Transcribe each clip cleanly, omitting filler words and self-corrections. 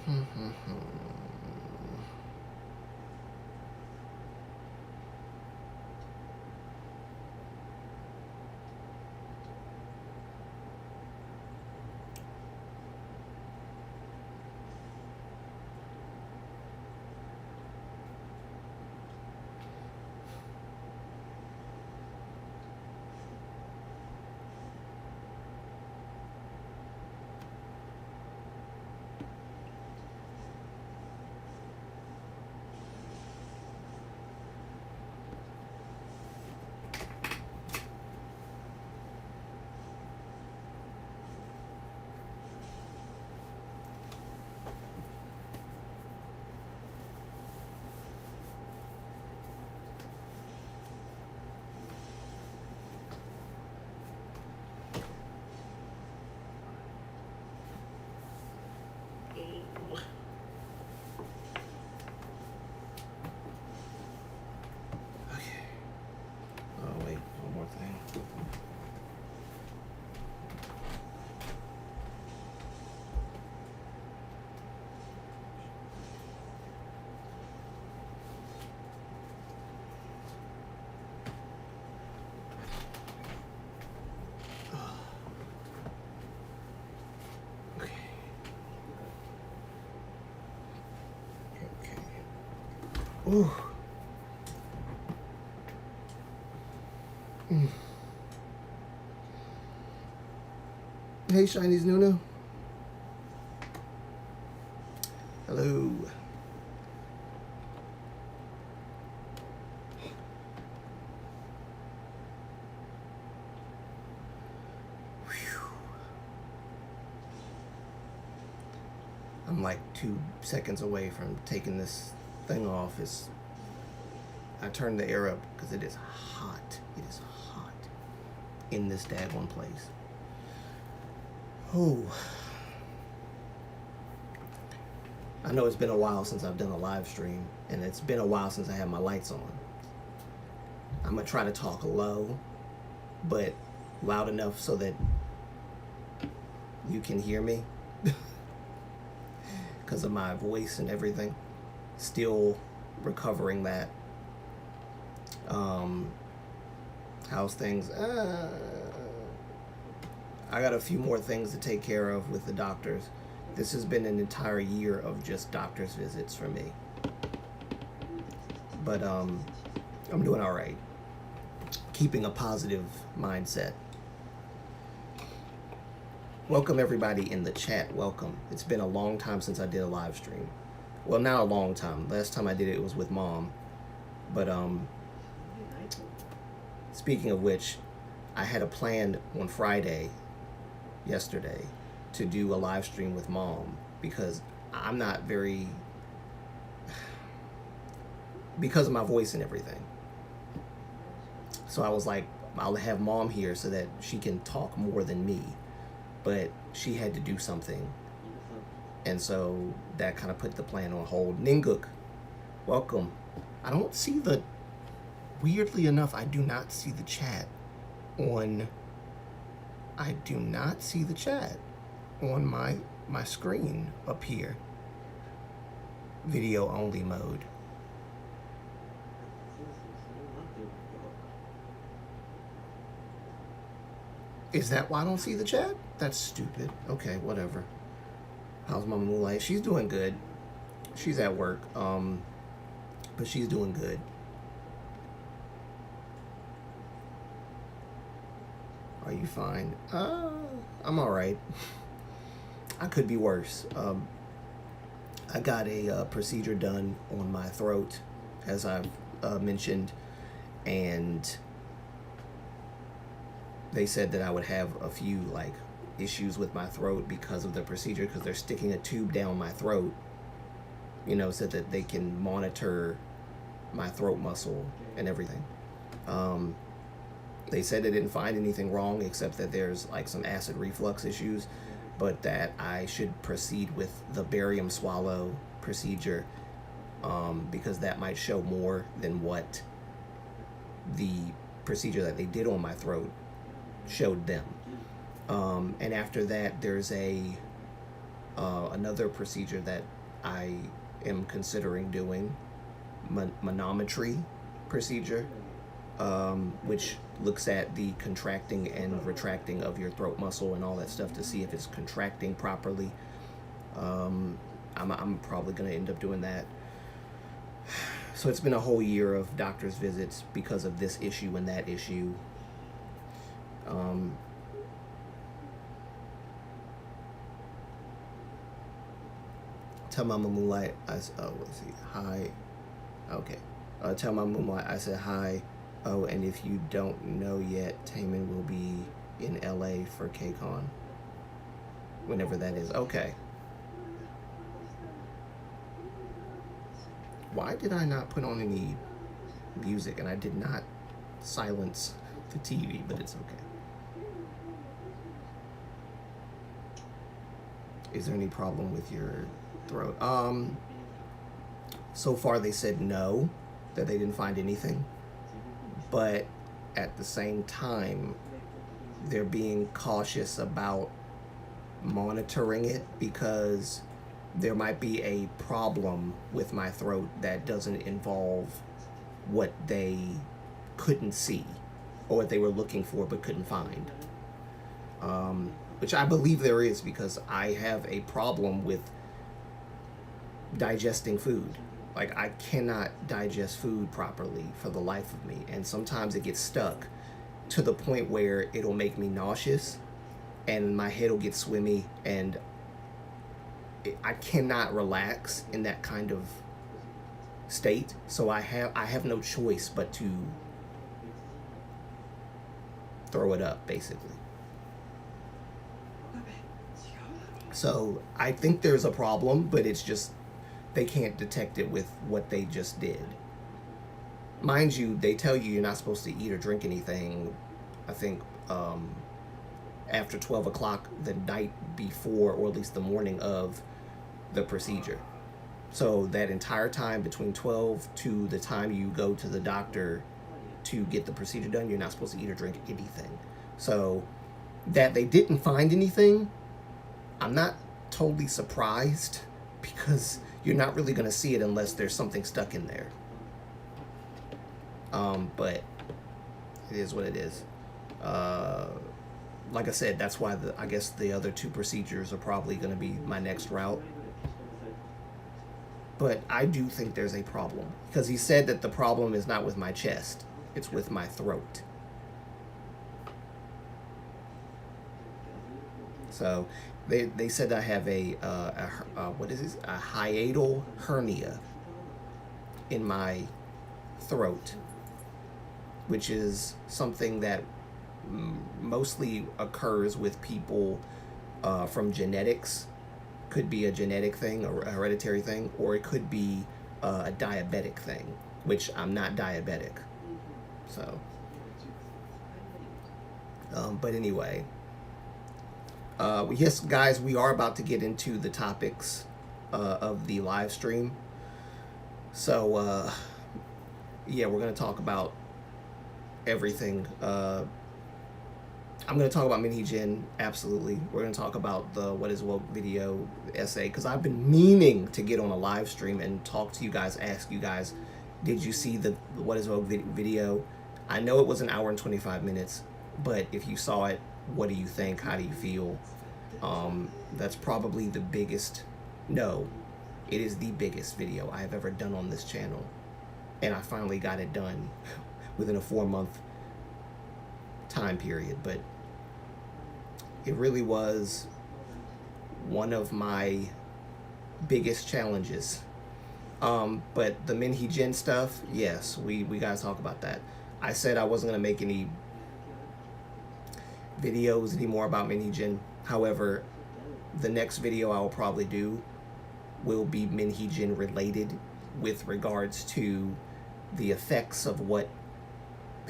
Ooh. Hey, Shinies Nunu. Hello. I'm like 2 seconds away from taking this thing off. I turned the air up because it is hot. It is hot in this daggone place. Oh. I know it's been a while since I've done a live stream, and it's been a while since I had my lights on. I'm gonna try to talk low, but loud enough so that you can hear me because of my voice and everything. Still recovering that. How's things? I got a few more things to take care of with the doctors. This has been an entire year of just doctor's visits for me. But I'm doing all right. Keeping a positive mindset. Welcome everybody in the chat. Welcome. It's been a long time since I did a live stream. Well, not a long time. Last time I did it was with Mom. But speaking of which, I had a plan on Friday, yesterday, to do a live stream with Mom because I'm not very, because of my voice and everything. So I was like, I'll have Mom here so that she can talk more than me. But she had to do something. And so that kind of put the plan on hold. Ninguk, welcome. I don't see the, weirdly enough, I do not see the chat on, my screen up here. Video only mode. Is that why I don't see the chat? That's stupid. Okay, whatever. How's Mama Moonlight? She's doing good. She's at work, but she's doing good. Are you fine? I'm all right. I could be worse. I got a procedure done on my throat, as I've mentioned, and they said that I would have a few like issues with my throat because of the procedure, because they're sticking a tube down my throat, you know, so that they can monitor my throat muscle and everything. They said they didn't find anything wrong except that there's like some acid reflux issues, but that I should proceed with the barium swallow procedure because that might show more than what the procedure that they did on my throat showed them. And after that, there's a another procedure that I am considering doing, manometry procedure, which looks at the contracting and retracting of your throat muscle and all that stuff to see if it's contracting properly. I'm probably going to end up doing that. So it's been a whole year of doctor's visits because of this issue and that issue. Tell Mama Moonlight, let's see, hi. Okay. Tell Mama Moonlight I said hi. Oh, and if you don't know yet, Taman will be in LA for KCON. Whenever that is. Okay. Why did I not put on any music? And I did not silence the TV, but it's okay. Is there any problem with your throat? So far they said no, that they didn't find anything. But at the same time, they're being cautious about monitoring it because there might be a problem with my throat that doesn't involve what they couldn't see or what they were looking for but couldn't find. Which I believe there is, because I have a problem with digesting food. Like, I cannot digest food properly for the life of me. And sometimes it gets stuck to the point where it'll make me nauseous and my head will get swimmy, and I cannot relax in that kind of state. So I have no choice but to throw it up, basically. So I think there's a problem, but it's just they can't detect it with what they just did. Mind you, they tell you you're not supposed to eat or drink anything, I think, after 12 o'clock the night before, or at least the morning of the procedure. So that entire time between 12 to the time you go to the doctor to get the procedure done, you're not supposed to eat or drink anything. So that they didn't find anything, I'm not totally surprised, because you're not really going to see it unless there's something stuck in there. But it is what it is. Like I said, that's why I guess the other two procedures are probably going to be my next route. But I do think there's a problem, because he said that the problem is not with my chest, it's with my throat. So they said I have a what is this? A hiatal hernia in my throat, which is something that mostly occurs with people from genetics. Could be a genetic thing or a hereditary thing, or it could be a diabetic thing, which I'm not diabetic. So, but anyway. Yes, guys, we are about to get into the topics of the live stream. So, yeah, we're going to talk about everything. I'm going to talk about MHJ, absolutely. We're going to talk about the What is Woke video essay, because I've been meaning to get on a live stream and talk to you guys, ask you guys, did you see the What is Woke video? I know it was an hour and 25 minutes, but if you saw it, what do you think? How do you feel? That's probably the biggest, no, it is the biggest video I have ever done on this channel. And I finally got it done within a 4-month time period. But it really was one of my biggest challenges. But the MHJ stuff, yes, we gotta talk about that. I said I wasn't gonna make any videos anymore about MHJ. However, the next video I will probably do will be MHJ related, with regards to the effects of what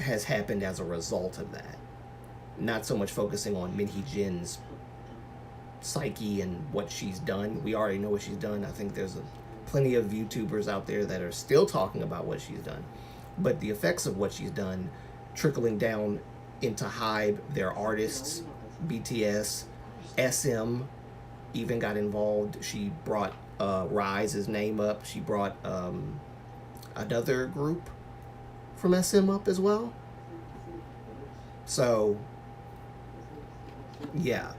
has happened as a result of that. Not so much focusing on MHJ's psyche and what she's done. We already know what she's done. I think there's plenty of YouTubers out there that are still talking about what she's done. But the effects of what she's done trickling down into HYBE, their artists, BTS, SM, even got involved. She brought Rise's name up. She brought another group from SM up as well. So, yeah.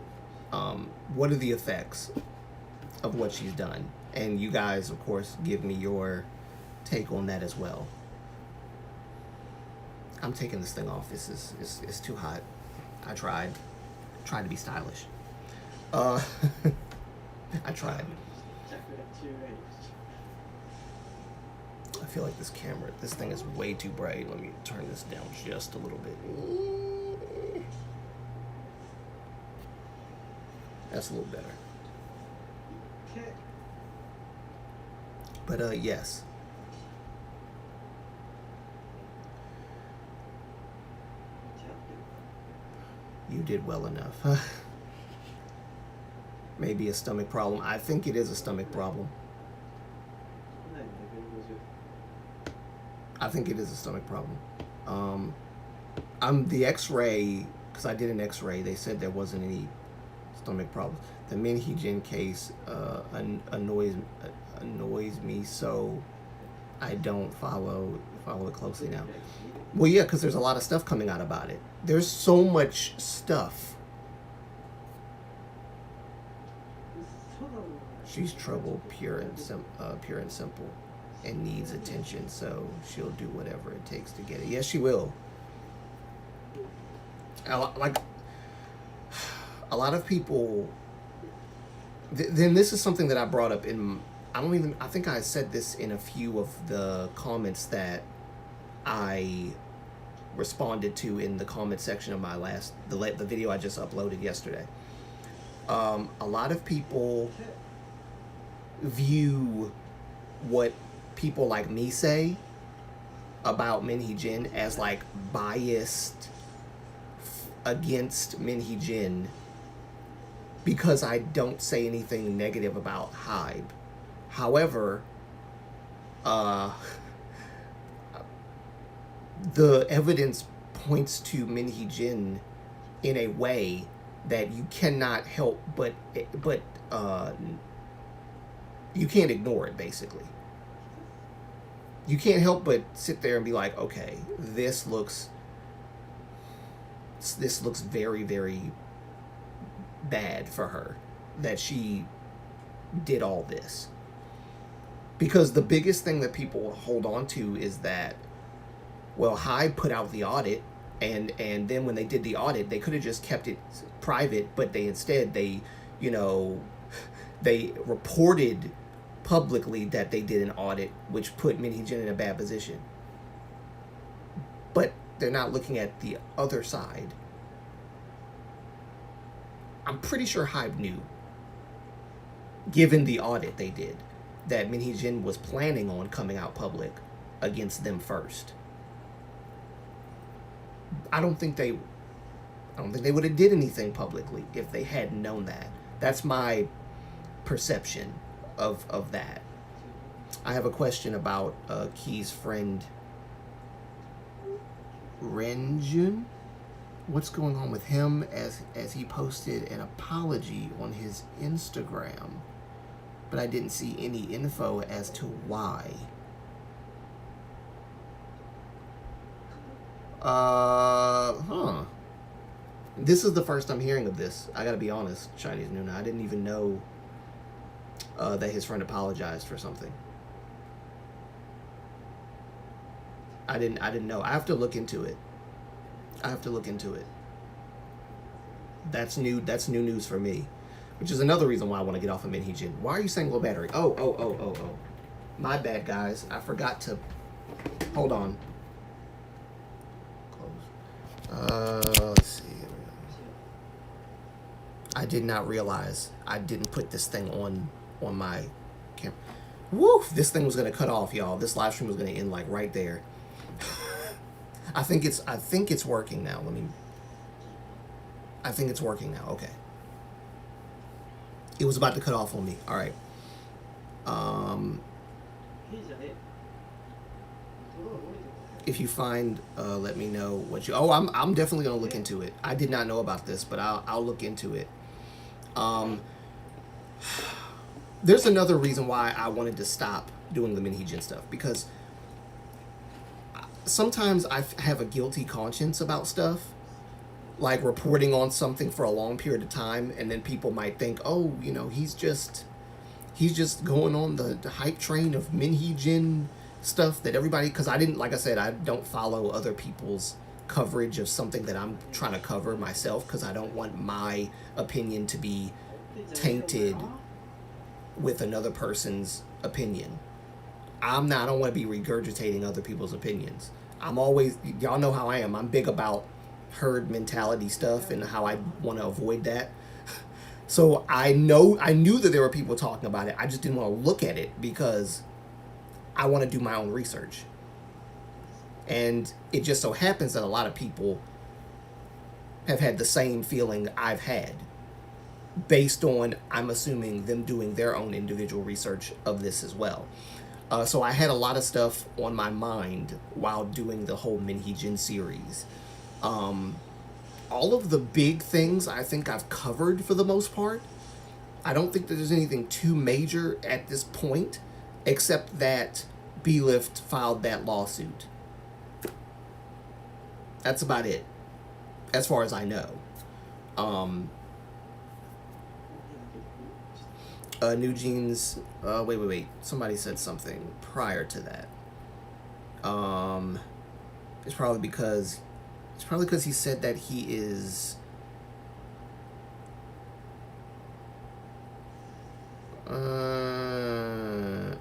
What are the effects of what she's done? And you guys, of course, give me your take on that as well. I'm taking this thing off. It's too hot. I tried to be stylish. I tried. I feel like this thing is way too bright. Let me turn this down just a little bit. That's a little better. But yes. You did well enough. Maybe a stomach problem. I think it is a stomach problem. I think it is a stomach problem. I'm the X-ray, because I did an X-ray. They said there wasn't any stomach problems. The MHJ case annoys me, so I don't follow it closely now. Well, yeah, because there's a lot of stuff coming out about it. There's so much stuff. She's trouble, pure and simple, and needs attention, so she'll do whatever it takes to get it. Yes, she will. Like, a lot of people. Then this is something that I brought up in. I think I said this in a few of the comments that I responded to in the comment section of my the video I just uploaded yesterday. A lot of people view what people like me say about MHJ as like biased against MHJ because I don't say anything negative about Hybe. However, the evidence points to MHJ in a way that you cannot help but you can't ignore it. Basically, you can't help but sit there and be like, okay, this looks very, very bad for her that she did all this. Because the biggest thing that people hold on to is that, well, Hybe put out the audit, and then when they did the audit, they could have just kept it private, but they reported publicly that they did an audit, which put MHJ in a bad position. But they're not looking at the other side. I'm pretty sure Hybe knew, given the audit they did, that MHJ was planning on coming out public against them first. I don't think they would have did anything publicly if they hadn't known that. That's my perception of that. I have a question about Key's friend Renjun. What's going on with him as he posted an apology on his Instagram, but I didn't see any info as to why. This is the first I'm hearing of this. I gotta be honest, Chinese Nuna. I didn't even know that his friend apologized for something. I didn't know. I have to look into it. That's new news for me. Which is another reason why I want to get off of MHJ. Why are you saying low battery? Oh. My bad, guys. I forgot to... Hold on. Close. Let's see. I did not realize I didn't put this thing on my camera. Woof! This thing was going to cut off, y'all. This live stream was going to end like right there. I think it's working now. I think it's working now. Okay. It was about to cut off on me. All right. If you find, let me know what you. Oh, I'm definitely gonna look into it. I did not know about this, but I'll look into it. There's another reason why I wanted to stop doing the MHJ stuff, because sometimes I have a guilty conscience about stuff, like reporting on something for a long period of time, and then people might think, oh, he's just going on the hype train of MHJ stuff that everybody, because I didn't, like I said, I don't follow other people's coverage of something that I'm trying to cover myself, because I don't want my opinion to be tainted with another person's opinion. I don't want to be regurgitating other people's opinions. I'm always, y'all know how I am. I'm big about herd mentality stuff and how I want to avoid that. So I knew that there were people talking about it. I just didn't want to look at it because I want to do my own research. And it just so happens that a lot of people have had the same feeling I've had, based on, I'm assuming, them doing their own individual research of this as well. So I had a lot of stuff on my mind while doing the whole MHJ series. All of the big things I think I've covered for the most part. I don't think that there's anything too major at this point, except that B-Lift filed that lawsuit. That's about it, as far as I know. New Jeans. Wait. Somebody said something prior to that. It's probably because he said that he is.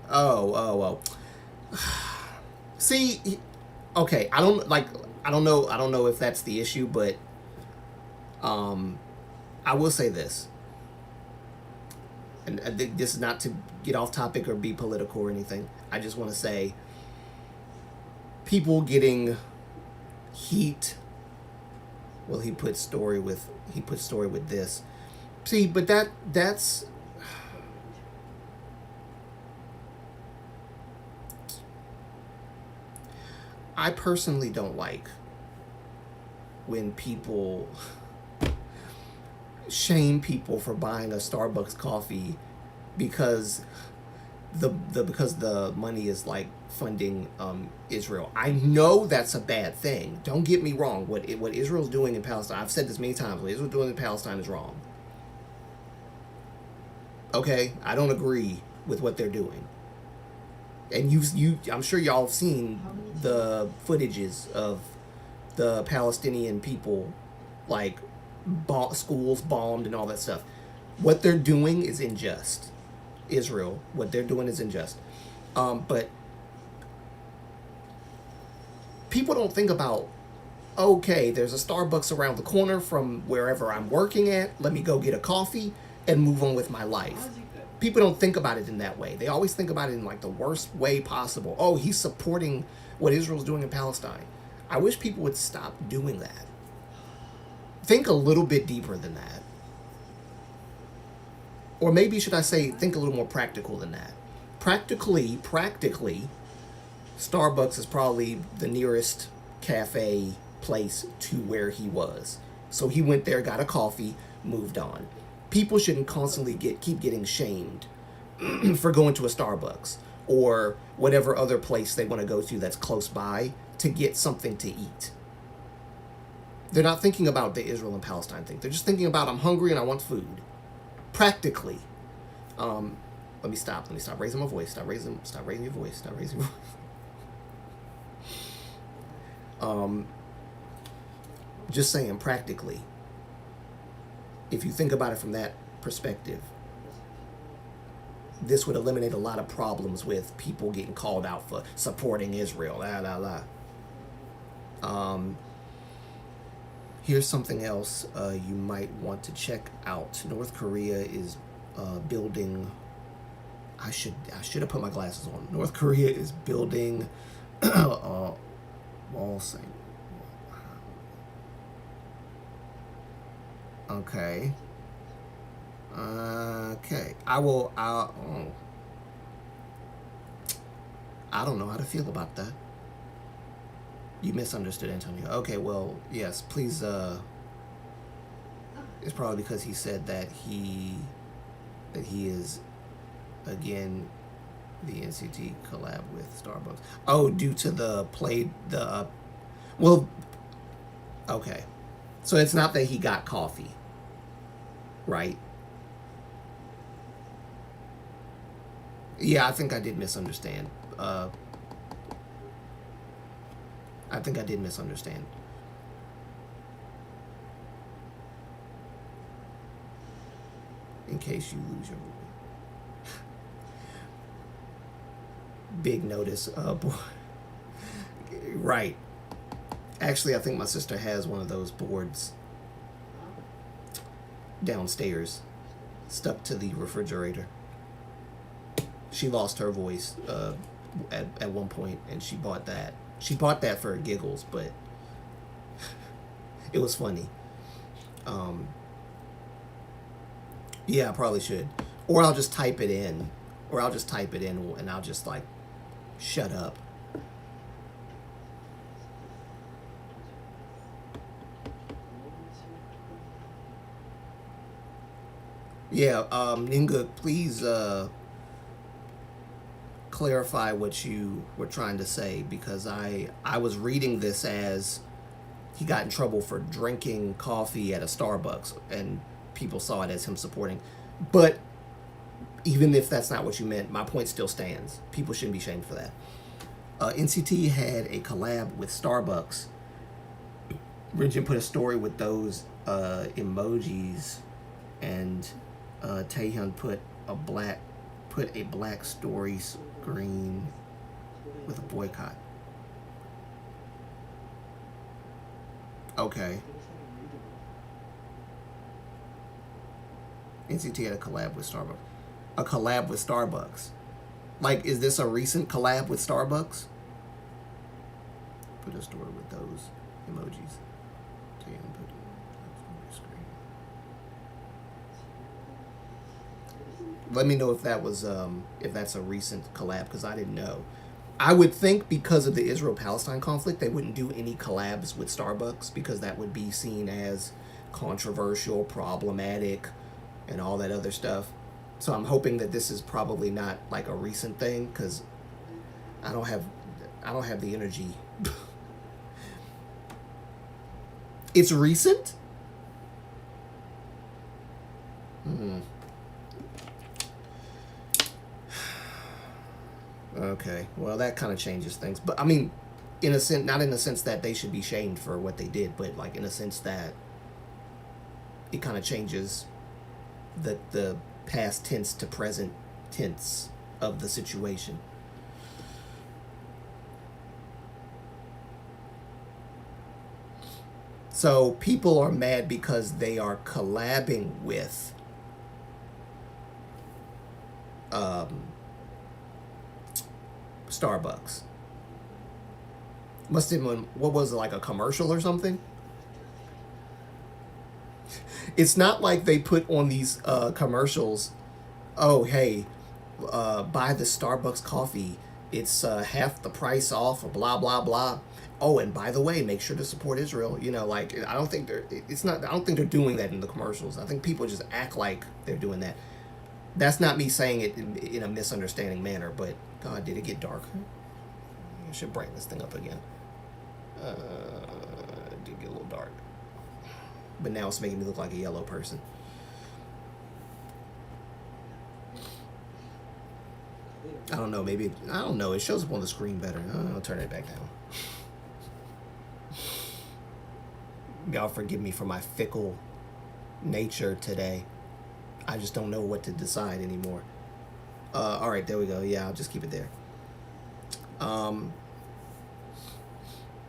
Oh. See, okay. I don't know if that's the issue, but I will say this. And I think this is not to get off topic or be political or anything. I just want to say, people getting heat. Well, he put story with this. See, but that's. I personally don't like when people shame people for buying a Starbucks coffee because the money is like funding Israel. I know that's a bad thing. Don't get me wrong. What Israel's doing in Palestine, I've said this many times. What Israel's doing in Palestine is wrong. Okay, I don't agree with what they're doing. And I'm sure y'all have seen the footages of the Palestinian people, like schools bombed and all that stuff. What they're doing is unjust. Israel, what they're doing is unjust. But people don't think about, okay, there's a Starbucks around the corner from wherever I'm working at. Let me go get a coffee and move on with my life. People don't think about it in that way. They always think about it in like the worst way possible. Oh, he's supporting what Israel's doing in Palestine. I wish people would stop doing that. Think a little bit deeper than that. Or maybe should I say, think a little more practical than that. Practically, Starbucks is probably the nearest cafe place to where he was. So he went there, got a coffee, moved on. People shouldn't constantly keep getting shamed for going to a Starbucks or whatever other place they want to go to that's close by to get something to eat. They're not thinking about the Israel and Palestine thing. They're just thinking about, I'm hungry and I want food. Practically. Let me stop raising my voice. Stop raising your voice. Just saying, practically. If you think about it from that perspective, this would eliminate a lot of problems with people getting called out for supporting Israel. Here's something else you might want to check out. North Korea is building. I should have put my glasses on. North Korea is building wall saying. Okay. I don't know how to feel about that. You misunderstood, Antonio. Okay, well, yes, please. It's probably because he said that he that he is again the NCT collab with Starbucks. Oh, due to the well, okay. So it's not that he got coffee, right? Yeah, I think I did misunderstand. I think I did misunderstand. In case you lose your big notice. Boy. Right. Actually, I think my sister has one of those boards downstairs, stuck to the refrigerator. She lost her voice at one point, and she bought that. She bought that for giggles, but it was funny. Yeah, I probably should. Or I'll just type it in. Or I'll just type it in and I'll just like, shut up. Yeah, Ninga, please clarify what you were trying to say, because I was reading this as he got in trouble for drinking coffee at a Starbucks, and people saw it as him supporting. But even if that's not what you meant, my point still stands. People shouldn't be shamed for that. NCT had a collab with Starbucks. Rinjin put a story with those emojis, and Taehyun put a black story screen with a boycott. Okay. NCT had a collab with Starbucks. A collab with Starbucks. Like, is this a recent collab with Starbucks? Put a story with those emojis. Taehyun put a screen. Let me know if that was if that's a recent collab, because I didn't know. I would think because of the Israel-Palestine conflict, they wouldn't do any collabs with Starbucks, because that would be seen as controversial, problematic, and all that other stuff. So I'm hoping that this is probably not like a recent thing, because I don't have the energy. It's recent? Okay, well, that kind of changes things. But I mean, in a sense, not in the sense that they should be shamed for what they did, but like in a sense that it kind of changes the past tense to present tense of the situation. So people are mad because they are collabing with Starbucks. Must have been, what was it, like a commercial or something? It's not like they put on these commercials, oh, hey, buy the Starbucks coffee. It's half the price off, or blah, blah, blah. Oh, and by the way, make sure to support Israel. You know, like, I don't think they're doing that in the commercials. I think people just act like they're doing that. That's not me saying it in a misunderstanding manner, but God, did it get dark? I should brighten this thing up again. It did get a little dark. But now it's making me look like a yellow person. I don't know, maybe, I don't know, it shows up on the screen better. I'll turn it back down. Y'all forgive me for my fickle nature today. I just don't know what to decide anymore. All right, there we go. Yeah, I'll just keep it there.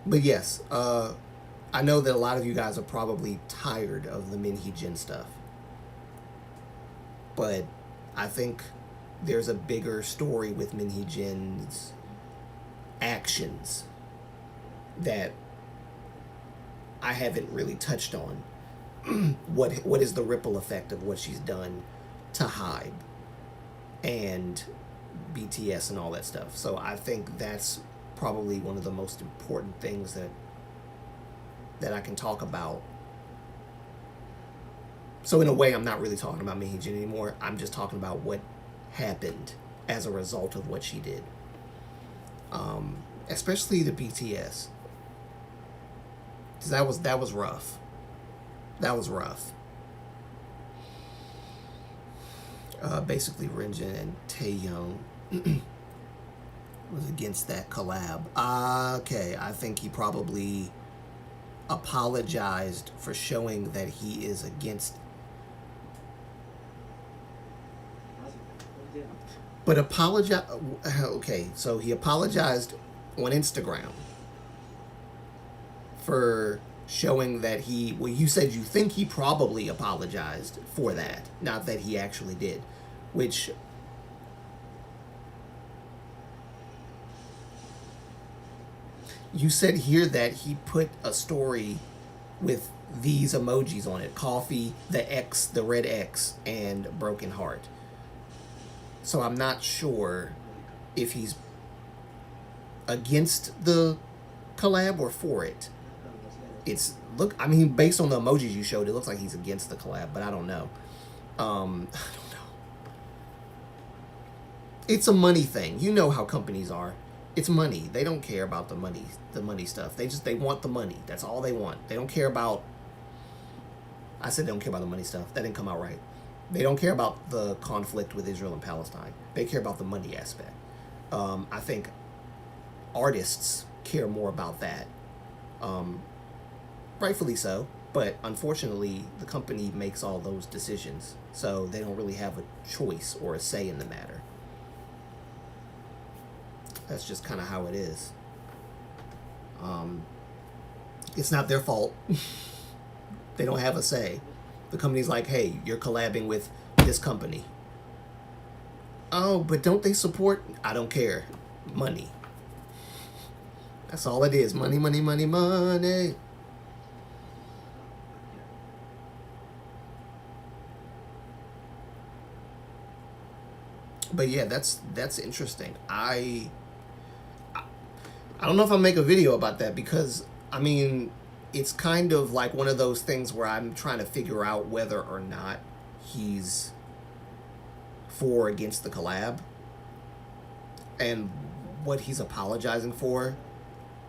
But yes, I know that a lot of you guys are probably tired of the MHJ stuff. But I think there's a bigger story with MHJ's actions that I haven't really touched on. What is the ripple effect of what she's done to Hybe and BTS and all that stuff. So I think that's probably one of the most important things that I can talk about So in a way, I'm not really talking about MHJ anymore. I'm just talking about what happened as a result of what she did. Especially the BTS. Because that was rough. That was rough. Basically, Renjin and Taehyung was against that collab. Okay, I think he probably apologized for showing that he is against. But apologize. Okay, so he apologized on Instagram for showing that he. Well, you said you think he probably apologized for that, not that he actually did, which. You said here that he put a story with these emojis on it: coffee, the X, the red X, and broken heart. So I'm not sure if he's against the collab or for it. I mean, based on the emojis you showed, it looks like he's against the collab, but I don't know. I don't know. It's a money thing. You know how companies are. It's money. They don't care about the money stuff. They want the money. That's all they want. They don't care about. I said they don't care about the money stuff. That didn't come out right. They don't care about the conflict with Israel and Palestine. They care about the money aspect. I think artists care more about that. Rightfully so. But unfortunately, the company makes all those decisions. So they don't really have a choice or a say in the matter. That's just kind of how it is. It's not their fault. They don't have a say. The company's like, hey, you're collabing with this company. Oh, but don't they support? I don't care. Money. That's all it is. Money, money, money, money. But yeah, that's interesting. I don't know if I'll make a video about that because, I mean, it's kind of like one of those things where I'm trying to figure out whether or not he's for or against the collab and what he's apologizing for.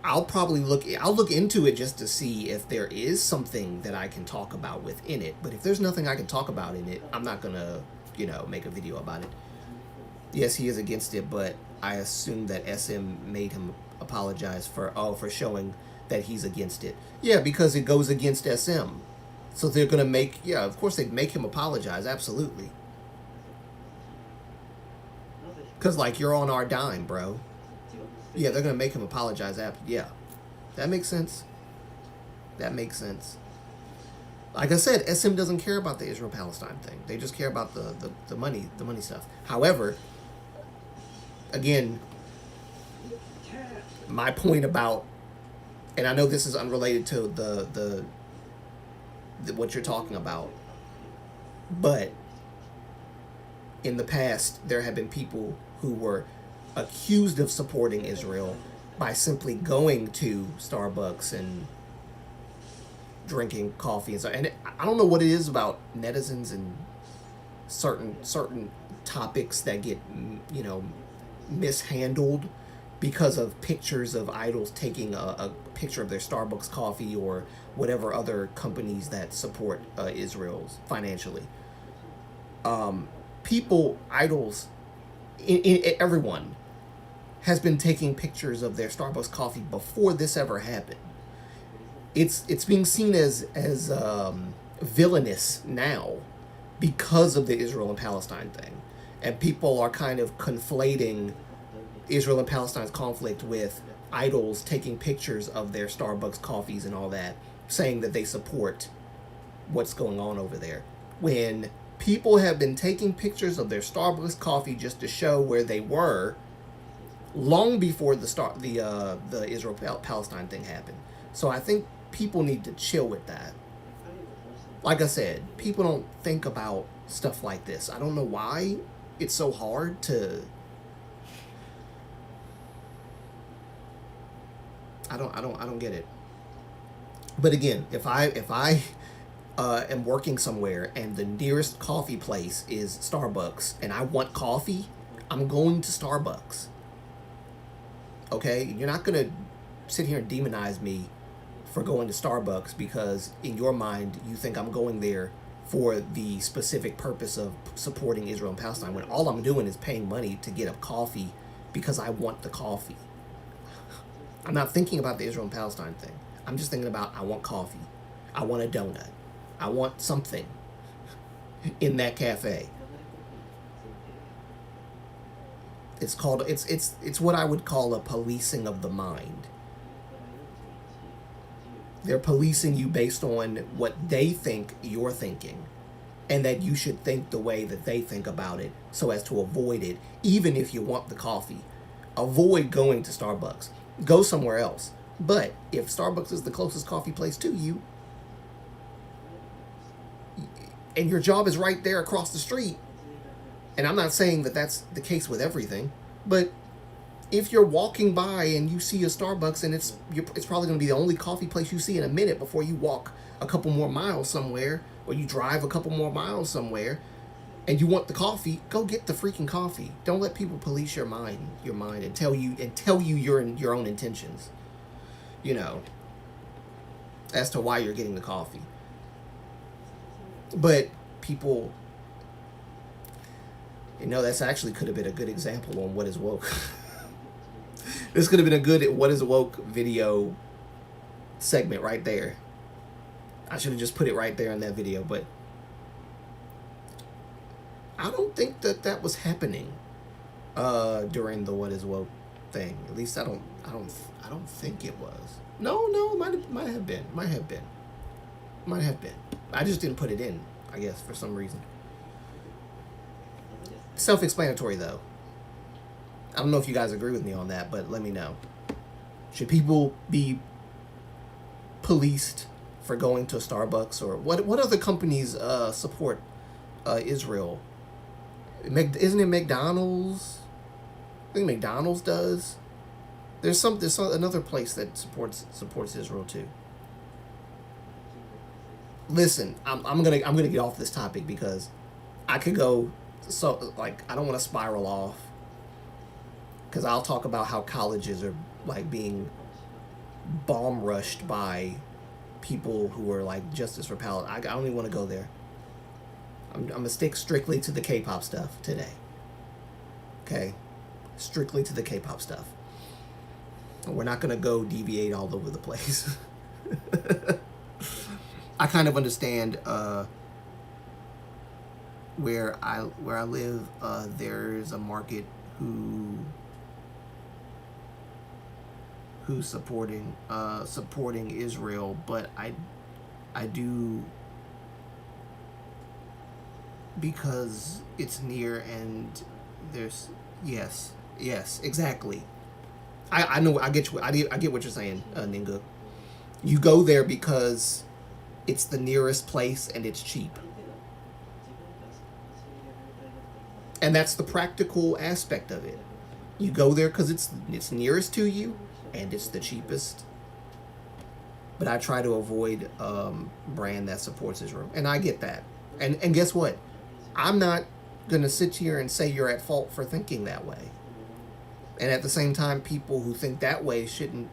I'll look into it just to see if there is something that I can talk about within it. But if there's nothing I can talk about in it, I'm not gonna, make a video about it. Yes, he is against it, but I assume that SM made him apologize for showing that he's against it. Yeah, because it goes against SM. So they're going to of course they'd make him apologize, absolutely. Because, you're on our dime, bro. Yeah, they're going to make him apologize. Yeah, that makes sense. That makes sense. Like I said, SM doesn't care about the Israel-Palestine thing. They just care about the money stuff. However, again, my point about, and I know this is unrelated to the what you're talking about, but in the past there have been people who were accused of supporting Israel by simply going to Starbucks and drinking coffee and so. And I don't know what it is about netizens and certain topics that get mishandled because of pictures of idols taking a picture of their Starbucks coffee or whatever other companies that support Israel's financially. Idols, everyone has been taking pictures of their Starbucks coffee before this ever happened. It's being seen as villainous now because of the Israel and Palestine thing. And people are kind of conflating Israel and Palestine's conflict with idols taking pictures of their Starbucks coffees and all that, saying that they support what's going on over there. When people have been taking pictures of their Starbucks coffee just to show where they were long before the Israel-Palestine thing happened. So I think people need to chill with that. Like I said, people don't think about stuff like this. I don't know why it's so hard to. I don't get it. But again, if I am working somewhere and the nearest coffee place is Starbucks and I want coffee, I'm going to Starbucks. Okay? You're not going to sit here and demonize me for going to Starbucks because in your mind you think I'm going there for the specific purpose of supporting Israel and Palestine when all I'm doing is paying money to get a coffee because I want the coffee. I'm not thinking about the Israel and Palestine thing. I'm just thinking about I want coffee. I want a donut. I want something in that cafe. It's called it's what I would call a policing of the mind. They're policing you based on what they think you're thinking, and that you should think the way that they think about it so as to avoid it, even if you want the coffee. Avoid going to Starbucks. Go somewhere else. But if Starbucks is the closest coffee place to you, and your job is right there across the street, and I'm not saying that that's the case with everything, but if you're walking by and you see a Starbucks and it's probably going to be the only coffee place you see in a minute before you walk a couple more miles somewhere, or you drive a couple more miles somewhere, and you want the coffee, go get the freaking coffee. Don't let people police your mind and tell you your own intentions, as to why you're getting the coffee. But people, that's actually could have been a good example on what is woke. This could have been a good what is woke video segment right there. I should have just put it right there in that video, but I don't think that was happening during the what is woke thing. At least I don't think it was. No, it might have been. I just didn't put it in, I guess, for some reason. Self-explanatory, though. I don't know if you guys agree with me on that, but let me know. Should people be policed for going to Starbucks, or what other companies support Israel? Isn't it McDonald's? I think McDonald's does. There's another place that supports Israel too. Listen, I'm gonna get off this topic because I could go I don't want to spiral off, because I'll talk about how colleges are being bomb rushed by people who are Justice for Palestine. I don't even want to go there. I'm gonna stick strictly to the K-pop stuff today. Okay, strictly to the K-pop stuff. We're not gonna go deviate all over the place. I kind of understand where I live. There's a market who's supporting Israel, but I do, because it's near and there's yes exactly. I know, I get what you're saying, Ninga. You go there because it's the nearest place and it's cheap. And that's the practical aspect of it. You go there because it's nearest to you and it's the cheapest. But I try to avoid brand that supports Israel. And I get that. And guess what? I'm not going to sit here and say you're at fault for thinking that way. And at the same time, people who think that way shouldn't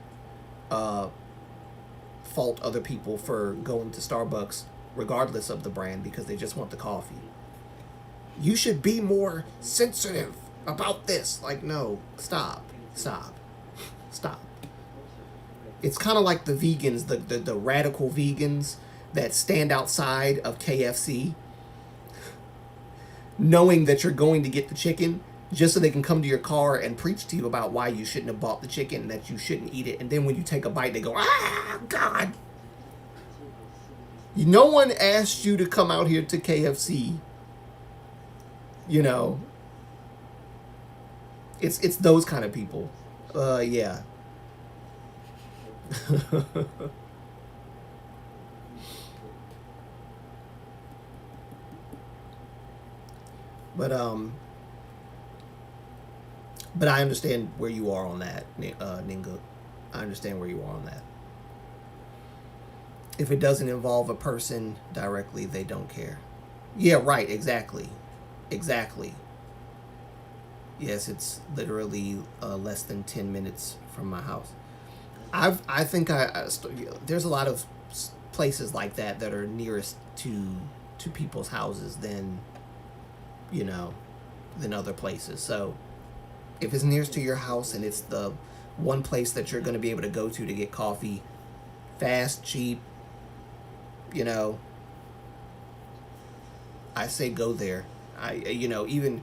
fault other people for going to Starbucks regardless of the brand because they just want the coffee. You should be more sensitive about this. No, stop. It's kind of like the vegans, the radical vegans that stand outside of KFC knowing that you're going to get the chicken just so they can come to your car and preach to you about why you shouldn't have bought the chicken and that you shouldn't eat it. And then when you take a bite, they go, ah, God. No one asked you to come out here to KFC. It's those kind of people. Yeah. But I understand where you are on that, Ninga. I understand where you are on that. If it doesn't involve a person directly, they don't care. Yeah, right, exactly. Exactly. Yes, it's literally less than 10 minutes from my house. I think there's a lot of places like that that are nearest to people's houses than, you know, than other places. So if it's nearest to your house and it's the one place that you're going to be able to go to get coffee, fast, cheap, you know, I say go there. Even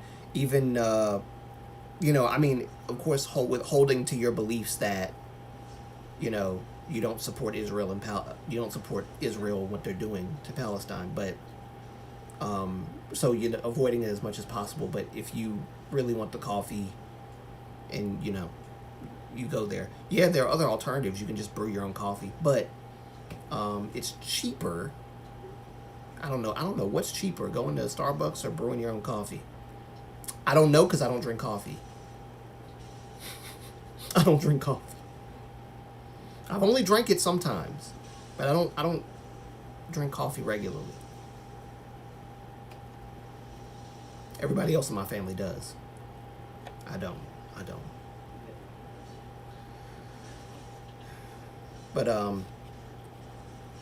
I mean, of course, holding to your beliefs that, you know, you don't support Israel and you don't support Israel what they're doing to Palestine, but so avoiding it as much as possible. But if you really want the coffee, and you go there. Yeah, there are other alternatives. You can just brew your own coffee, but it's cheaper. I don't know what's cheaper, going to Starbucks or brewing your own coffee. I don't know because I don't drink coffee. I don't drink coffee. I've only drank it sometimes, but I don't drink coffee regularly. Everybody else in my family does. I don't. But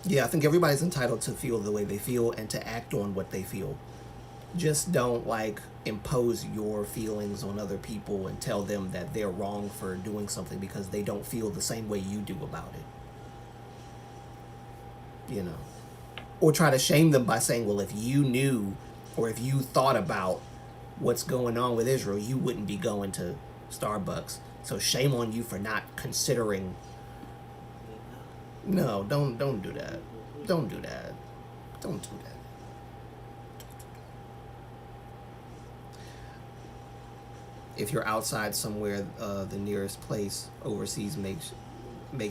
yeah, I think everybody's entitled to feel the way they feel and to act on what they feel. Just don't impose your feelings on other people and tell them that they're wrong for doing something because they don't feel the same way you do about it. Or try to shame them by saying, well, if you knew or if you thought about what's going on with Israel, you wouldn't be going to Starbucks. So shame on you for not considering. No, don't do that. Don't do that. Don't do that. If you're outside somewhere, the nearest place overseas make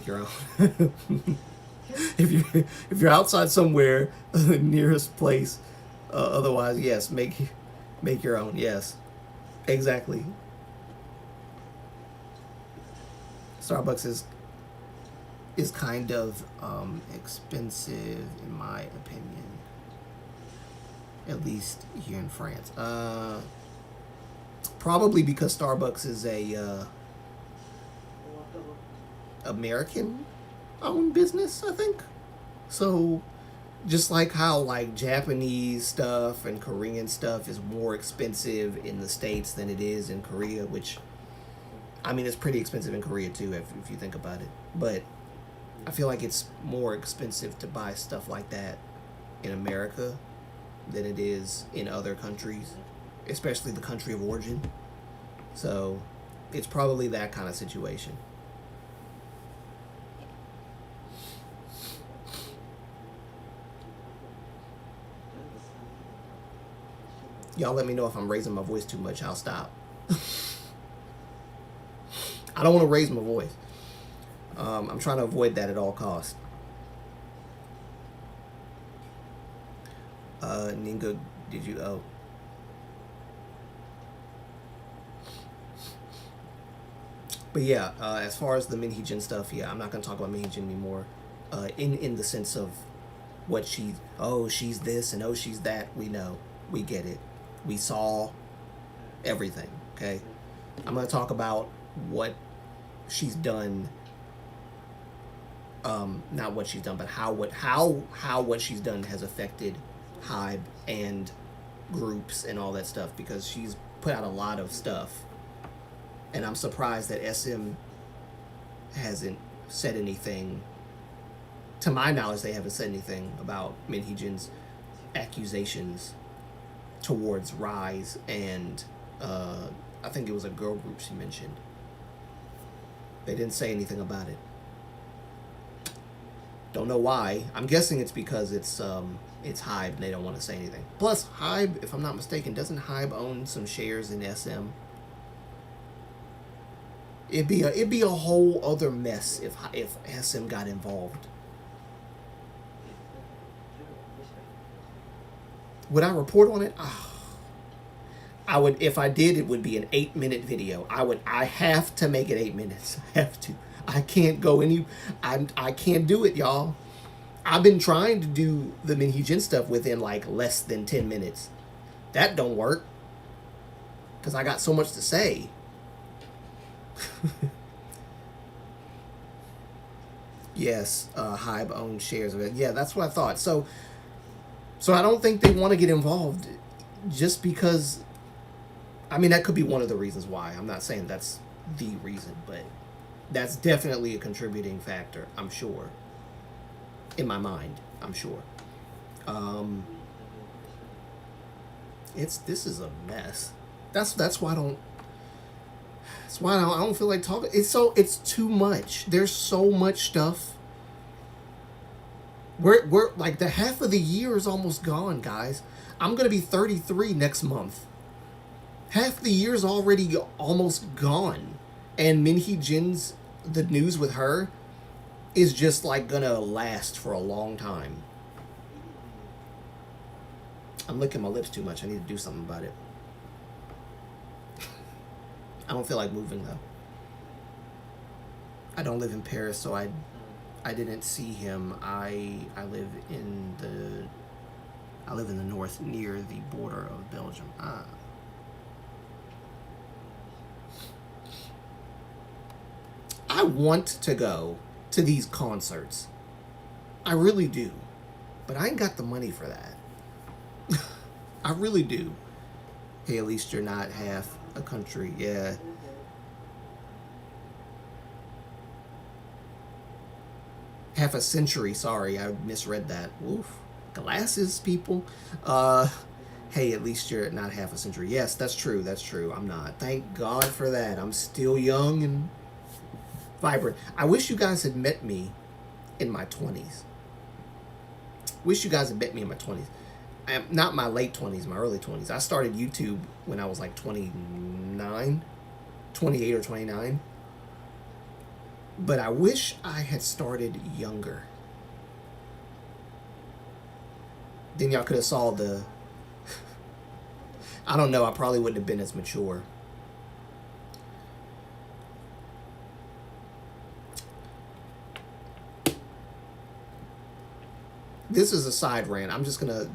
your own. if you're outside somewhere, the nearest place. Otherwise, yes, make your own. Yes, exactly. Starbucks is kind of expensive in my opinion. At least here in France. Probably because Starbucks is a American owned business, I think. So just like how Japanese stuff and Korean stuff is more expensive in the States than it is in Korea, which I mean it's pretty expensive in Korea too if you think about it. But I feel like it's more expensive to buy stuff like that in America than it is in other countries, especially the country of origin. So it's probably that kind of situation. Y'all let me know if I'm raising my voice too much. I'll stop. I don't want to raise my voice. I'm trying to avoid that at all costs. Ninga, did you? Oh. But yeah, as far as the MHJ stuff, yeah, I'm not gonna talk about MHJ anymore. In the sense of what she's this and she's that. We know, we get it, we saw everything. Okay, I'm gonna talk about what she's done. Not what she's done, but how what she's done has affected Hybe and groups and all that stuff, because she's put out a lot of stuff. And I'm surprised that SM hasn't said anything. To my knowledge, they haven't said anything about MHJ's accusations towards Rise and I think it was a girl group she mentioned. They didn't say anything about it. Don't know why. I'm guessing it's because it's Hybe and they don't want to say anything. Plus, Hybe, if I'm not mistaken, doesn't Hybe own some shares in SM? It'd be a whole other mess if SM got involved. Would I report on it? Oh, I would. If I did, it would be an 8-minute video. I have to make it 8 minutes. I have to. I can't go any. I can't do it, y'all. I've been trying to do the Minhee stuff within like less than 10 minutes. That don't work because I got so much to say. Yes, Hybe owns shares of it. Yeah, that's what I thought. So I don't think they want to get involved just because. I mean, that could be one of the reasons why. I'm not saying that's the reason, but that's definitely a contributing factor, I'm sure. In my mind, I'm sure. This is a mess. That's why I don't. That's why I don't feel like talking. It's too much. There's so much stuff. We're like the half of the year is almost gone, guys. I'm gonna be 33 next month. Half the year's already almost gone, and Minhee Jin's the news with her is just like gonna last for a long time. I'm licking my lips too much. I need to do something about it. I don't feel like moving though. I don't live in Paris, so I didn't see him. I live in the north near the border of Belgium. I want to go to these concerts. I really do. But I ain't got the money for that. I really do. Hey, at least you're not half a country. Yeah. Half a century. Sorry, I misread that. Oof. Glasses, people. Hey, at least you're not half a century. Yes, that's true. That's true. I'm not. Thank God for that. I'm still young and vibrant. I wish you guys had met me in my 20s. Wish you guys had met me in my 20s. Not my late 20s, my early 20s. I started YouTube when I was like 28 or 29. But I wish I had started younger. Then y'all could have saw the... I don't know, I probably wouldn't have been as mature. This is a side rant.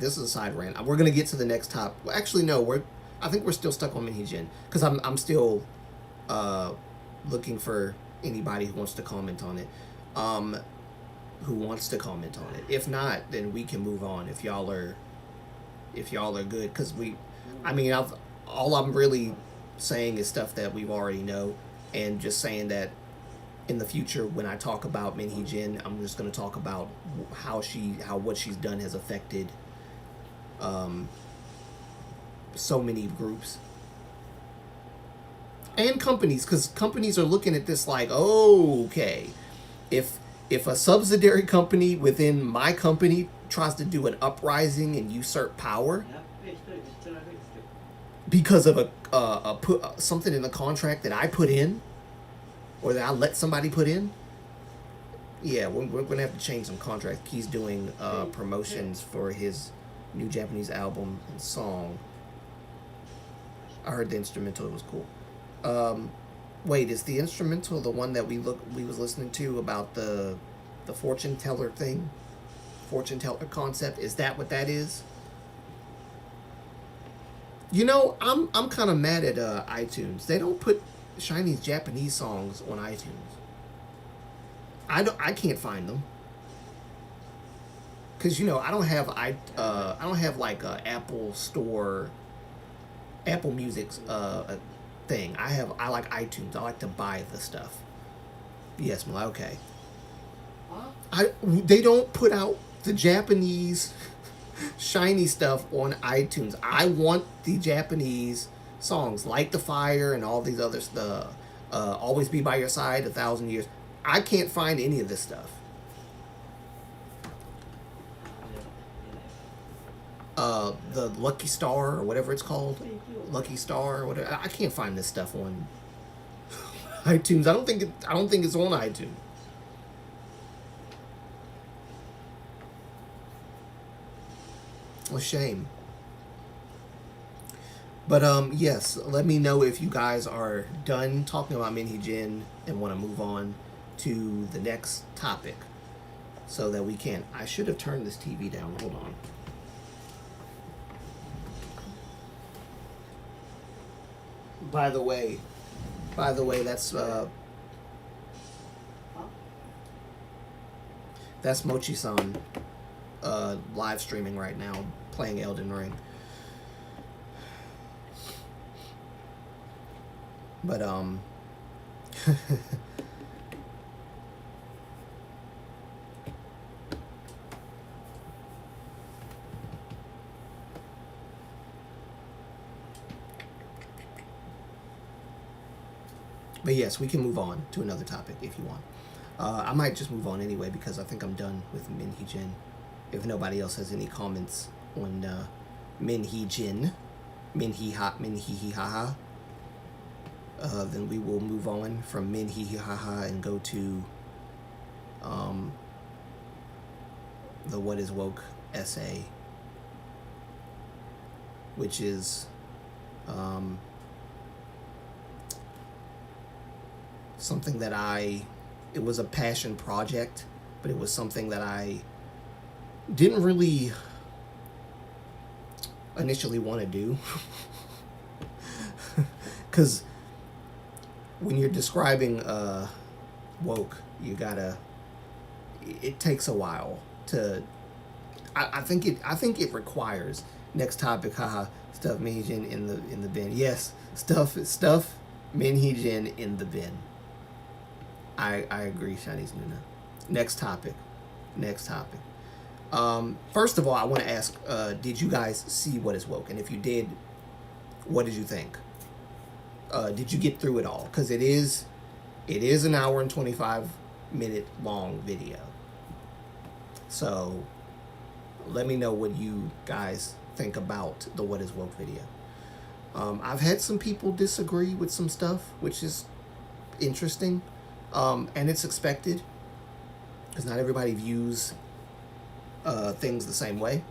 This is a side rant. We're gonna get to the next top. Well, actually, no. I think we're still stuck on Minhee Jin because I'm still looking for anybody who wants to comment on it. If not, then we can move on. If y'all are good, because all I'm really saying is stuff that we've already know, and just saying that. In the future, when I talk about Minhee Jin, I'm just going to talk about how what she's done has affected so many groups and companies, because companies are looking at this like, oh, okay, if a subsidiary company within my company tries to do an uprising and usurp power because of something in the contract that I put in, or that I let somebody put in, yeah, we're going to have to change some contracts. He's doing promotions for his new Japanese album and song. I heard the instrumental. It was cool. Wait, is the instrumental the one that we was listening to about the fortune teller thing? Fortune teller concept? Is that what that is? You know, I'm kind of mad at iTunes. They don't put Chinese Japanese songs on iTunes. I can't find them because I don't have like a Apple Store, Apple Music's thing. I like iTunes. I like to buy the stuff. Yes, Malai, okay. They don't put out the Japanese shiny stuff on iTunes. I want the Japanese songs, Light the Fire and all these other stuff, Always Be By Your Side, 1,000 Years. I can't find any of this stuff. The Lucky Star or whatever it's called, Lucky Star or whatever. I can't find this stuff on iTunes. I don't think it's on iTunes. A shame. But yes, let me know if you guys are done talking about Minhee Jin and want to move on to the next topic. so that we can. I should have turned this TV down. Hold on. By the way, that's Mochi-san live streaming right now, playing Elden Ring. But but yes, we can move on to another topic if you want. I might just move on anyway because I think I'm done with Minhee Jin. If nobody else has any comments on Minhee Jin, Minhee Ha, then we will move on from Minhee Ha and go to the What is Woke essay, which is something that it was a passion project, but it was something that I didn't really initially want to do. Because when you're describing woke, it takes a while to, I think it requires, next topic, haha, stuff Minhee Jin in the bin. Yes, stuff Minhee Jin in the bin. I agree, Chinese Nuna. Next topic. First of all, I want to ask, did you guys see What is Woke? And if you did, what did you think? Did you get through it all? Because it is an hour and 25-minute long video. So let me know what you guys think about the What is Woke video. I've had some people disagree with some stuff, which is interesting. And it's expected, because not everybody views things the same way.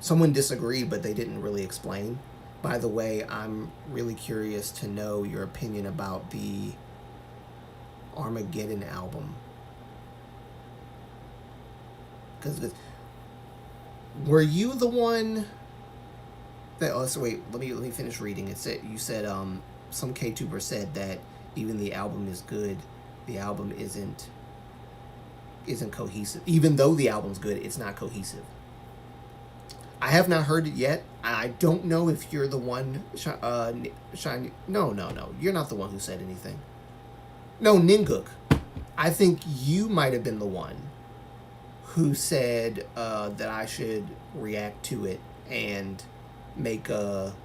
Someone disagreed, but they didn't really explain. By the way, I'm really curious to know your opinion about the Armageddon album. Because were you the one that? Oh, so wait. Let me finish reading. It said you said some K-tuber said that even the album is good, the album isn't cohesive. Even though the album's good, it's not cohesive. I have not heard it yet. I don't know if you're the one, Shiny. No. You're not the one who said anything. No, Ninguk. I think you might have been the one who said that I should react to it and make a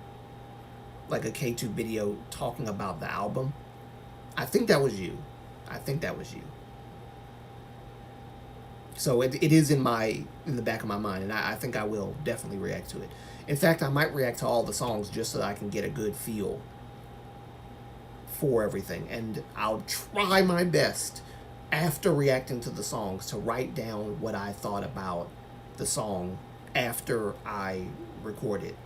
K2 video talking about the album. I think that was you. So it is in the back of my mind, and I think I will definitely react to it. In fact, I might react to all the songs just so that I can get a good feel for everything. And I'll try my best after reacting to the songs to write down what I thought about the song after I record it.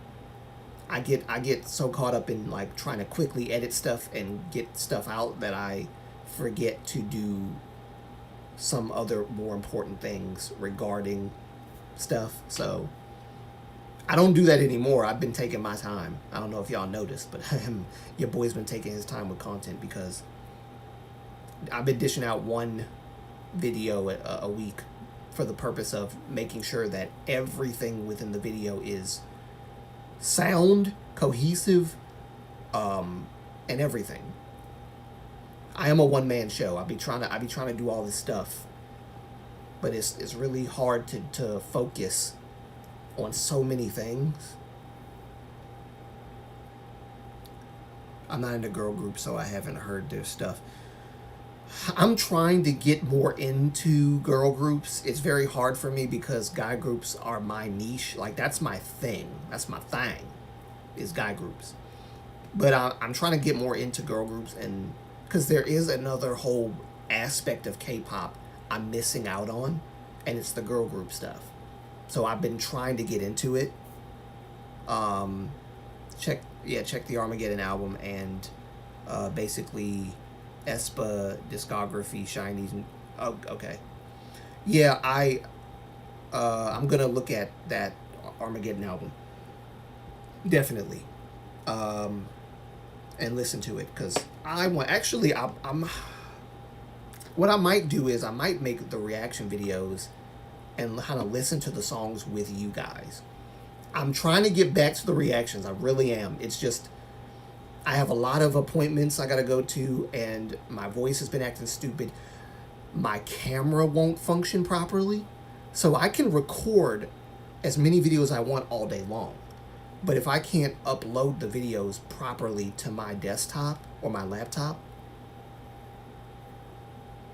I get so caught up in like trying to quickly edit stuff and get stuff out that I forget to do some other more important things regarding stuff. So I don't do that anymore. I've been taking my time. I don't know if y'all noticed, but your boy's been taking his time with content because I've been dishing out one video a week for the purpose of making sure that everything within the video is sound, cohesive, and everything. I am a one-man show. I be trying to do all this stuff, but it's really hard to focus on so many things. I'm not in a girl group, so I haven't heard their stuff. I'm trying to get more into girl groups. It's very hard for me because guy groups are my niche. Like, that's my thing. That's my thing, is guy groups. But I'm trying to get more into girl groups, and because there is another whole aspect of K-pop I'm missing out on, and it's the girl group stuff. So I've been trying to get into it. Check the Armageddon album, and basically Espa discography, Shinies. Oh, okay. Yeah, I'm gonna look at that Armageddon album definitely, and listen to it because I want. Actually, I'm. What I might do is I might make the reaction videos and kind of listen to the songs with you guys. I'm trying to get back to the reactions. I really am. It's just I have a lot of appointments I gotta go to, and my voice has been acting stupid. My camera won't function properly, so I can record as many videos as I want all day long. But if I can't upload the videos properly to my desktop or my laptop,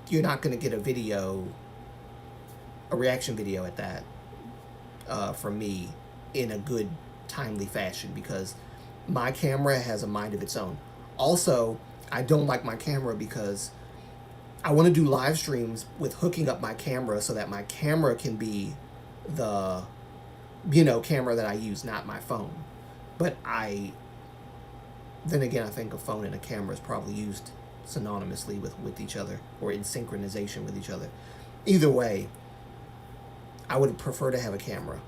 you're not going to get a reaction video at that, from me in a good, timely fashion because my camera has a mind of its own. Also, I don't like my camera because I want to do live streams with hooking up my camera so that my camera can be the, camera that I use, not my phone. But then again, I think a phone and a camera is probably used synonymously with each other or in synchronization with each other. Either way, I would prefer to have a camera.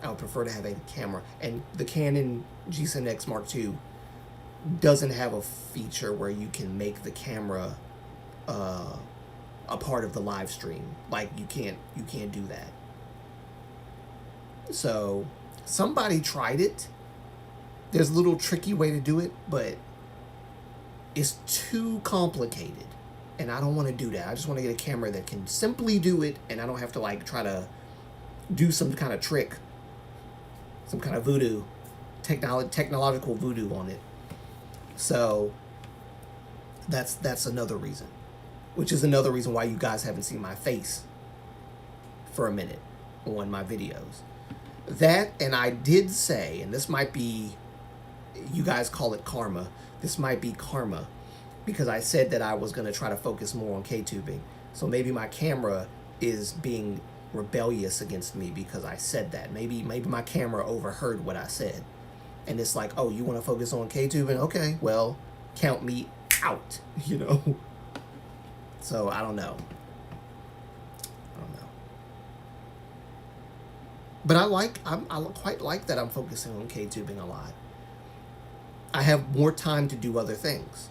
And the Canon G7X Mark II doesn't have a feature where you can make the camera a part of the live stream. Like you can't do that. So somebody tried it. There's a little tricky way to do it, but it's too complicated, and I don't want to do that. I just want to get a camera that can simply do it, and I don't have to like try to do some kind of trick, some kind of voodoo, technological voodoo on it. So that's another reason, which is another reason why you guys haven't seen my face for a minute on my videos. That, and I did say, and this might be, you guys call it karma. This might be karma because I said that I was going to try to focus more on K-tubing. So maybe my camera is being rebellious against me because I said that. Maybe my camera overheard what I said. And it's like, oh, you want to focus on K-tubing? Okay, well, count me out, So I don't know. But I quite like that I'm focusing on K-tubing a lot. I have more time to do other things.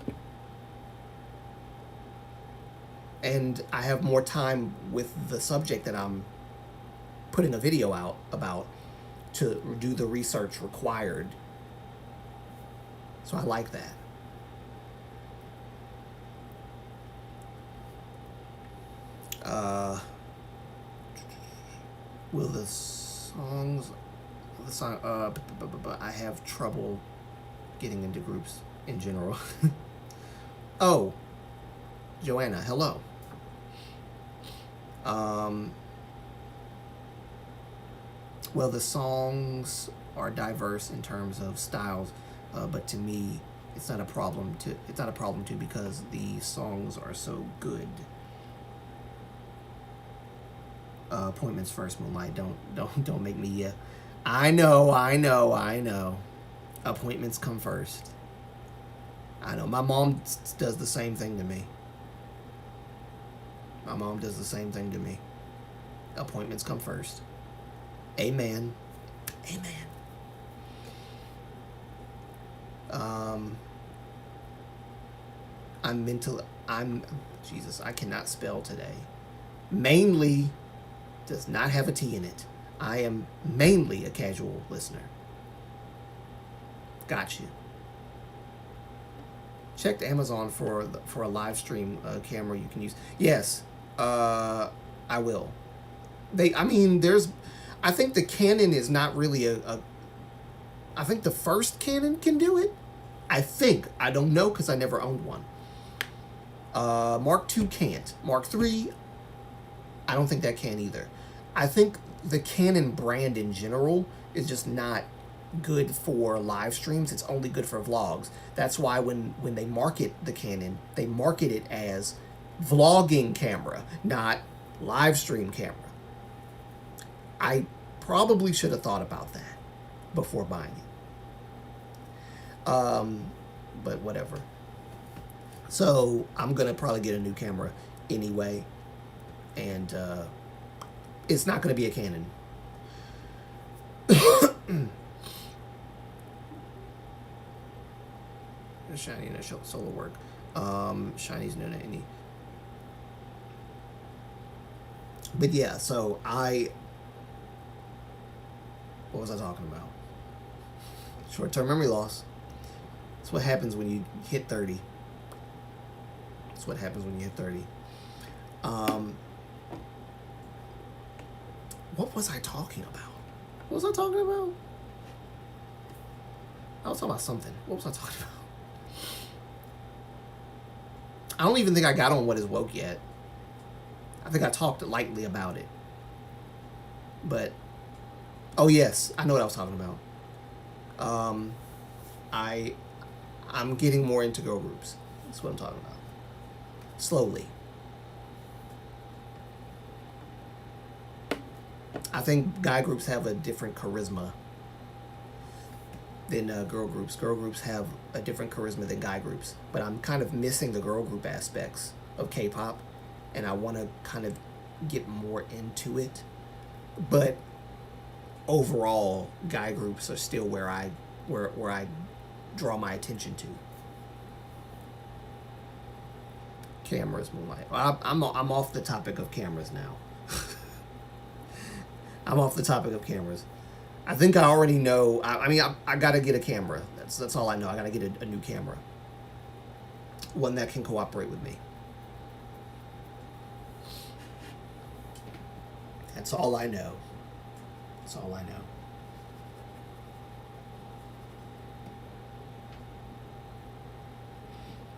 And I have more time with the subject that I'm putting a video out about to do the research required. So I like that. Will the song, I have trouble getting into groups in general. Oh, Joanna, hello. Well, the songs are diverse in terms of styles, but to me, it's not a problem too because the songs are so good. Appointments first, Moonlight. Don't make me. I know. Appointments come first. I know. My mom does the same thing to me. Appointments come first. Amen. Jesus, I cannot spell today. Mainly does not have a T in it. I am mainly a casual listener. Got you. Checked Amazon for a live stream camera you can use. Yes, I will. I think the Canon is not really I think the first Canon can do it. I don't know because I never owned one. Mark II can't. Mark III, I don't think that can either. I think the Canon brand in general is just not good for live streams. It's only good for vlogs. That's why when they market the Canon, they market it as vlogging camera, not live stream camera. I probably should have thought about that before buying it. But whatever. So I'm gonna probably get a new camera anyway, and it's not gonna be a Canon. Shiny and solo work. Shiny's no any. But yeah, so what was I talking about? Short-term memory loss. That's what happens when you hit 30. That's what happens when you hit 30. What was I talking about? What was I talking about? I was talking about something. What was I talking about? I don't even think I got on What Is Woke yet. I think I talked lightly about it. But, oh yes, I know what I was talking about. I'm getting more into girl groups. That's what I'm talking about. Slowly. I think guy groups have a different charisma than girl groups. Girl groups have a different charisma than guy groups. But I'm kind of missing the girl group aspects of K-pop, and I want to kind of get more into it. But overall, guy groups are still where I draw my attention to. Cameras, Moonlight. I'm off the topic of cameras now. I'm off the topic of cameras. I think I already know. I mean, I gotta get a camera. That's all I know. I gotta get a new camera, one that can cooperate with me. That's all I know. That's all I know.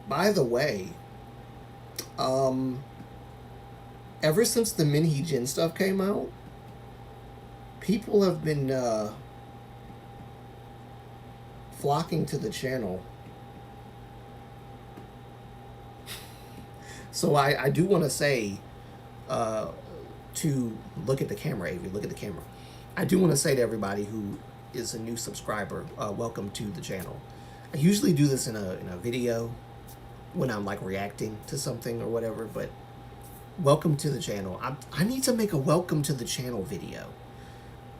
By the way, ever since the MHJ stuff came out, people have been flocking to the channel. So I do want to say, to look at the camera, Avery, look at the camera. I do want to say to everybody who is a new subscriber, welcome to the channel. I usually do this in a video when I'm like reacting to something or whatever, but welcome to the channel. I need to make a welcome to the channel video.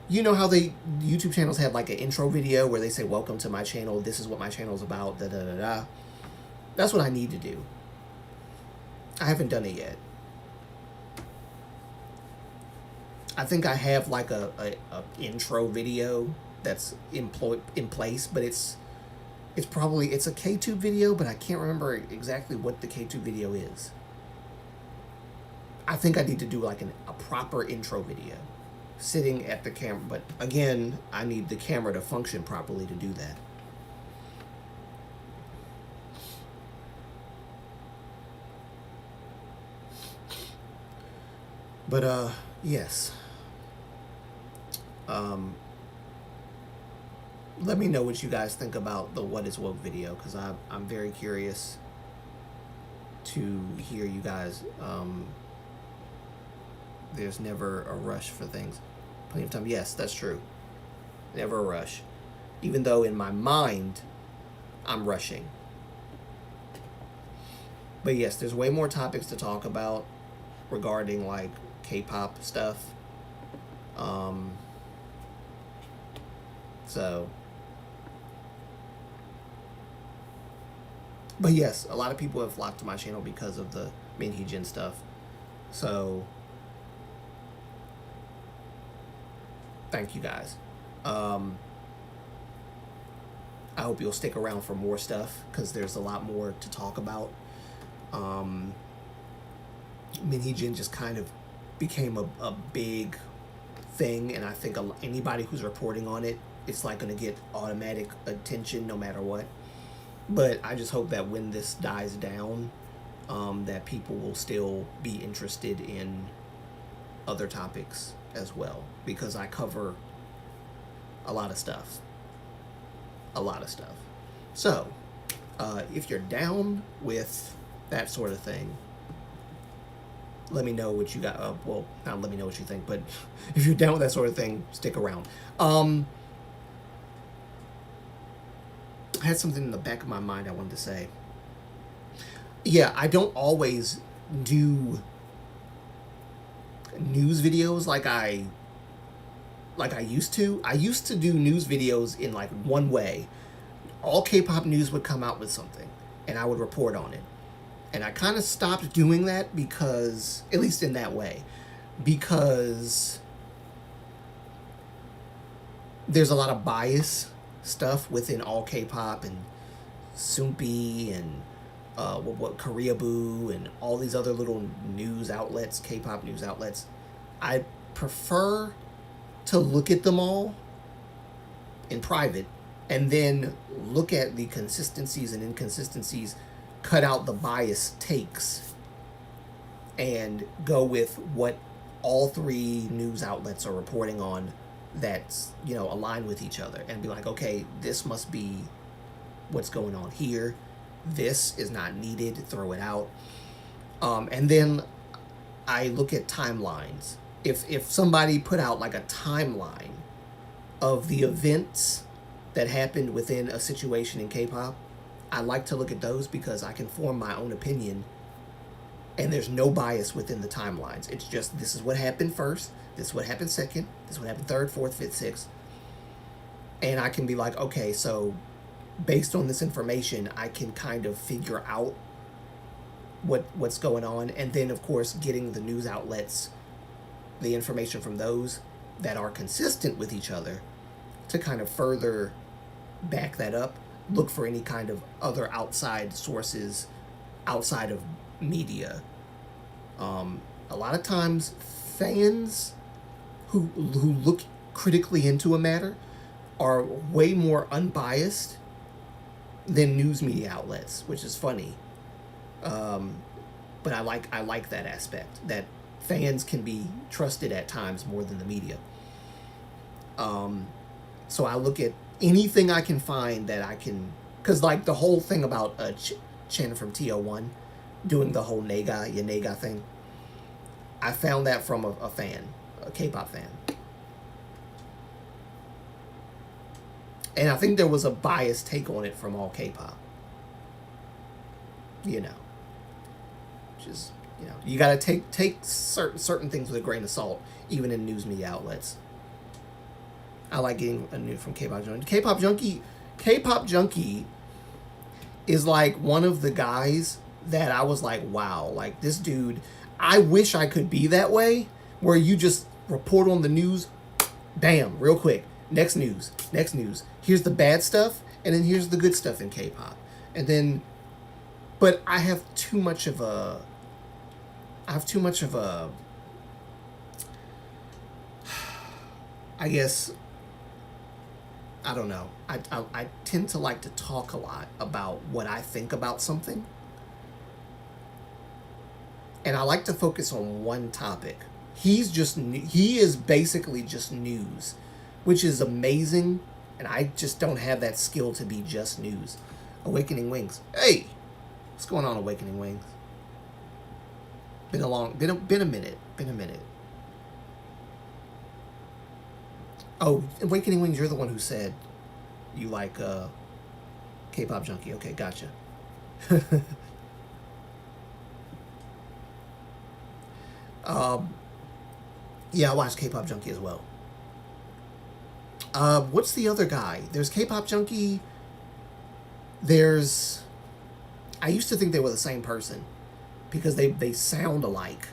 You know how YouTube channels have like an intro video where they say, welcome to my channel, this is what my channel is about, da da da da. That's what I need to do. I haven't done it yet. I think I have like a intro video that's in place, but it's a KTube video, but I can't remember exactly what the KTube video is. I think I need to do like a proper intro video, sitting at the camera. But again, I need the camera to function properly to do that. But yes. Let me know what you guys think about the What Is Woke video, because I'm very curious to hear you guys. There's never a rush for things. Plenty of time. Yes, that's true. Never a rush. Even though in my mind, I'm rushing. But yes, there's way more topics to talk about regarding like K-pop stuff. But yes, a lot of people have flocked to my channel because of the MHJ stuff. So, thank you guys. I hope you'll stick around for more stuff, because there's a lot more to talk about. MHJ just kind of became a big thing, and I think anybody who's reporting on it, it's like going to get automatic attention no matter what. But I just hope that when this dies down, that people will still be interested in other topics as well, because I cover a lot of stuff. A lot of stuff. So, if you're down with that sort of thing, let me know what you got. Well, not let me know what you think, but if you're down with that sort of thing, stick around. I had something in the back of my mind I wanted to say. yeah, I don't always do news videos like I used to. I used to do news videos in like one way. All K-pop news would come out with something, and I would report on it. And I kind of stopped doing that because, at least in that way, because there's a lot of bias stuff within all K-pop and Soompi and what Koreaboo and all these other little news outlets, K-pop news outlets. I prefer to look at them all in private and then look at the consistencies and inconsistencies, cut out the biased takes, and go with what all three news outlets are reporting on that's, aligned with each other, and be like, okay, this must be what's going on here. This is not needed, throw it out. And then I look at timelines. If somebody put out like a timeline of the events that happened within a situation in K-pop, I like to look at those because I can form my own opinion, and there's no bias within the timelines. It's just, this is what happened first, this is what happened second, this is what happened third, fourth, fifth, sixth. And I can be like, okay, so based on this information, I can kind of figure out what's going on. And then, of course, getting the news outlets, the information from those that are consistent with each other to kind of further back that up. Look for any kind of other outside sources outside of media. A lot of times, fans who look critically into a matter are way more unbiased than news media outlets, which is funny. But I like that aspect, that fans can be trusted at times more than the media. So I look at anything I can find that I can, because like the whole thing about Chen from TO1 doing the whole nega thing, I found that from a fan, a K-pop fan. And I think there was a biased take on it from all K-pop. Which is, you gotta take certain things with a grain of salt, even in news media outlets. I like getting a news from K-pop Junkie. K-pop Junkie is like one of the guys that I was like, wow, like this dude, I wish I could be that way, where you just report on the news, bam, real quick, next news. Here's the bad stuff, and then here's the good stuff in K-pop. And then, but I have too much of a, I guess, I don't know. I tend to like to talk a lot about what I think about something. And I like to focus on one topic. He is basically just news, which is amazing. And I just don't have that skill to be just news. Awakening Wings. Hey, what's going on, Awakening Wings? Been a minute. Oh, Awakening Wings, you're the one who said you like K-pop Junkie. Okay, gotcha. Yeah, I watched K-pop Junkie as well. What's the other guy? There's K-pop Junkie. I used to think they were the same person because they sound alike.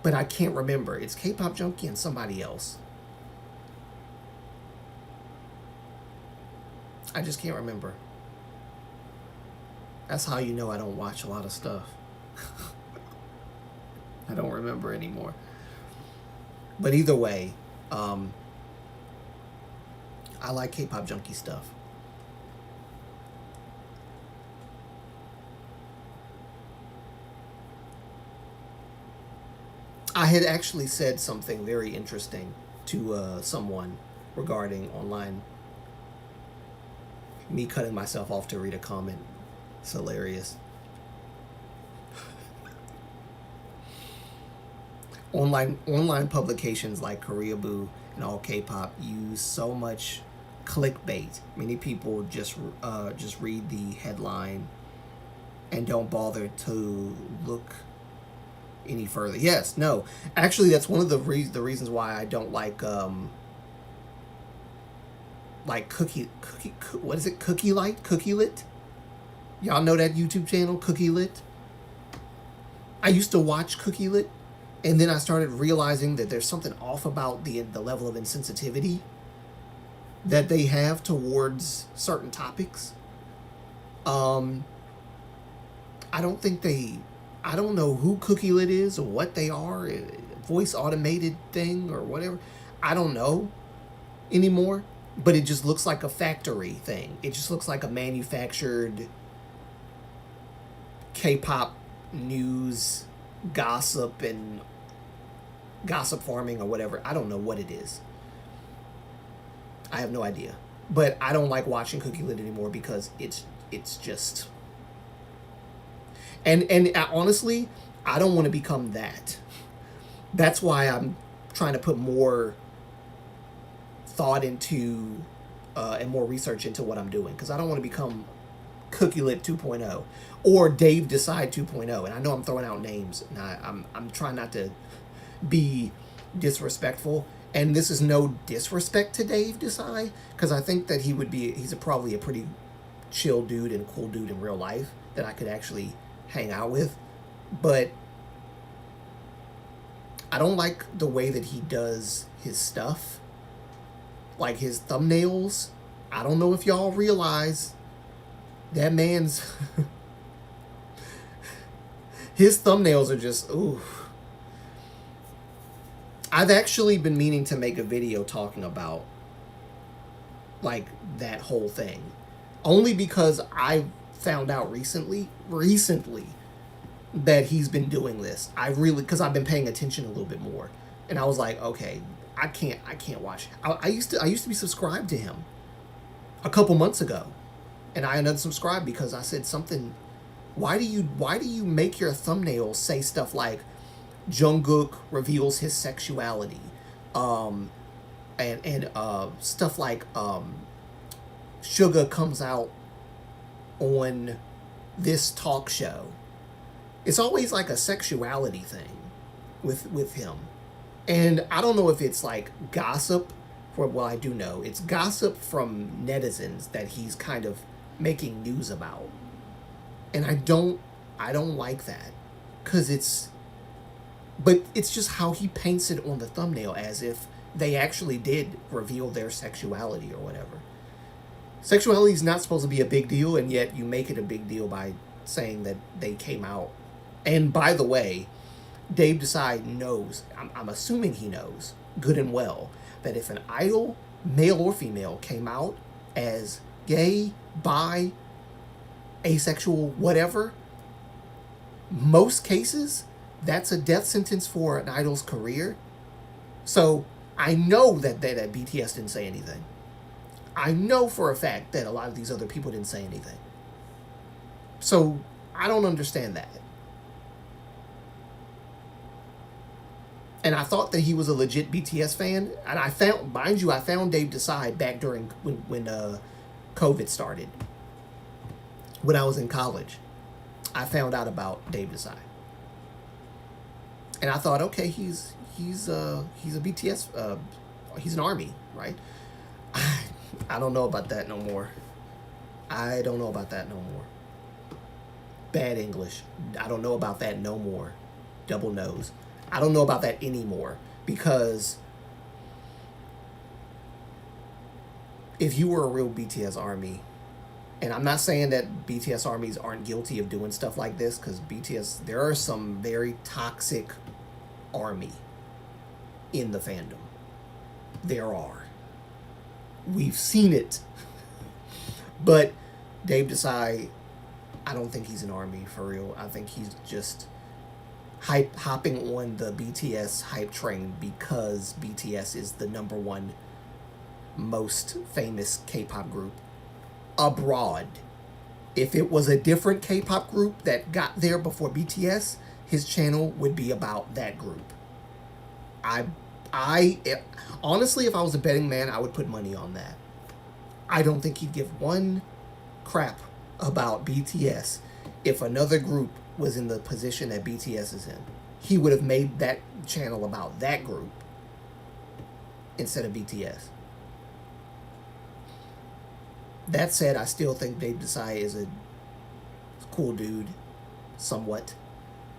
But I can't remember. It's K-pop Junkie and somebody else. I just can't remember. That's how you know I don't watch a lot of stuff. I don't remember anymore. But either way, I like K-pop Junkie stuff. I had actually said something very interesting to someone regarding online. Me cutting myself off to read a comment. It's hilarious. Online publications like Koreaboo and all K-pop use so much clickbait. Many people just read the headline and don't bother to look any further. Yes, no. Actually, that's one of the reasons why I don't like what is it? Cookie Lit? Y'all know that YouTube channel, Cookie Lit? I used to watch Cookie Lit, and then I started realizing that there's something off about the level of insensitivity that they have towards certain topics. I don't know who Cookie Lit is or what they are, a voice automated thing or whatever. I don't know anymore, but it just looks like a factory thing. It just looks like a manufactured K-pop news gossip and gossip farming or whatever. I don't know what it is. I have no idea. But I don't like watching Cookie Lit anymore because it's just... And honestly, I don't want to become that. That's why I'm trying to put more thought into and more research into what I'm doing, because I don't want to become Cookie Lit 2.0 or Dave Decide 2.0. And I know I'm throwing out names, and I'm trying not to be disrespectful. And this is no disrespect to Dave Decide, because I think that he's probably a pretty chill dude and cool dude in real life that I could actually hang out with. But I don't like the way that he does his stuff, like his thumbnails. I don't know if y'all realize that man's his thumbnails are just ooh. I've actually been meaning to make a video talking about like that whole thing, only because I found out recently that he's been doing this. Because I've been paying attention a little bit more, and I was like, okay, I can't watch. I used to be subscribed to him a couple months ago, and I unsubscribed because I said something. Why do you make your thumbnails say stuff like Jungkook reveals his sexuality, and stuff like Suga comes out on this talk show? It's always like a sexuality thing with him. And I don't know if it's like gossip, well, I do know it's gossip from netizens that he's kind of making news about. And I don't like that, because it's just how he paints it on the thumbnail, as if they actually did reveal their sexuality or whatever. Sexuality is not supposed to be a big deal, and yet you make it a big deal by saying that they came out. And by the way, Dave Decide knows, I'm assuming he knows good and well, that if an idol, male or female, came out as gay, bi, asexual, whatever, most cases, that's a death sentence for an idol's career. So I know that BTS didn't say anything. I know for a fact that a lot of these other people didn't say anything. So I don't understand that. And I thought that he was a legit BTS fan. And I found Dave Decide back during when COVID started. When I was in college, I found out about Dave Decide. And I thought, okay, he's a BTS, he's an ARMY, right? I don't know about that no more. I don't know about that no more. Bad English. I don't know about that no more. Double nose. I don't know about that anymore, because if you were a real BTS ARMY, and I'm not saying that BTS ARMYs aren't guilty of doing stuff like this, because BTS, there are some very toxic ARMY in the fandom. There are. We've seen it. But Dave Decide, I don't think he's an ARMY for real. I think he's just hopping on the BTS hype train because BTS is the #1 most famous K-pop group abroad. If it was a different K-pop group that got there before BTS, his channel would be about that group. Honestly, if I was a betting man, I would put money on that. I don't think he'd give one crap about BTS if another group was in the position that BTS is in, he would have made that channel about that group instead of BTS. That said, I still think Dave Desai is a cool dude, somewhat.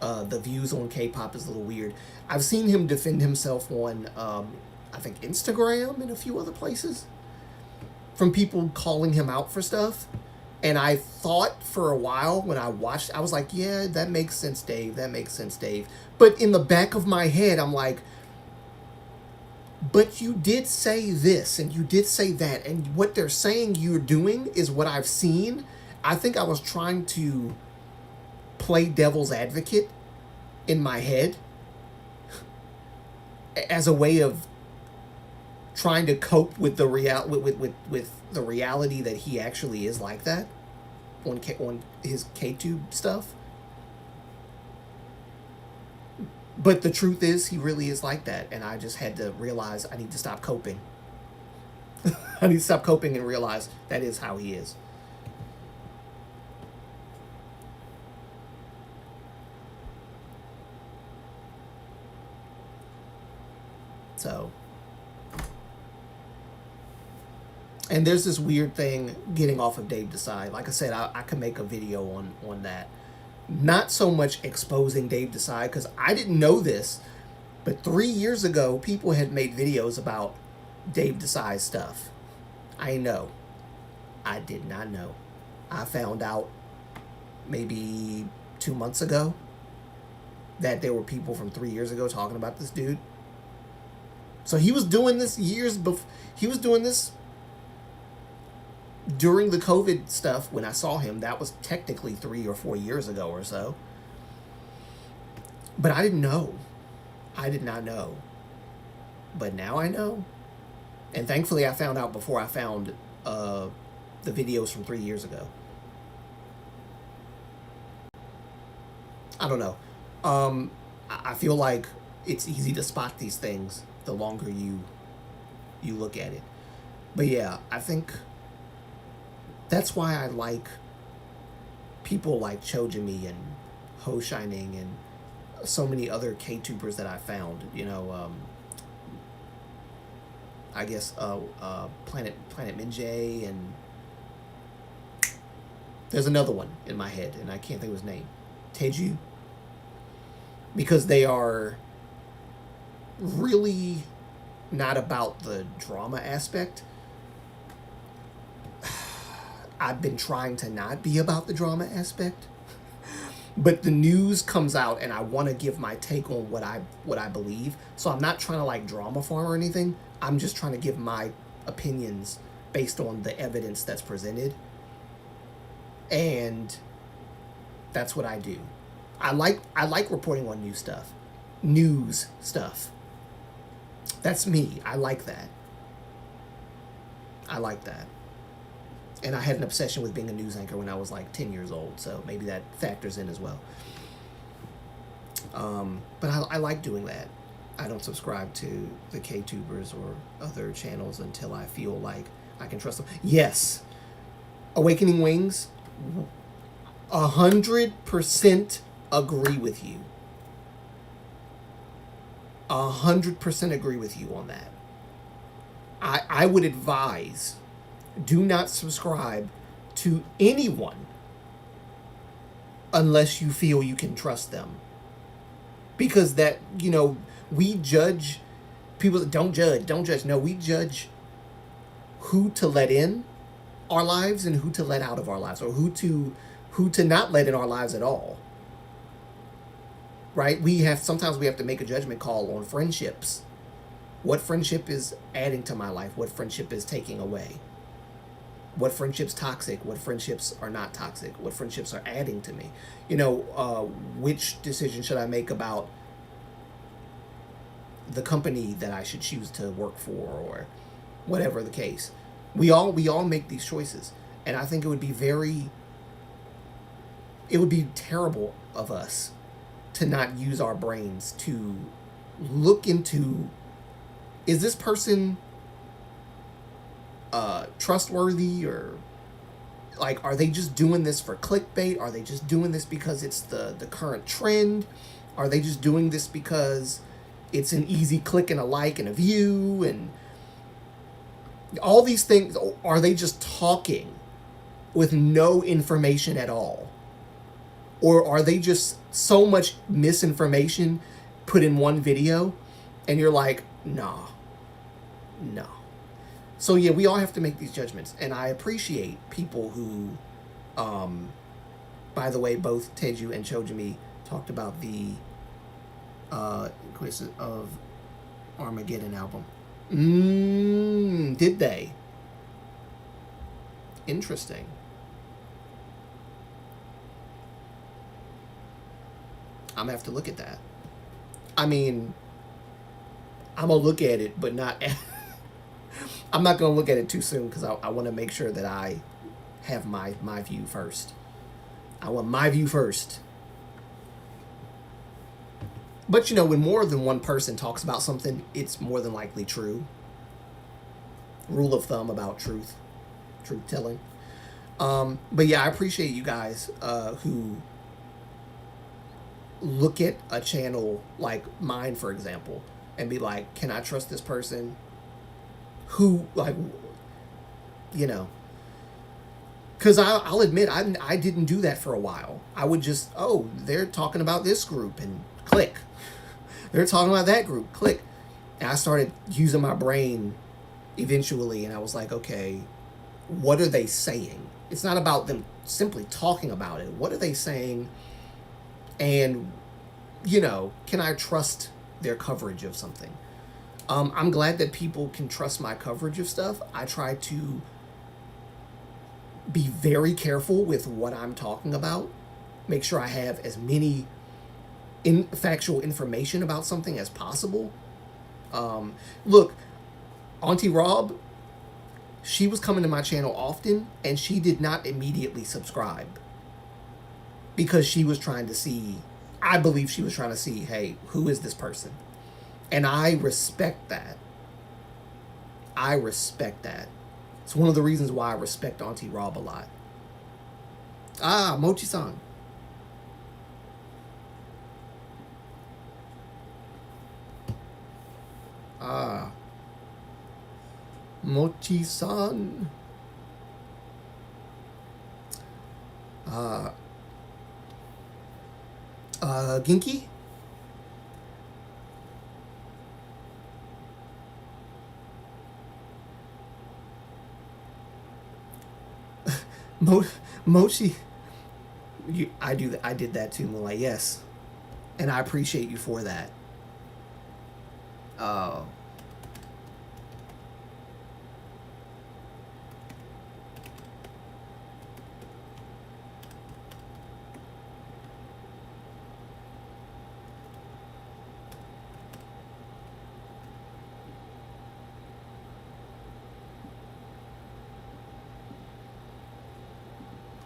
The views on K-pop is a little weird. I've seen him defend himself on, I think, Instagram and a few other places from people calling him out for stuff. And I thought for a while when I watched, I was like, yeah, that makes sense, Dave. That makes sense, Dave. But in the back of my head, I'm like, but you did say this and you did say that. And what they're saying you're doing is what I've seen. I think I was trying to play devil's advocate in my head as a way of trying to cope with the with the reality that he actually is like that on his K-Tube stuff. But the truth is, he really is like that, and I just had to realize I need to stop coping. I need to stop coping and realize that is how he is. So, and there's this weird thing getting off of Dave Desai. Like I said, I could make a video on that. Not so much exposing Dave Desai, because I didn't know this, but 3 years ago, people had made videos about Dave Desai's stuff. I know. I did not know. I found out maybe 2 months ago that there were people from 3 years ago talking about this dude. So he was doing this years before. He was doing this during the COVID stuff. When I saw him, that was technically 3 or 4 years ago or so. But I didn't know. I did not know. But now I know. And thankfully I found out before I found the videos from 3 years ago. I don't know. I feel like it's easy to spot these things the longer you look at it. But yeah, I think that's why I like people like Chojimi and Ho Shining and so many other K-tubers that I found. You know, I guess Planet MHJ, and there's another one in my head and I can't think of his name. Teju. Because they are really not about the drama aspect. I've been trying to not be about the drama aspect, but the news comes out and I want to give my take on what I believe. So I'm not trying to like drama farm or anything. I'm just trying to give my opinions based on the evidence that's presented. And that's what I do. I like reporting on news stuff. That's me. I like that. I like that. And I had an obsession with being a news anchor when I was like 10 years old, so maybe that factors in as well. But I like doing that. I don't subscribe to the K-tubers or other channels until I feel like I can trust them. Yes, Awakening Wings, 100% agree with you. 100% agree with you on that. I would advise, do not subscribe to anyone unless you feel you can trust them. Because that, you know, we judge people that don't judge. No, we judge who to let in our lives and who to let out of our lives, or who to not let in our lives at all. Right? Sometimes we have to make a judgment call on friendships. What friendship is adding to my life? What friendship is taking away? What friendships toxic? What friendships are not toxic? What friendships are adding to me? You know, which decision should I make about the company that I should choose to work for, or whatever the case? We all make these choices, and I think it would be terrible of us to not use our brains to look into, is this person trustworthy, or like, are they just doing this for clickbait? Are they just doing this because it's the current trend? Are they just doing this because it's an easy click and a like and a view and all these things? Are they just talking with no information at all? Or are they just so much misinformation put in one video and you're like, nah, no. So yeah, we all have to make these judgments. And I appreciate people who, by the way, both Teju and Chojimi talked about the Quiz of Armageddon album. Did they? Interesting. I'm gonna have to look at that. I mean, I'm gonna look at it, but not. I'm not gonna look at it too soon because I want to make sure that I have my view first. I want my view first. But you know, when more than one person talks about something, it's more than likely true. Rule of thumb about truth telling. But yeah, I appreciate you guys who look at a channel like mine, for example, and be like, can I trust this person? Who, like, you know, because I'll admit I didn't do that for a while. I would just, oh, they're talking about this group and click. They're talking about that group, click. And I started using my brain eventually, and I was like, okay, what are they saying? It's not about them simply talking about it. What are they saying? And, you know, can I trust their coverage of something? I'm glad that people can trust my coverage of stuff. I try to be very careful with what I'm talking about. Make sure I have as many factual information about something as possible. Look, Auntie Rob, she was coming to my channel often, and she did not immediately subscribe. Because she was trying to see, I believe she was trying to see, hey, who is this person? And I respect that. I respect that. It's one of the reasons why I respect Auntie Rob a lot. Ah, Mochi-san. Ah. Mochi-san. Ginky? Mochi, I did that too, Moonlight. Yes, and I appreciate you for that.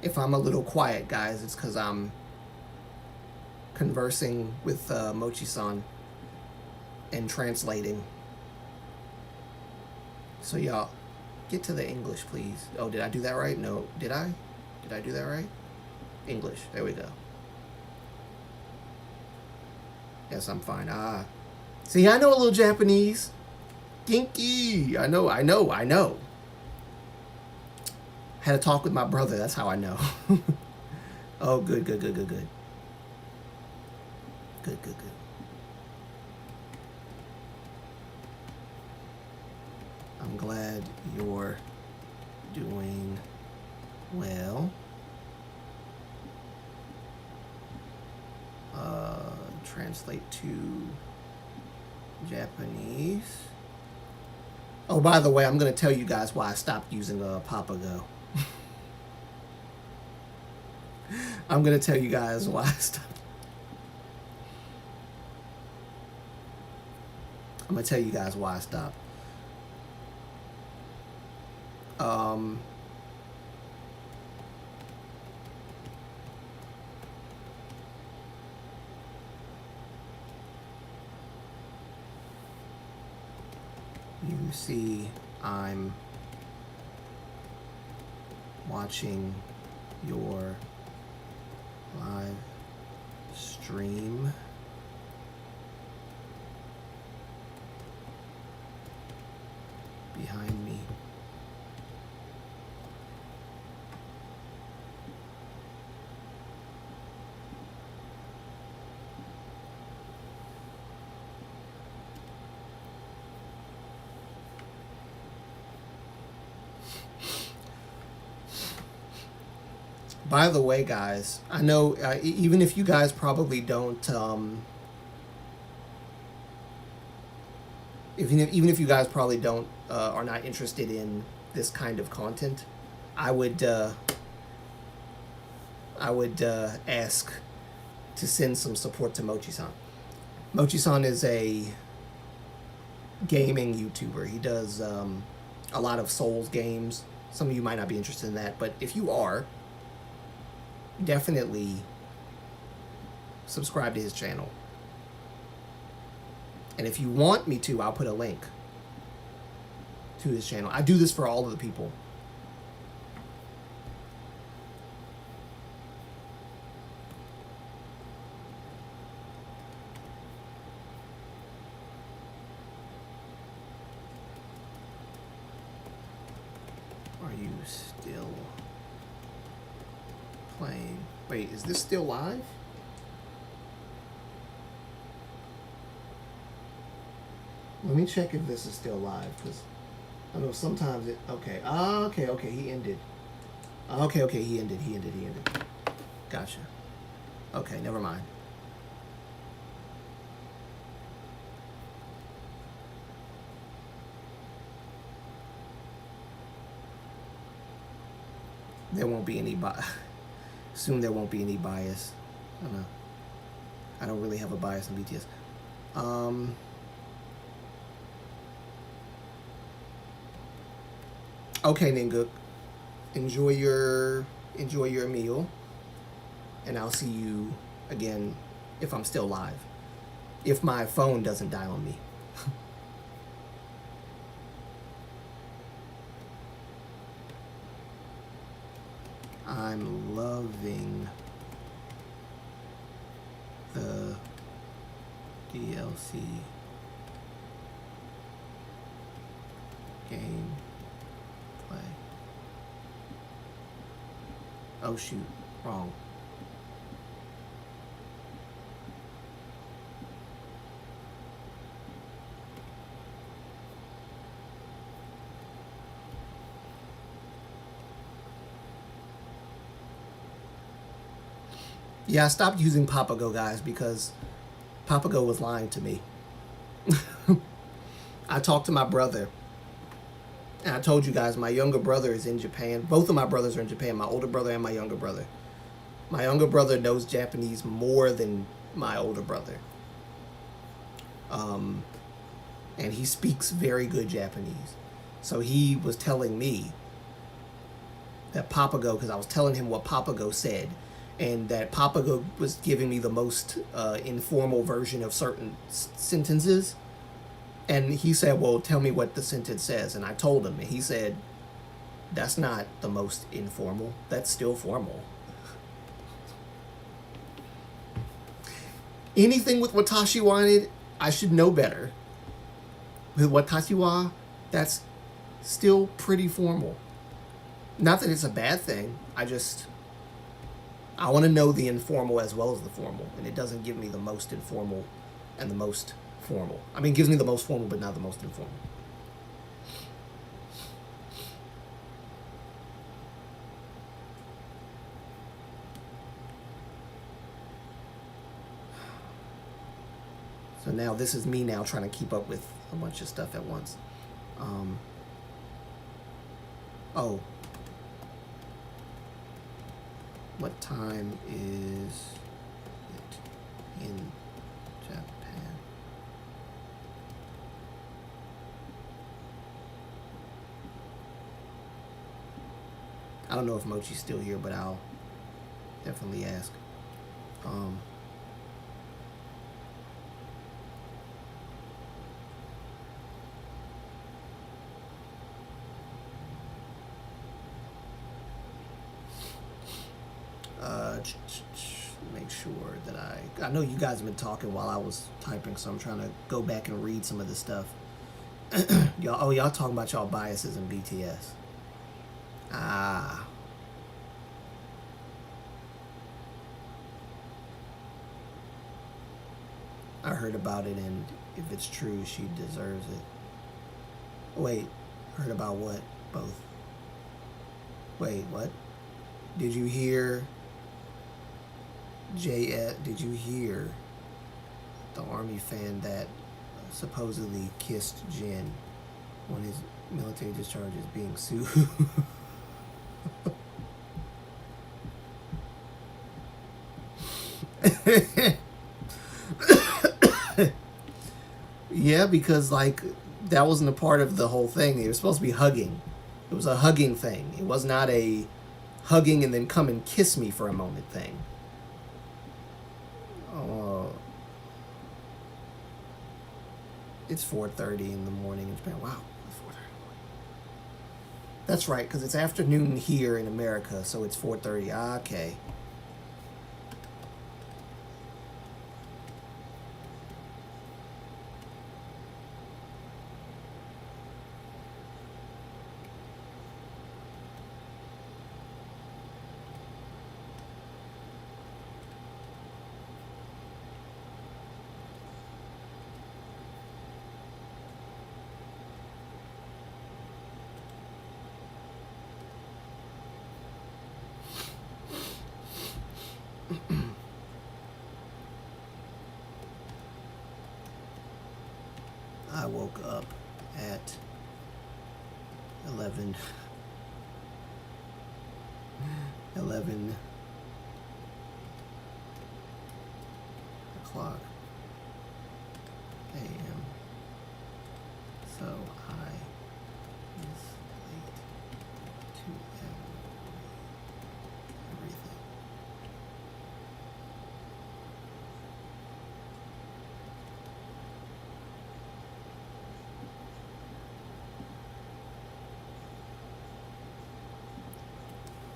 If I'm a little quiet, guys, it's because I'm conversing with Mochi-san and translating. So y'all, get to the English, please. Oh, did I do that right? No, did I? Did I do that right? English, there we go. Yes, I'm fine. Ah, see, I know a little Japanese. Ginky, I know. Had a talk with my brother, that's how I know. Oh, good. Good. I'm glad you're doing well. Translate to Japanese. Oh, by the way, I'm going to tell you guys why I stopped using Papago. I'm going to tell you guys why I stopped. I'm going to tell you guys why I stopped. You see, I'm watching your live stream. Behind me. By the way, guys, I know even if you guys probably don't, even if you guys probably don't are not interested in this kind of content, I would ask to send some support to Mochi-san. Mochi-san is a gaming YouTuber. He does a lot of Souls games. Some of you might not be interested in that, but if you are, definitely subscribe to his channel. And if you want me to, I'll put a link to his channel. I do this for all of the people. Are you still playing? Wait, is this still live? Let me check if this is still live, because I know sometimes it... Okay. Okay, he ended. Okay, he ended. Gotcha. Okay, never mind. There won't be any soon there won't be any bias. I don't know. I don't really have a bias in BTS. Okay, Ninguk. Enjoy your meal. And I'll see you again if I'm still live. If my phone doesn't die on me. I'm loving the DLC game play. Oh shoot, wrong. Yeah, I stopped using Papago, guys, because Papago was lying to me. I talked to my brother, and I told you guys my younger brother is in Japan. Both of my brothers are in Japan, my older brother and my younger brother. My younger brother knows Japanese more than my older brother. And he speaks very good Japanese. So he was telling me that Papago, because I was telling him what Papago said, and that Papago was giving me the most informal version of certain sentences. And he said, well, tell me what the sentence says. And I told him, and he said, that's not the most informal. That's still formal. Anything with watashi wanted, I should know better. With watashi wa, that's still pretty formal. Not that it's a bad thing. I want to know the informal as well as the formal, and it doesn't give me the most informal and the most formal. I mean, it gives me the most formal, but not the most informal. So now this is me now trying to keep up with a bunch of stuff at once. Oh. What time is it in Japan? I don't know if Mochi's still here, but I'll definitely ask. Make sure that I know you guys have been talking while I was typing, so I'm trying to go back and read some of this stuff. y'all talking about y'all biases in BTS. Ah. I heard about it, and if it's true, she deserves it. Wait, heard about what? Both. Wait, what? Did you hear did you hear the Army fan that supposedly kissed Jin on his military discharge is being sued? Yeah, because like that wasn't a part of the whole thing. They were supposed to be hugging. It was a hugging thing. It was not a hugging and then come and kiss me for a moment thing. Oh, it's 4:30 in the morning in Japan. Wow, it's 4:30 in the morning. That's right, because it's afternoon here in America, so it's 4:30. Okay. I woke up at 11 o'clock a.m. So I was late to everything.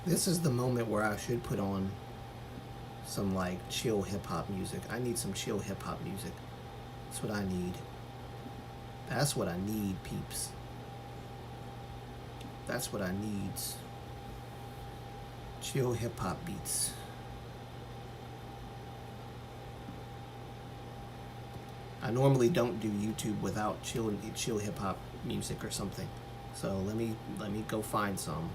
This is the moment where I should put on some like chill hip-hop music. I need some chill hip-hop music. That's what I need. That's what I need, peeps. That's what I need. Chill hip-hop beats. I normally don't do YouTube without chill hip-hop music or something. So let me go find some.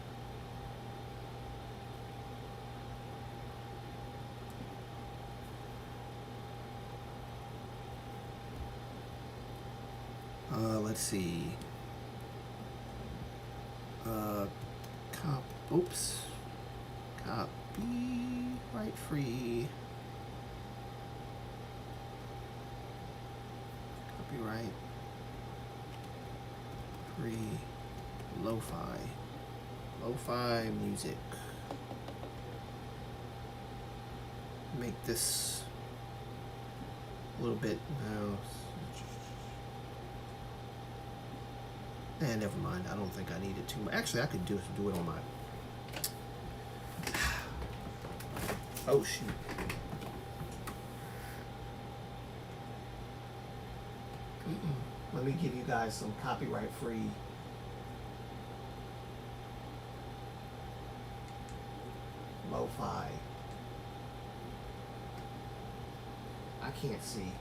Let's see. Copyright free. Copyright free. Lo-fi music. Make this a little bit now. Never mind. I don't think I need it too much. Actually, I could do it on my. Oh shoot. Let me give you guys some copyright-free. Lo-fi. I can't see.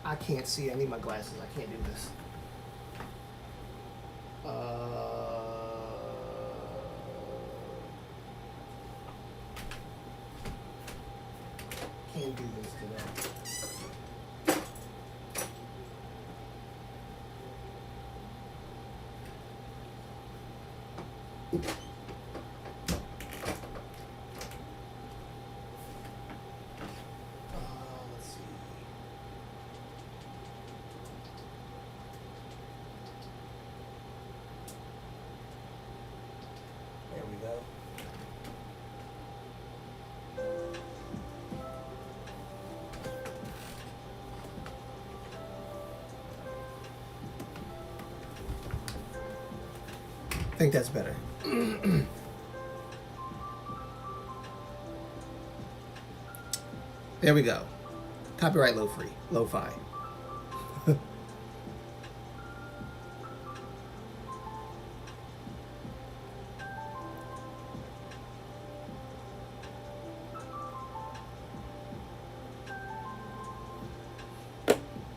I can't see. I need my glasses. I can't do this. Can't do this today. Let's see. There we go. think that's better. There we go. Copyright lo-free, lo-fi.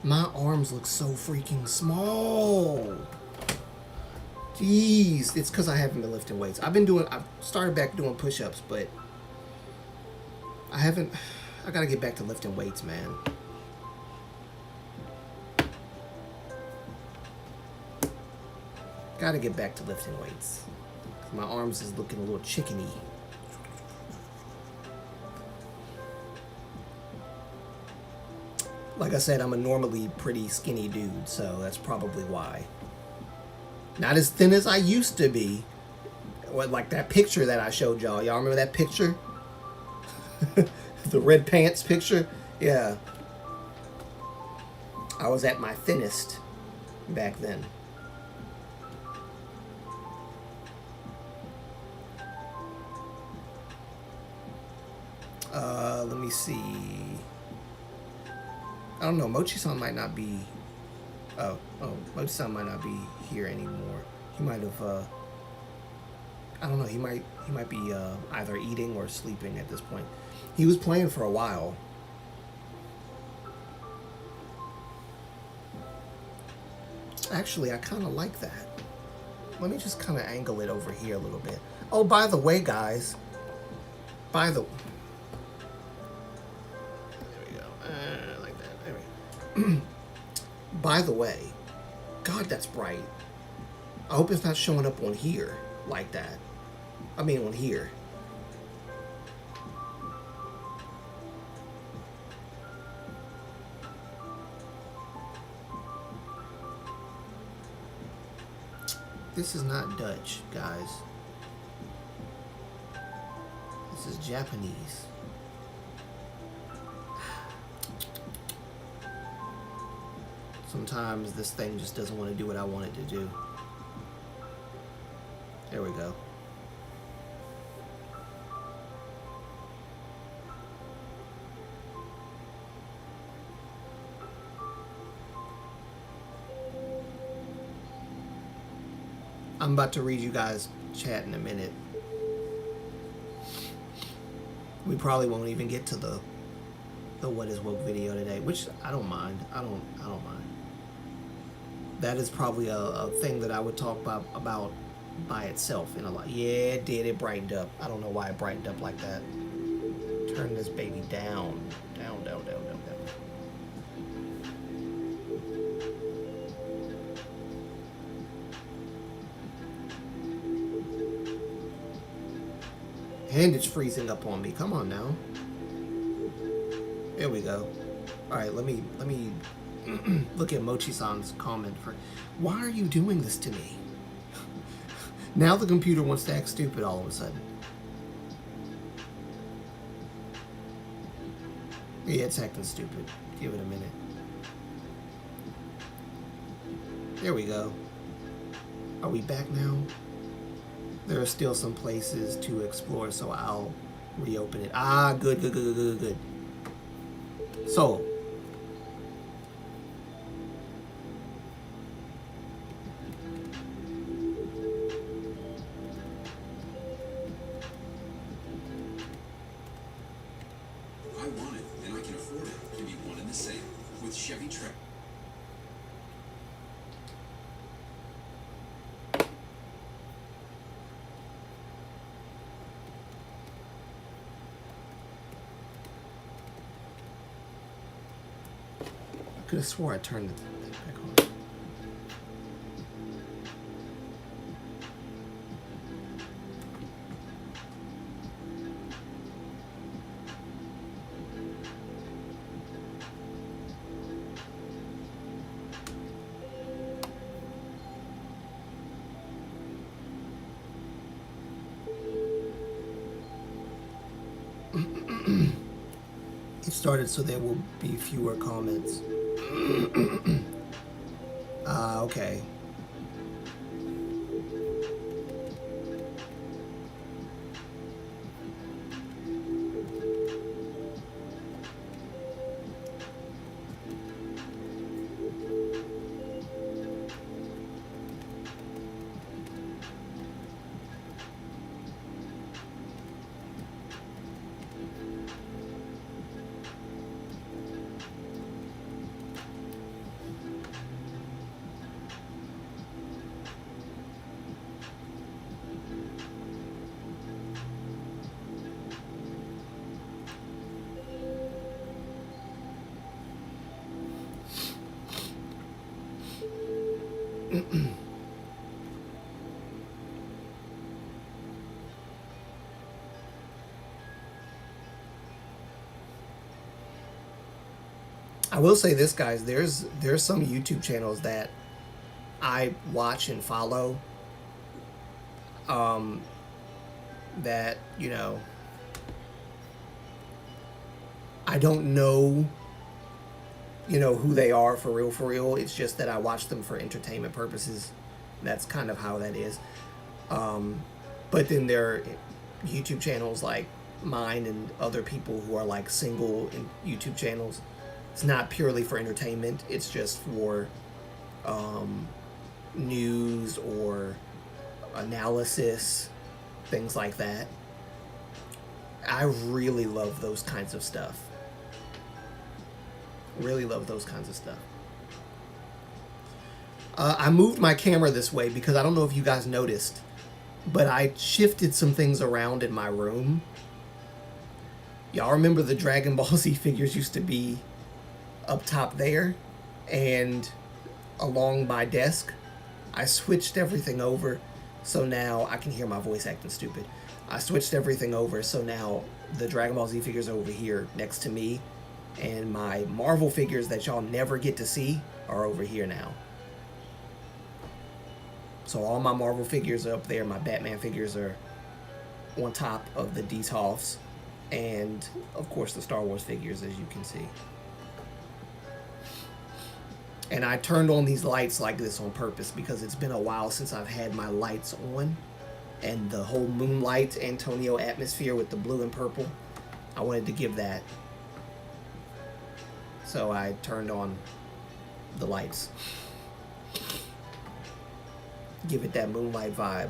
My arms look so freaking small. Jeez, it's because I haven't been lifting weights. I've started back doing push-ups, but I haven't. I gotta get back to lifting weights, man. Gotta get back to lifting weights. My arms is looking a little chickeny. Like I said, I'm a normally pretty skinny dude, so that's probably why. Not as thin as I used to be. Like that picture that I showed y'all. Y'all remember that picture? The red pants picture? Yeah. I was at my thinnest back then. Let me see. I don't know. Mochi-san might not be. Mochi-san might not be here anymore. He might have. I don't know. He might be either eating or sleeping at this point. He was playing for a while. Actually, I kind of like that. Let me just kind of angle it over here a little bit. Oh, by the way, guys. There we go. Like that. There we go. By the way, God, that's bright. I hope it's not showing up on here like that. I mean, on here. This is not Dutch, guys. This is Japanese. Sometimes this thing just doesn't want to do what I want it to do. There we go. I'm about to read you guys chat in a minute. We probably won't even get to the what is woke video today, which I don't mind. I don't mind. That is probably a thing that I would talk about by itself in a lot. Yeah, it did. It brightened up. I don't know why it brightened up like that. Turn this baby down. Down. And it's freezing up on me. Come on now. There we go. All right, let me look at Mochi-san's comment for. Why are you doing this to me? Now the computer wants to act stupid all of a sudden. Yeah, it's acting stupid. Give it a minute. There we go. Are we back now? There are still some places to explore, so I'll reopen it. Ah, good. So, I want it, and I can afford it. Can be one and the same with Chevy Trax. I could have swore I turned it back on. It started so there will be fewer comments. Okay. I will say this, guys. There's some YouTube channels that I watch and follow. That I don't know, who they are for real, for real. It's just that I watch them for entertainment purposes. That's kind of how that is. But then there are YouTube channels like mine and other people who are like single YouTube channels. It's not purely for entertainment. It's just for news or analysis, things like that. I really love those kinds of stuff. Really love those kinds of stuff. I moved my camera this way because I don't know if you guys noticed, but I shifted some things around in my room. Y'all remember the Dragon Ball Z figures used to be up top there and along my desk? I switched everything over, so now I can hear my voice acting stupid. I switched everything over, so now the Dragon Ball Z figures are over here next to me, and my Marvel figures that y'all never get to see are over here now. So all my Marvel figures are up there. My Batman figures are on top of the Detolfs, and of course the Star Wars figures, as you can see. And I turned on these lights like this on purpose because it's been a while since I've had my lights on. And the whole Moonlight Antonio atmosphere with the blue and purple, I wanted to give that. So I turned on the lights. Give it that Moonlight vibe.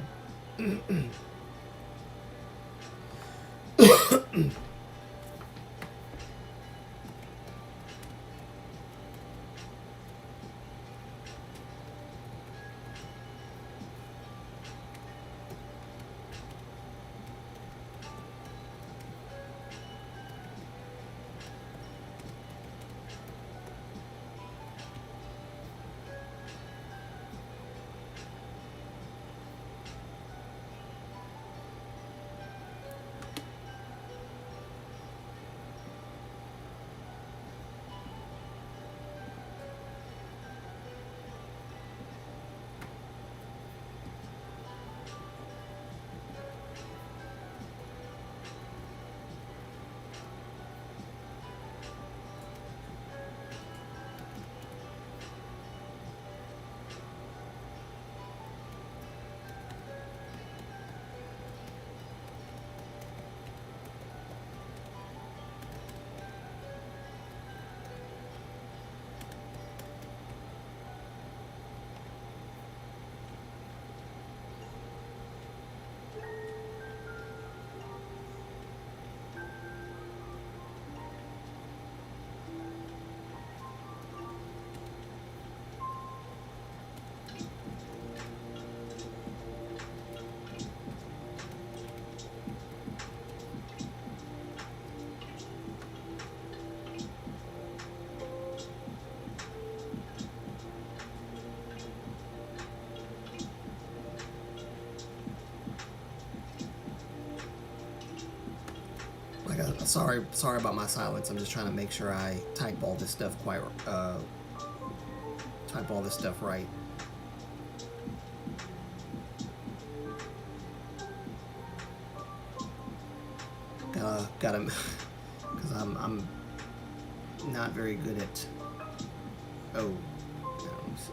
Sorry about my silence. I'm just trying to make sure I type all this stuff right. Gotta, because I'm not very good at. Oh, let me see.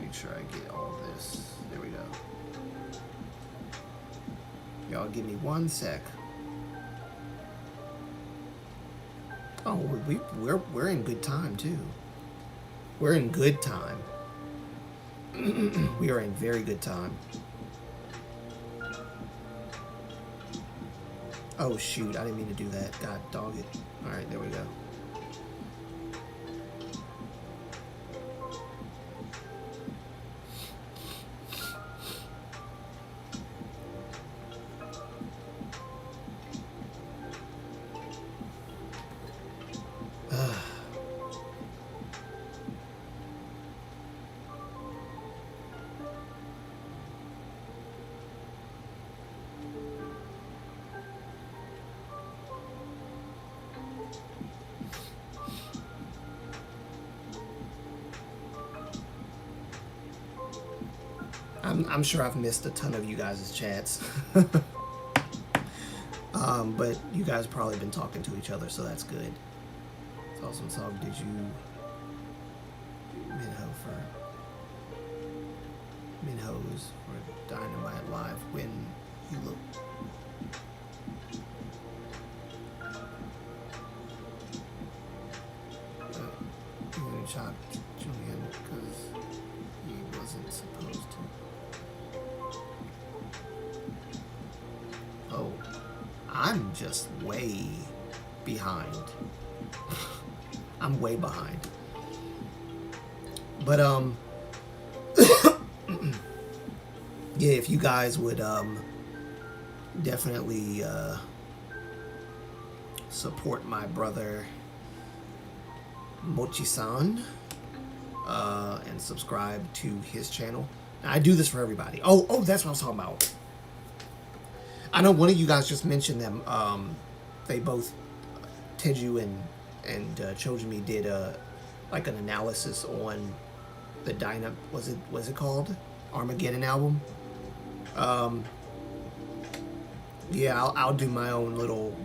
Make sure I get all this. There we go. Y'all give me one sec. Oh, we're in good time too. We're in good time. We are in very good time. Oh shoot, I didn't mean to do that. God dog it. Alright, there we go. I'm sure I've missed a ton of you guys' chats. But you guys probably been talking to each other, so that's good. It's awesome song. Did you Minho's for Dynamite Live when you look? You shot Julian because he wasn't supposed to. Oh, I'm just way behind. I'm way behind. But yeah, if you guys would definitely support my brother Mochi-san and subscribe to his channel. Now, I do this for everybody. Oh, that's what I was talking about. I know one of you guys just mentioned them. They both, Teju and Chojimi, did like an analysis on the was it called Armageddon album. Yeah, I'll do my own little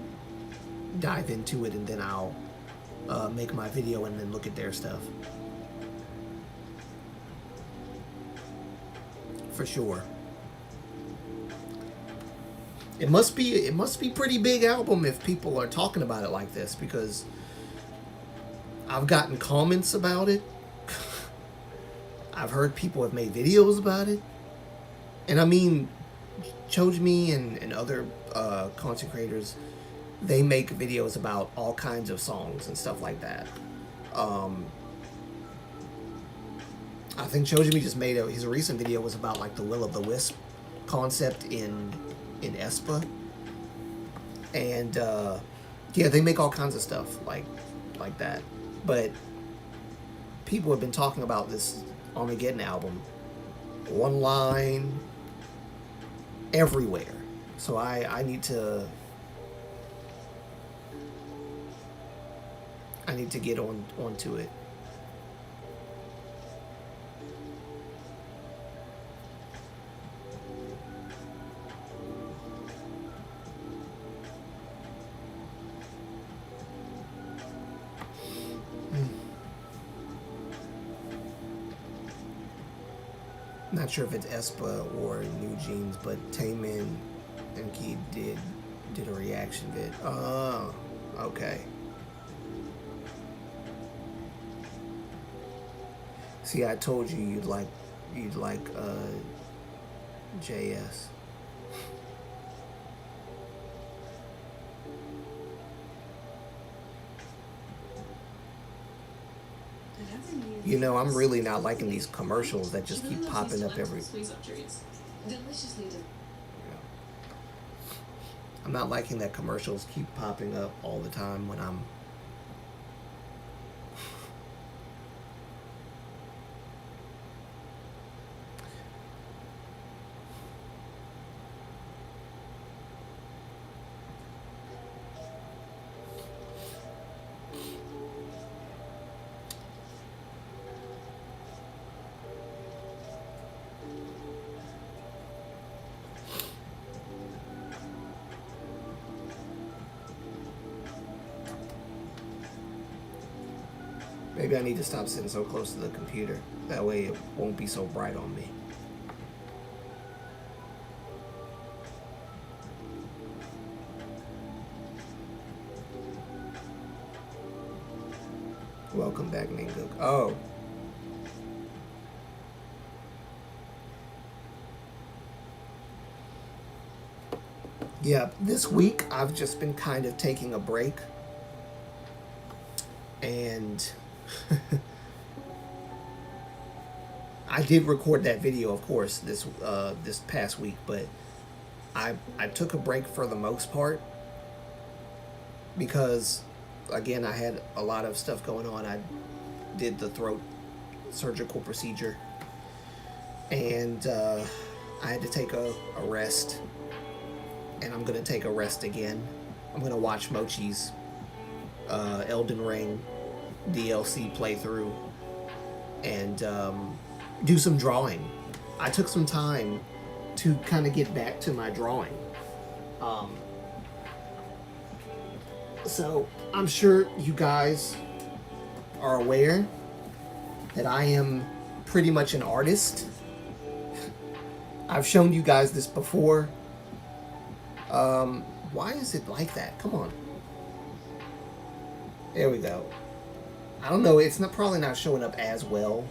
dive into it, and then I'll make my video and then look at their stuff for sure. It must be pretty big album if people are talking about it like this, because I've gotten comments about it. I've heard people have made videos about it. And I mean, Chojimi and other content creators, they make videos about all kinds of songs and stuff like that. I think Chojimi just made his recent video was about like the Will-O-The-Wisp concept in Espa. And yeah, they make all kinds of stuff like that. But people have been talking about this Armageddon album online, everywhere. So I need to get onto it. Not sure if it's Espa or New Jeans, but Taemin and Key did a reaction vid. Oh, okay. See, I told you you'd like JS. You know, I'm really not liking these commercials that just keep popping up every. I'm not liking that commercials keep popping up all the time when I'm. Maybe I need to stop sitting so close to the computer. That way it won't be so bright on me. Welcome back, Ninguk. Oh. Yeah, this week I've just been kind of taking a break. And I did record that video, of course, this past week, but I took a break for the most part because, again, I had a lot of stuff going on. I did the throat surgical procedure, and I had to take a rest, and I'm going to take a rest again. I'm going to watch Mochi's Elden Ring DLC playthrough and do some drawing I took some time to kind of get back to my drawing. So I'm sure you guys are aware that I am pretty much an artist. I've shown you guys this before. Why is it like that? Come on. There we go. I don't know. It's probably not showing up as well.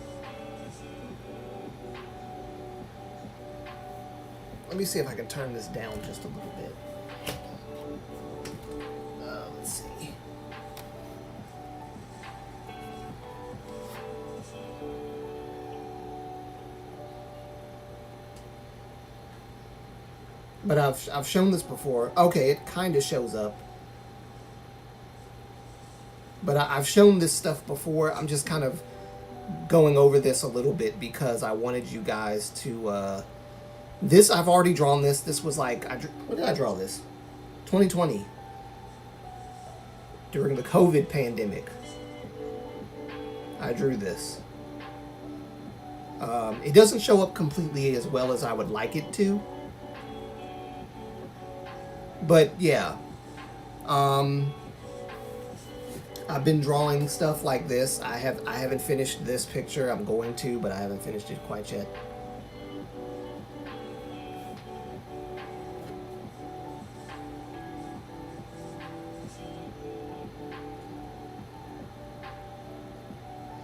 Let me see if I can turn this down just a little bit. Let's see. But I've shown this before. Okay, it kind of shows up. But I've shown this stuff before. I'm just kind of going over this a little bit because I wanted you guys to... this, I've already drawn this. This was like... when did I draw this? 2020. During the COVID pandemic. I drew this. It doesn't show up completely as well as I would like it to. But yeah. I've been drawing stuff like this. I haven't finished this picture. I'm going to, but I haven't finished it quite yet.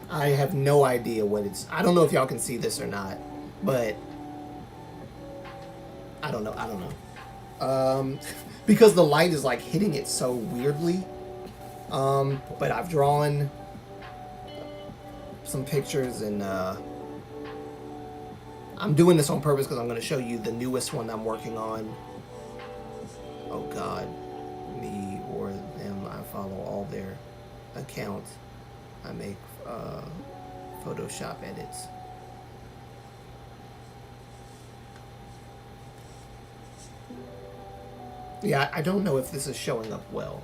I have no idea what it's... I don't know if y'all can see this or not, but I don't know. Because the light is like hitting it so weirdly. But I've drawn some pictures, and I'm doing this on purpose because I'm going to show you the newest one I'm working on. Oh God, me or them. I follow all their accounts. I make Photoshop edits. Yeah, I don't know if this is showing up well.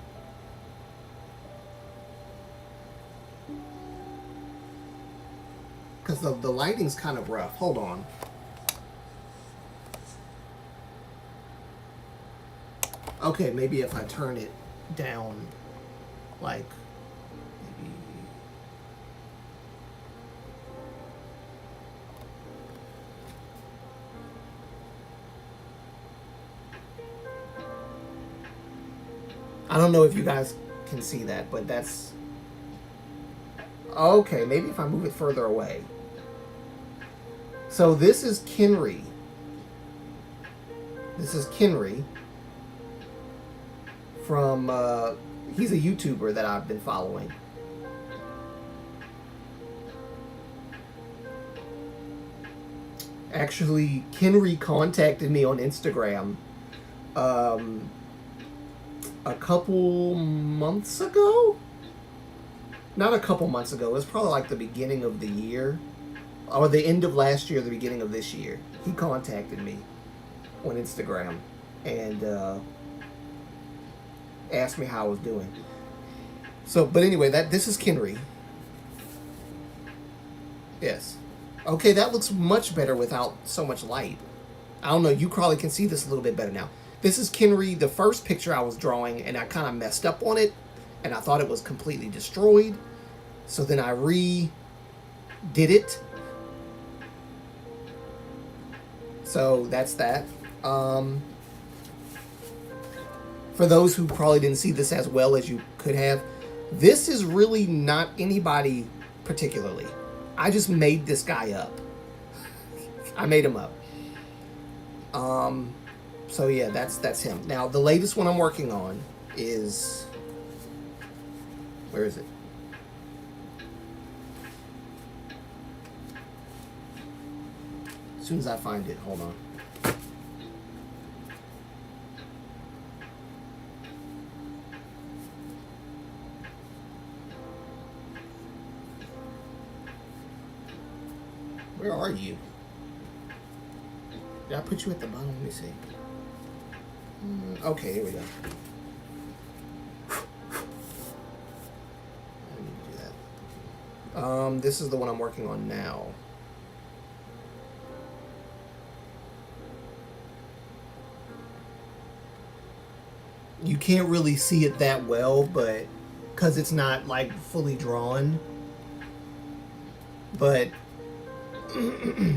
Because the lighting's kind of rough. Hold on. Okay, maybe if I turn it down, like, maybe... I don't know if you guys can see that, but that's... Okay, maybe if I move it further away. So this is Kenry. This is Kenry from, he's a YouTuber that I've been following. Actually, Kenry contacted me on Instagram a couple months ago? Not a couple months ago. It was probably like the beginning of the year. Or the end of last year, the beginning of this year. He contacted me on Instagram and asked me how I was doing. So, but anyway, this is Kenry. Yes. Okay, that looks much better without so much light. I don't know, you probably can see this a little bit better now. This is Kenry, the first picture I was drawing, and I kind of messed up on it, and I thought it was completely destroyed. So then I redid it. So that's that. For those who probably didn't see this as well as you could have, this is really not anybody particularly. I just made this guy up. I made him up. So yeah, that's him. Now the latest one I'm working on is, where is it? As soon as I find it, hold on. Where are you? Did I put you at the bottom? Let me see. Okay, here we go. I need to do that. This is the one I'm working on now. You can't really see it that well, but because it's not like fully drawn. But yeah.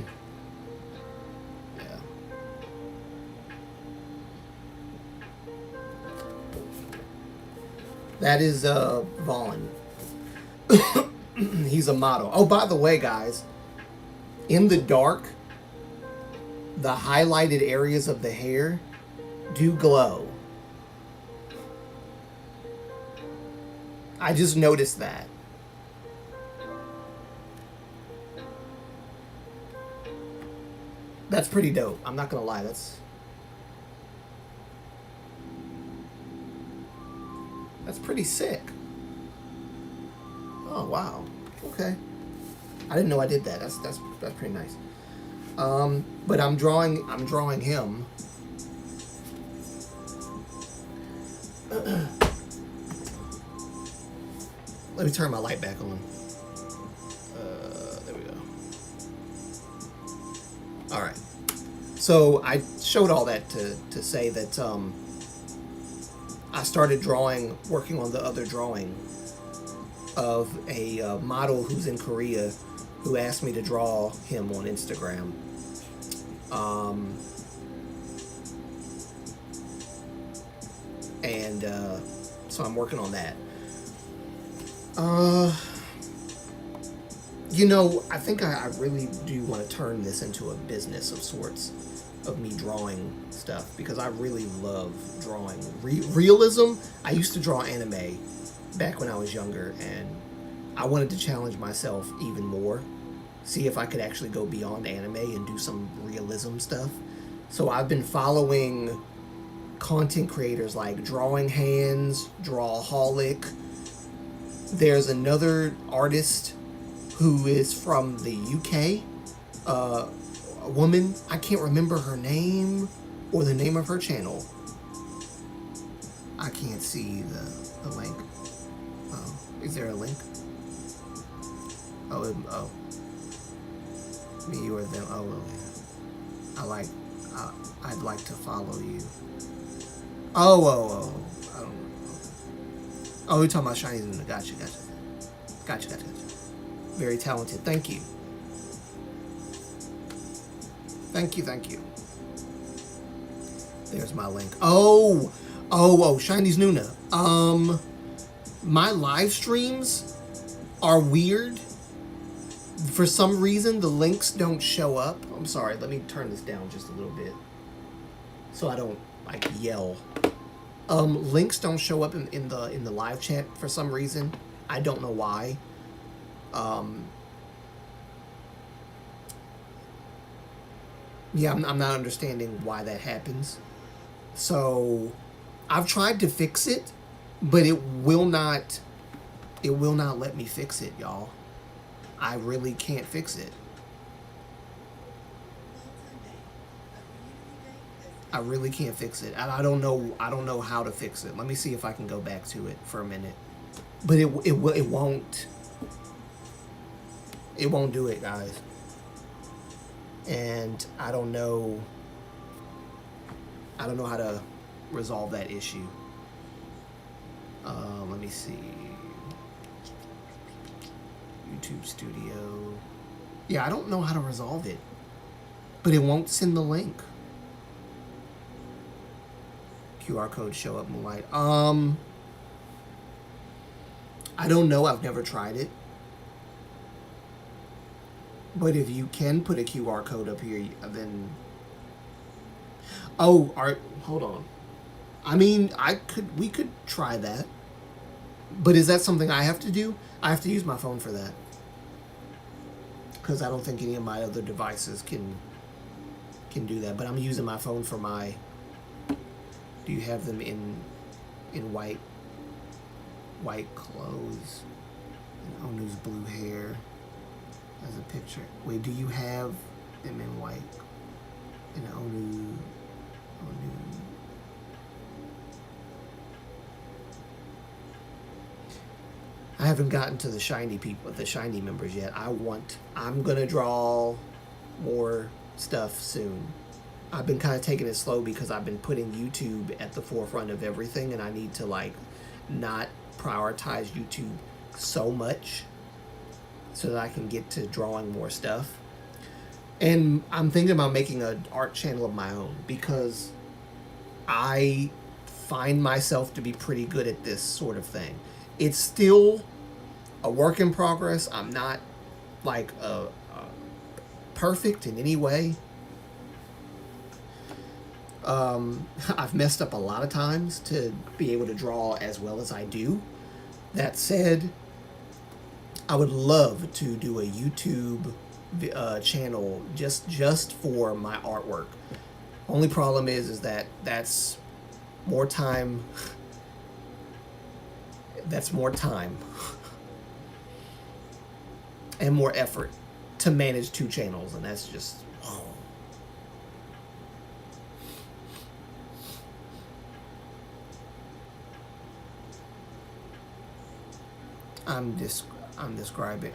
That is Vaughn. He's a model. Oh, by the way, guys, in the dark, the highlighted areas of the hair do glow. I just noticed that. That's pretty dope. I'm not gonna lie. That's pretty sick. Oh wow. Okay. I didn't know I did that. That's pretty nice. But I'm drawing him. Let me turn my light back on. There we go. All right. So I showed all that to say that I started working on the other drawing of a model who's in Korea who asked me to draw him on Instagram. And so I'm working on that. I think I really do want to turn this into a business of sorts, of me drawing stuff, because I really love drawing. Realism, I used to draw anime back when I was younger, and I wanted to challenge myself even more, see if I could actually go beyond anime and do some realism stuff. So I've been following content creators like Drawing Hands, Drawaholic. There's another artist who is from the UK, a woman. I can't remember her name or the name of her channel. I can't see the link. Oh, is there a link? Oh. Me or them. Oh, yeah. I'd like to follow you. Oh. I don't know. Oh, you're talking about Shiny Luna. Gotcha. Very talented. Thank you. There's my link. Oh, Shiny's Nuna. My live streams are weird. For some reason, the links don't show up. I'm sorry. Let me turn this down just a little bit so I don't yell. Links don't show up in the live chat for some reason. I don't know why. Yeah, I'm not understanding why that happens. So I've tried to fix it, but it will not let me fix it, y'all. I really can't fix it. I really can't fix it. I don't know how to fix it. Let me see if I can go back to it for a minute. But it won't do it, guys. And I don't know how to resolve that issue. Let me see. YouTube Studio. Yeah, I don't know how to resolve it. But it won't send the link. QR code show up, Moonlight. I don't know. I've never tried it. But if you can put a QR code up here, then... Oh, hold on. I mean, we could try that. But is that something I have to do? I have to use my phone for that. Because I don't think any of my other devices can do that. But I'm using my phone for my... Do you have them in white clothes? And Onu's blue hair as a picture. Wait, do you have them in white? And Onu. I haven't gotten to the shiny people, the shiny members yet. I'm gonna draw more stuff soon. I've been kind of taking it slow because I've been putting YouTube at the forefront of everything, and I need to like not prioritize YouTube so much so that I can get to drawing more stuff. And I'm thinking about making an art channel of my own because I find myself to be pretty good at this sort of thing. It's still a work in progress. I'm not like perfect in any way. I've messed up a lot of times to be able to draw as well as I do. That said, I would love to do a YouTube channel just for my artwork. Only problem is that that's more time. That's more time and more effort to manage 2 channels, and that's just. I'm describing.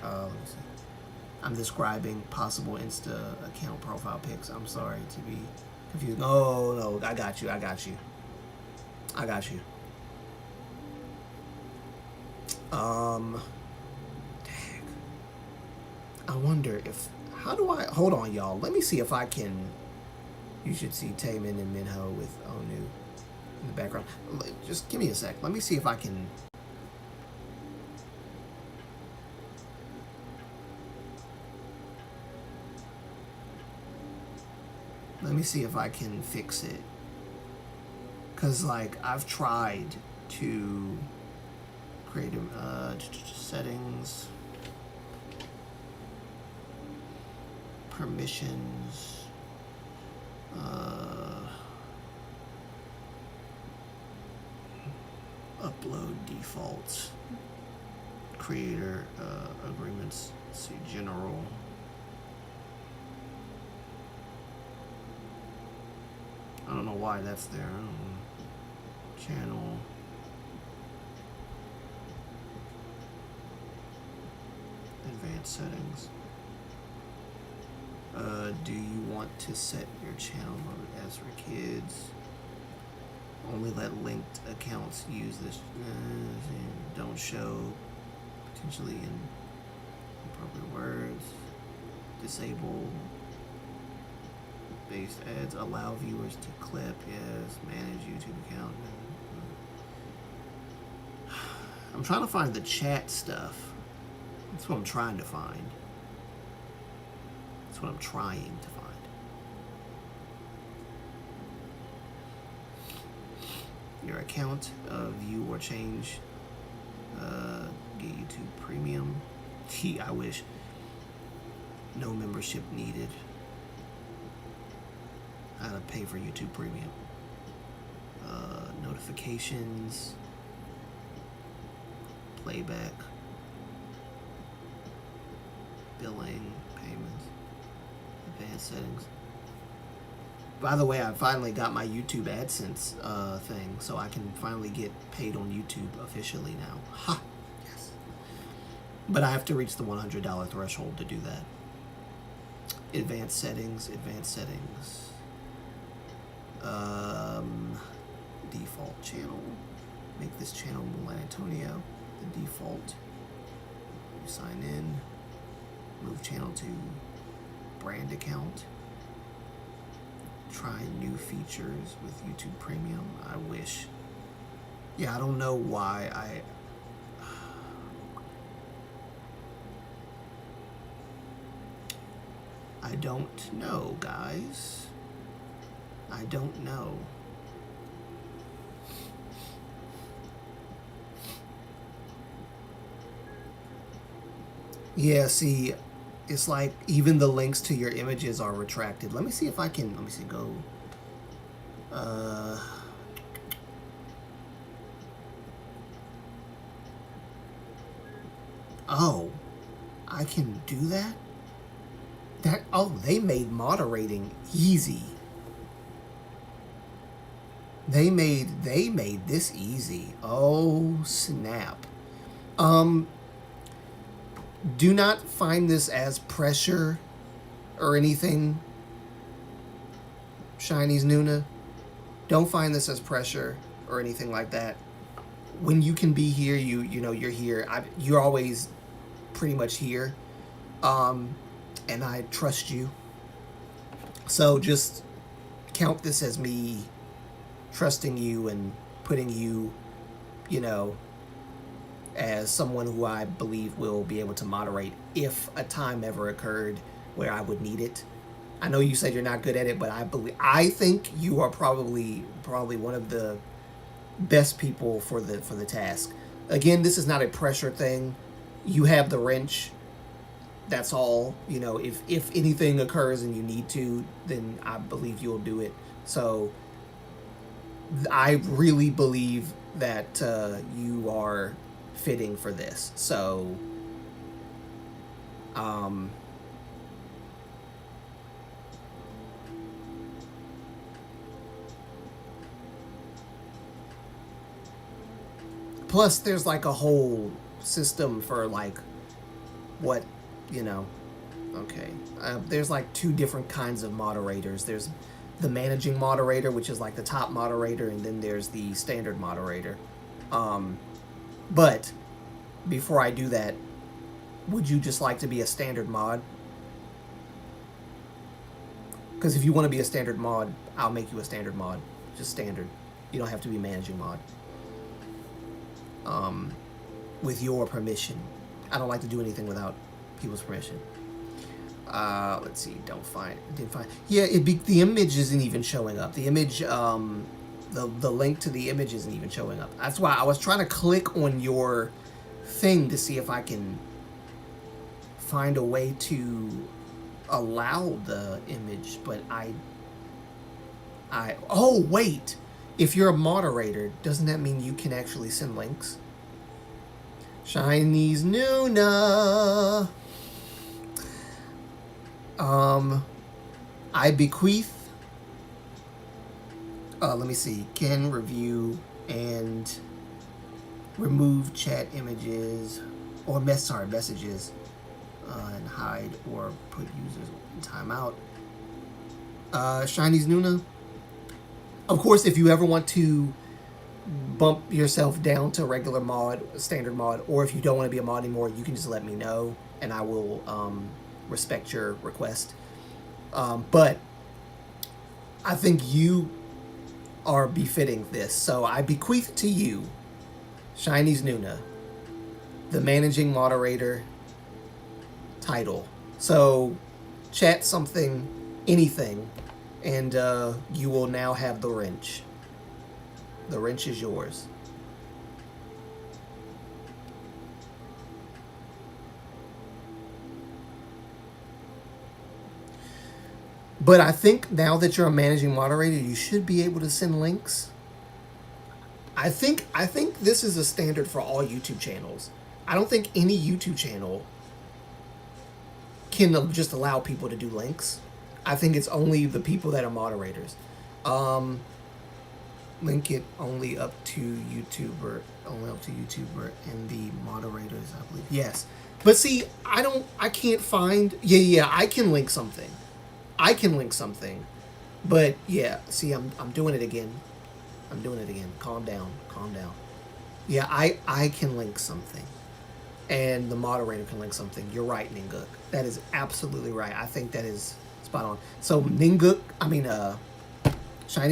I'm describing possible Insta account profile pics. I'm sorry to be confused. No, I got you. Dang. I wonder if. How do I. Hold on, y'all. Let me see if I can. You should see Taemin and Minho with Onu in the background. Just give me a sec. Let me see if I can. Let me see if I can fix it. Cause like I've tried to create settings, permissions, upload defaults, creator agreements. Let's see, general. I don't know why that's there. I don't know. Channel. Advanced settings. Do you want to set your channel mode as for kids? Only let linked accounts use this. Don't show potentially inappropriate words. Disable based ads. Allow viewers to clip. Yes. Manage YouTube account. I'm trying to find the chat stuff. That's what I'm trying to find. That's what I'm trying to find. Your account, view or change. Get YouTube Premium. I wish. No membership needed. I gotta pay for YouTube Premium. Notifications. Playback. Billing. Payments. Advanced settings. By the way, I finally got my YouTube AdSense thing, so I can finally get paid on YouTube officially now. Ha! Yes. But I have to reach the $100 threshold to do that. Advanced settings. Default channel. Make this channel Moonlight Antonio the default. You sign in. Move channel to brand account. Try new features with YouTube Premium. I wish. Yeah, I don't know why I don't know, guys. I don't know. Yeah, see, it's like even the links to your images are retracted. Let me see if I can, let me see, go. Oh, I can do that? Oh, they made moderating easy. They made this easy. Oh, snap. Do not find this as pressure or anything. Shiny's Nuna, don't find this as pressure or anything like that. When you can be here, you know you're here. You're always pretty much here, and I trust you. So just count this as me trusting you and putting you, you know, as someone who I believe will be able to moderate if a time ever occurred where I would need it. I know you said you're not good at it, but I think you are probably one of the best people for the task. Again, this is not a pressure thing. You have the wrench. That's all. You know, if anything occurs and you need to, then I believe you'll do it. So I really believe that you are fitting for this. So plus there's like a whole system for like what, you know. Okay, there's like two different kinds of moderators. There's the managing moderator, which is like the top moderator, and then there's the standard moderator. But before I do that, would you just like to be a standard mod? Because if you want to be a standard mod, I'll make you a standard mod. Just standard. You don't have to be managing mod. With your permission. I don't like to do anything without people's permission. Let's see. Didn't find. Yeah, the image isn't even showing up. The image, the link to the image isn't even showing up. That's why I was trying to click on your thing to see if I can find a way to allow the image, but oh wait, if you're a moderator, doesn't that mean you can actually send links? Shiny's Nuna. I bequeath. Let me see. Can review and remove chat images or messages, and hide or put users in timeout. Shiny's Nuna. Of course, if you ever want to bump yourself down to regular mod, standard mod, or if you don't want to be a mod anymore, you can just let me know, and I will respect your request. But I think you are befitting this, so I bequeath to you, Shiny's Nuna, the managing moderator title. So chat something, anything, and you will now have the wrench. The wrench is yours. But I think now that you're a managing moderator, you should be able to send links. I think this is a standard for all YouTube channels. I don't think any YouTube channel can just allow people to do links. I think it's only the people that are moderators. Link it only up to YouTuber, and the moderators, I believe. Yes. But see, I can't find, yeah, I can link something. But yeah, see, I'm doing it again. Calm down. Yeah, I can link something. And the moderator can link something. You're right, Ninguk. That is absolutely right. I think that is spot on. So Shiny's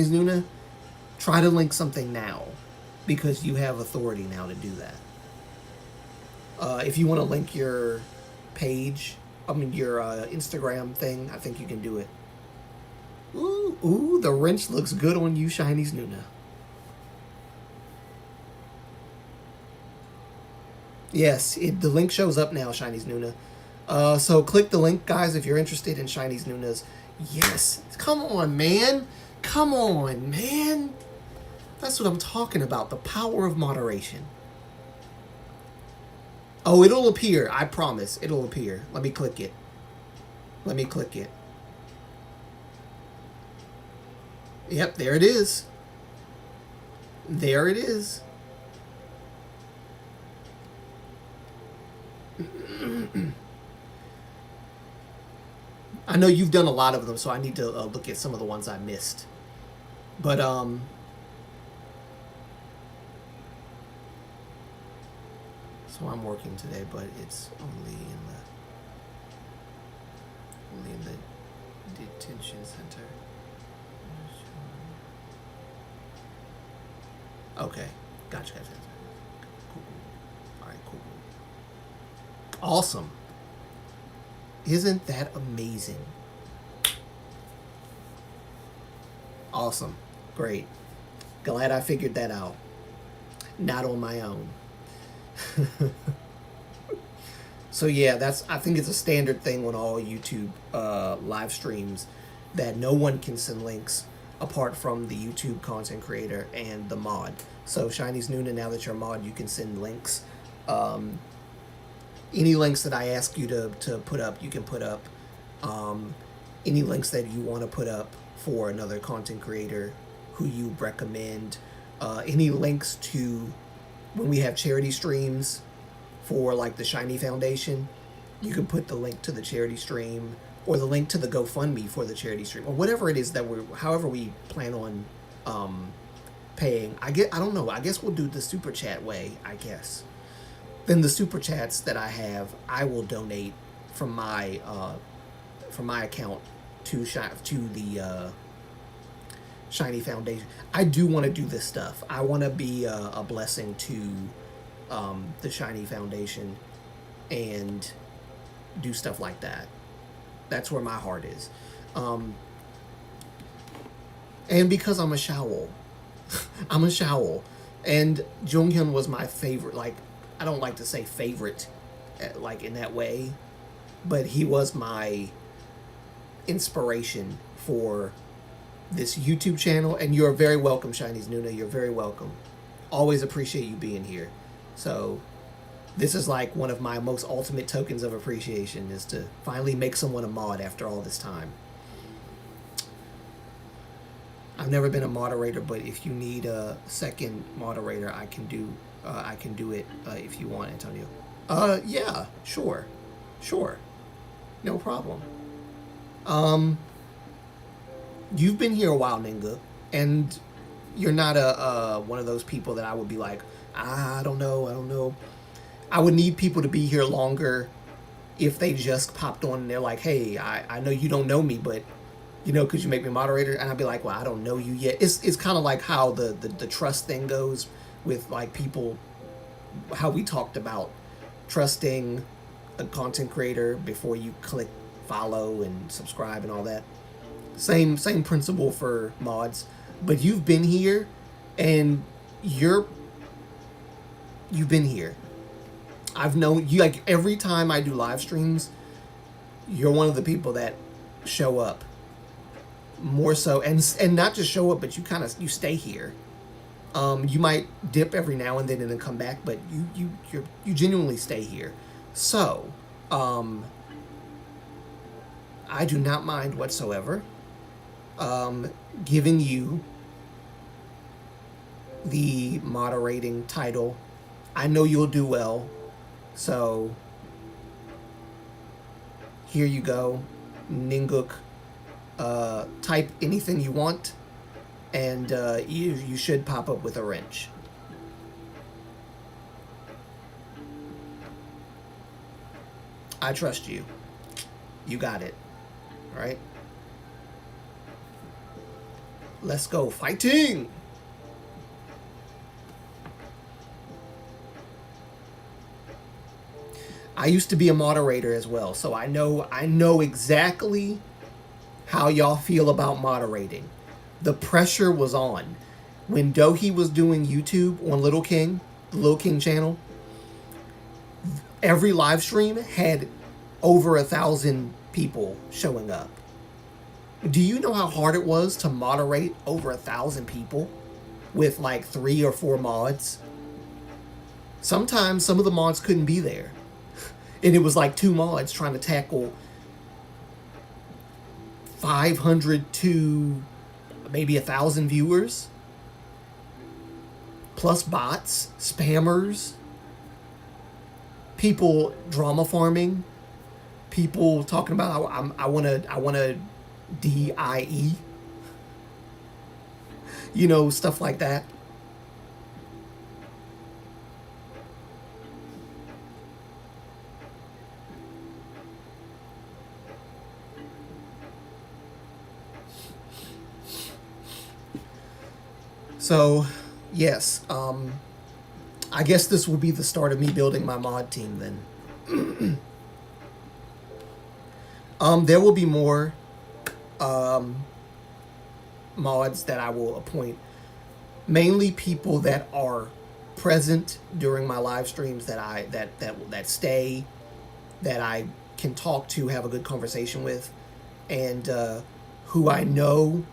Nuna, try to link something now, because you have authority now to do that. If you want to link your page, your Instagram thing, I think you can do it. Ooh, the wrench looks good on you, Shiny's Nuna. Yes, the link shows up now, Shiny's Nuna. So click the link, guys, if you're interested in Shiny's Nuna's. Yes, come on, man. That's what I'm talking about, the power of moderation. Oh, it'll appear. I promise. It'll appear. Let me click it. Yep, there it is. I know you've done a lot of them, so I need to look at some of the ones I missed. But so I'm working today, but it's only in the detention center. Okay, gotcha. Cool. All right, cool. Awesome. Isn't that amazing? Awesome. Great. Glad I figured that out. Not on my own. So yeah, I think it's a standard thing on all YouTube live streams that no one can send links apart from the YouTube content creator and the mod. So Shiny's Nuna, now that you're a mod, you can send links. Any links that I ask you to put up, you can put up. Any links that you want to put up for another content creator who you recommend. Any links to when we have charity streams for like the Shiny Foundation, you can put the link to the charity stream or the link to the GoFundMe for the charity stream or whatever it is that however we plan on paying. I don't know. I guess we'll do the super chat way, I guess. Then the super chats that I have, I will donate from my account to the Shiny Foundation. I do want to do this stuff. I want to be a blessing to the Shiny Foundation and do stuff like that. That's where my heart is. And because I'm a Shawl. I'm a Shawl. And Jonghyun was my favorite. Like, I don't like to say favorite, like in that way, but he was my inspiration for this YouTube channel. And you're very welcome, Shiny's Nuna. You're very welcome. Always appreciate you being here. So this is like one of my most ultimate tokens of appreciation, is to finally make someone a mod after all this time. I've never been a moderator, but if you need a second moderator, I can do it if you want, Antonio. Yeah, sure, no problem. You've been here a while, Ninga, and you're not one of those people that I would be like, I don't know. I would need people to be here longer if they just popped on and they're like, hey, I know you don't know me, but you know, could you make me a moderator? And I'd be like, well, I don't know you yet. It's kind of like how the trust thing goes with like people, how we talked about trusting a content creator before you click follow and subscribe and all that. Same principle for mods. But you've been here, and you've been here. I've known you, like, every time I do live streams, you're one of the people that show up more so, and not just show up, but you stay here. You might dip every now and then and then come back, but you genuinely stay here. So I do not mind whatsoever giving you the moderating title. I know you'll do well, so here you go. Ninguk, type anything you want, and you should pop up with a wrench. I trust you. You got it. Right? Let's go fighting! I used to be a moderator as well, so I know exactly how y'all feel about moderating. The pressure was on. When Dohi was doing YouTube on Little King, the Little King channel, every live stream had over 1,000 people showing up. Do you know how hard it was to moderate over 1,000 people with like 3 or 4 mods? Sometimes some of the mods couldn't be there. And it was like 2 mods trying to tackle 500 to maybe 1,000 viewers, plus bots, spammers, people drama farming, people talking about I want to DIE, you know, stuff like that. So, yes, I guess this will be the start of me building my mod team then. There will be more mods that I will appoint, mainly people that are present during my live streams, that stay, that I can talk to, have a good conversation with, and who I know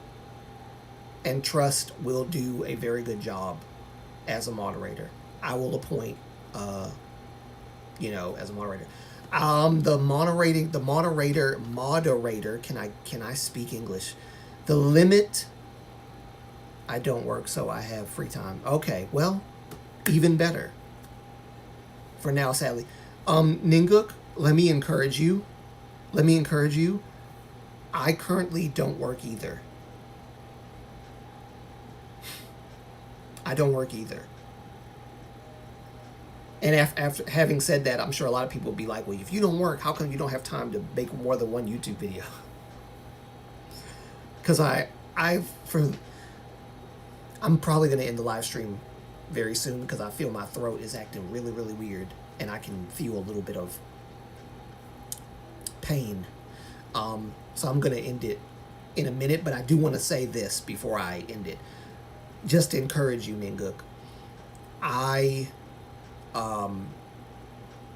and trust will do a very good job as a moderator. I will appoint, as a moderator. The moderator. Can I speak English? The limit. I don't work, so I have free time. Okay, well, even better. For now, sadly, Ninguk, let me encourage you. I currently don't work either. I don't work either. And after having said that, I'm sure a lot of people will be like, well, if you don't work, how come you don't have time to make more than one YouTube video? Because I'm probably going to end the live stream very soon because I feel my throat is acting really, really weird. And I can feel a little bit of pain. So I'm going to end it in a minute. But I do want to say this before I end it. Just to encourage you, Ninguk.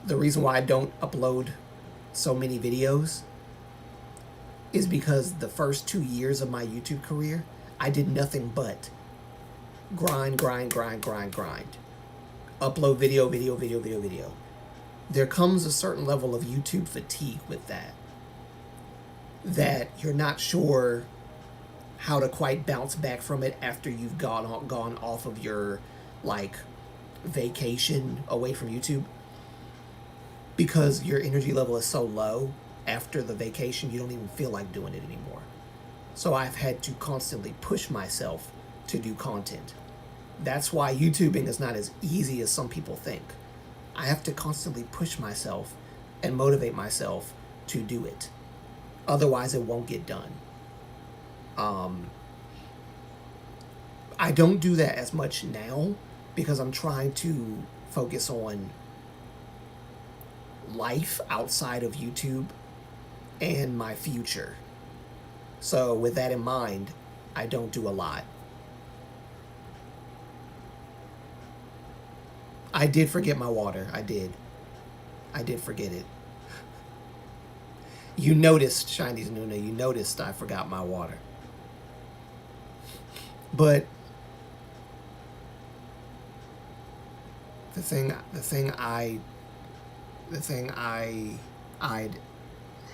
The reason why I don't upload so many videos is because the first 2 years of my YouTube career, I did nothing but grind. Upload video. There comes a certain level of YouTube fatigue with that you're not sure how to quite bounce back from it after you've gone off of your, like, vacation away from YouTube, because your energy level is so low after the vacation you don't even feel like doing it anymore. So I've had to constantly push myself to do content. That's why YouTubing is not as easy as some people think. I have to constantly push myself and motivate myself to do it. Otherwise it won't get done. I don't do that as much now because I'm trying to focus on life outside of YouTube and my future. So with that in mind, I don't do a lot. I did forget my water. I did forget it. You noticed, Chinese Nuna, you noticed I forgot my water. But the thing I'd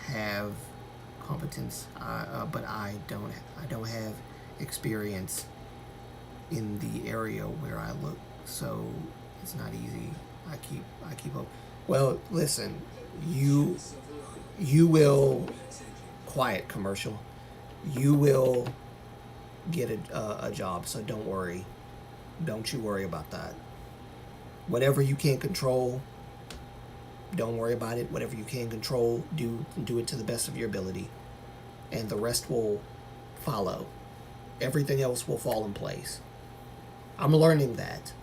have competence, but I don't have experience in the area where I look, so it's not easy. I keep up. Well, listen, you will, quiet commercial, you will get a job, so don't worry. Don't you worry about that. Whatever you can't control, don't worry about it. Whatever you can control, do it to the best of your ability, and the rest will follow. Everything else will fall in place. I'm learning that.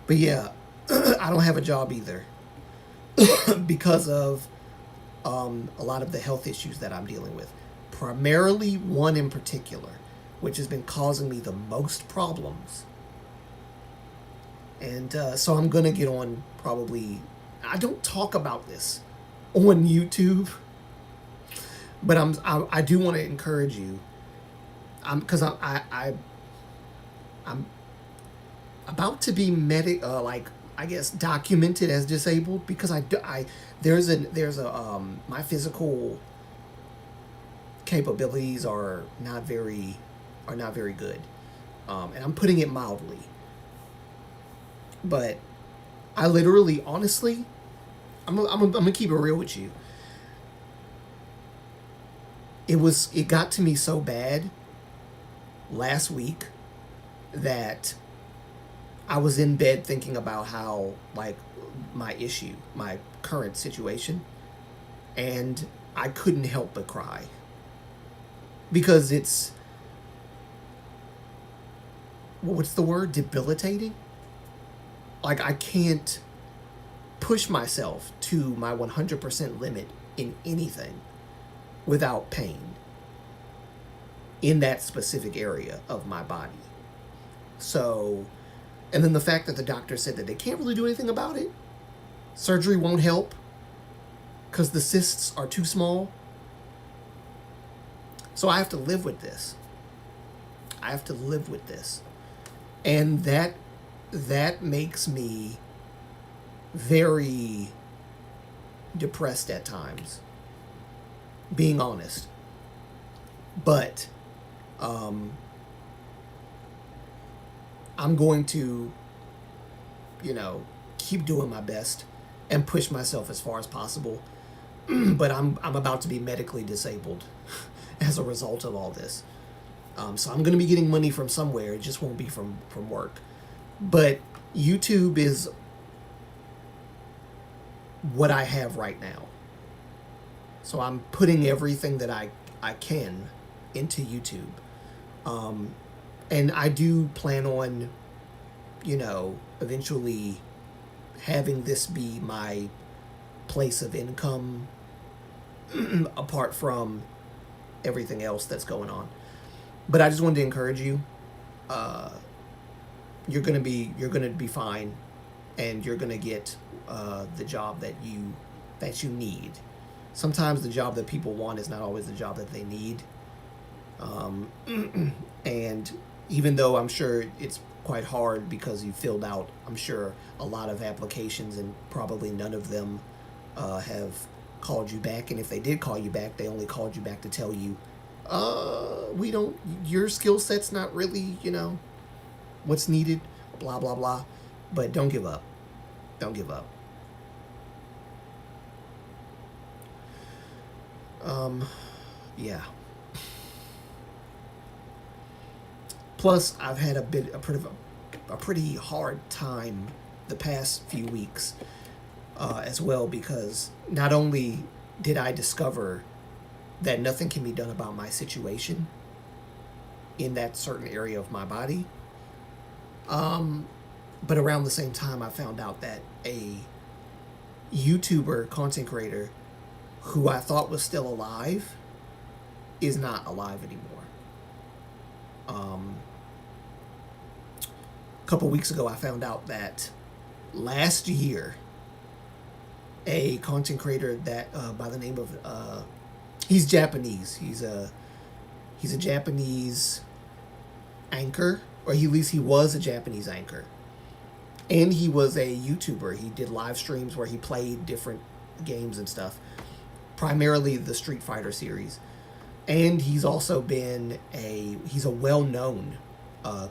But yeah, I don't have a job either because of a lot of the health issues that I'm dealing with. Primarily one in particular, which has been causing me the most problems. And so I'm going to get on probably... I don't talk about this on YouTube, but I do want to encourage you, because I'm about to be I guess documented as disabled, because there's a my physical capabilities are not very good, and I'm putting it mildly. But I literally, honestly, I'm gonna keep it real with you. It got to me so bad last week that I was in bed thinking about how, like, my current situation, and I couldn't help but cry because it's, what's the word, debilitating. Like, I can't push myself to my 100% limit in anything without pain in that specific area of my body. So, and then the fact that the doctor said that they can't really do anything about it, surgery won't help because the cysts are too small. So I have to live with this. I have to live with this. And that makes me very depressed at times, being honest. But I'm going to, keep doing my best and push myself as far as possible. But I'm about to be medically disabled as a result of all this. So I'm going to be getting money from somewhere. It just won't be from work. But YouTube is what I have right now. So I'm putting everything that I can into YouTube. And I do plan on, eventually having this be my place of income apart from everything else that's going on. But I just wanted to encourage you. You're gonna be fine, and you're gonna get the job that you need. Sometimes the job that people want is not always the job that they need. And even though I'm sure it's quite hard because you filled out, I'm sure, a lot of applications, and probably none of them have called you back. And if they did call you back, they only called you back to tell you, your skill set's not really, what's needed, blah, blah, blah. But don't give up. Don't give up. Yeah. Plus, I've had a pretty hard time the past few weeks as well, because not only did I discover that nothing can be done about my situation in that certain area of my body, but around the same time, I found out that a YouTuber content creator who I thought was still alive is not alive anymore. A couple weeks ago, I found out that last year, a content creator that by the name of he's Japanese. He's a Japanese anchor, or at least he was a Japanese anchor, and he was a YouTuber. He did live streams where he played different games and stuff, primarily the Street Fighter series. And he's also been he's a well-known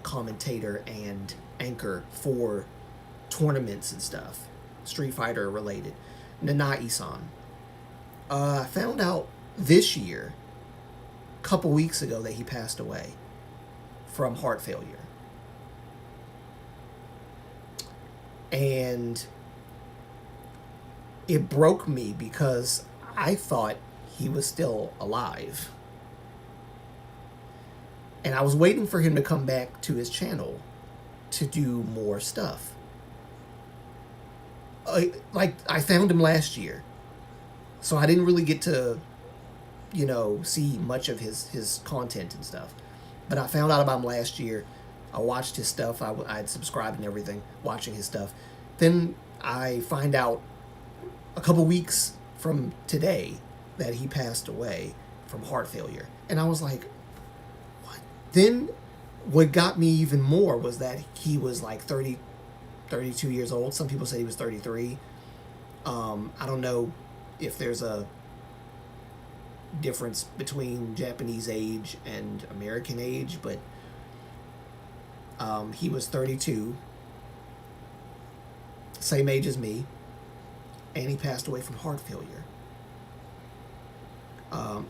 commentator and anchor for tournaments and stuff, Street Fighter related. Nanai-san. I found out this year, a couple weeks ago, that he passed away from heart failure. And it broke me because I thought he was still alive. And I was waiting for him to come back to his channel to do more stuff. I found him last year, so I didn't really get to, see much of his content and stuff. But I found out about him last year. I watched his stuff. I'd subscribed and everything, watching his stuff. Then I find out a couple weeks from today that he passed away from heart failure. And I was like, what? Then what got me even more was that he was like 32 years old. Some people say he was 33. I don't know if there's a difference between Japanese age and American age, but he was 32, same age as me. and he passed away from heart failure.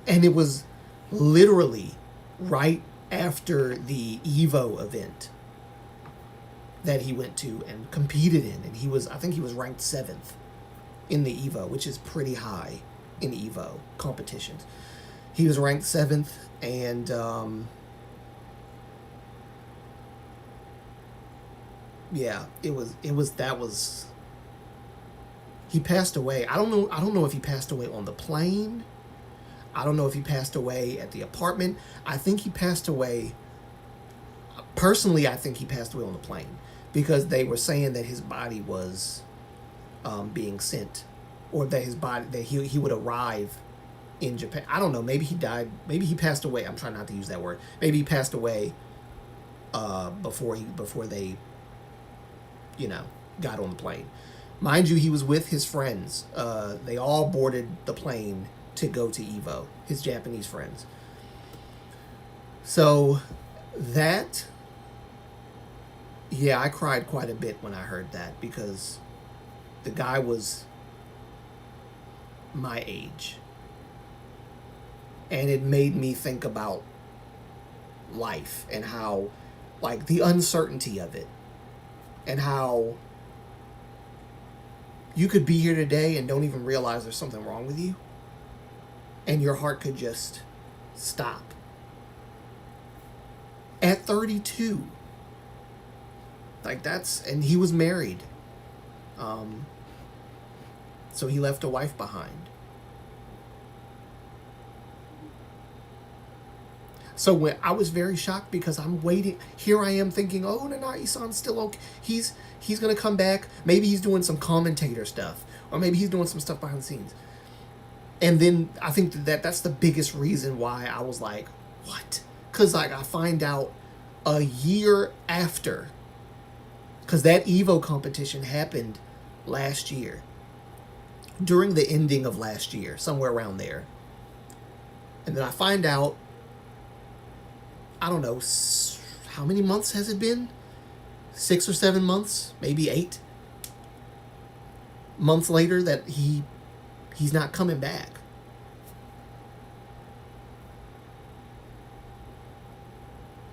And it was literally right after the Evo event that he went to and competed in, and I think he was ranked 7th in the Evo, which is pretty high in Evo competitions. He was ranked 7th, and yeah, he passed away. I don't know if he passed away on the plane. I don't know if he passed away at the apartment. I think he passed away, personally, I think he passed away on the plane, because they were saying that his body was being sent, or that he would arrive in Japan. I don't know. Maybe he died. Maybe he passed away. I'm trying not to use that word. Maybe he passed away before they, got on the plane. Mind you, he was with his friends. They all boarded the plane to go to Evo, his Japanese friends. So that, yeah, I cried quite a bit when I heard that, because the guy was my age. And it made me think about life and how, like, the uncertainty of it, and how you could be here today and don't even realize there's something wrong with you, and your heart could just stop at 32. Like, and he was married. So he left a wife behind. So when I was very shocked, because I'm waiting, here I am thinking, oh, Nanai-san's still okay. He's gonna come back. Maybe he's doing some commentator stuff, or maybe he's doing some stuff behind the scenes. And then I think that's the biggest reason why I was like, what? Because, like, I find out a year after, because that Evo competition happened last year, during the ending of last year, somewhere around there. And then I find out, I don't know, how many months has it been? 6 or 7 months, maybe 8 months later, that he's not coming back.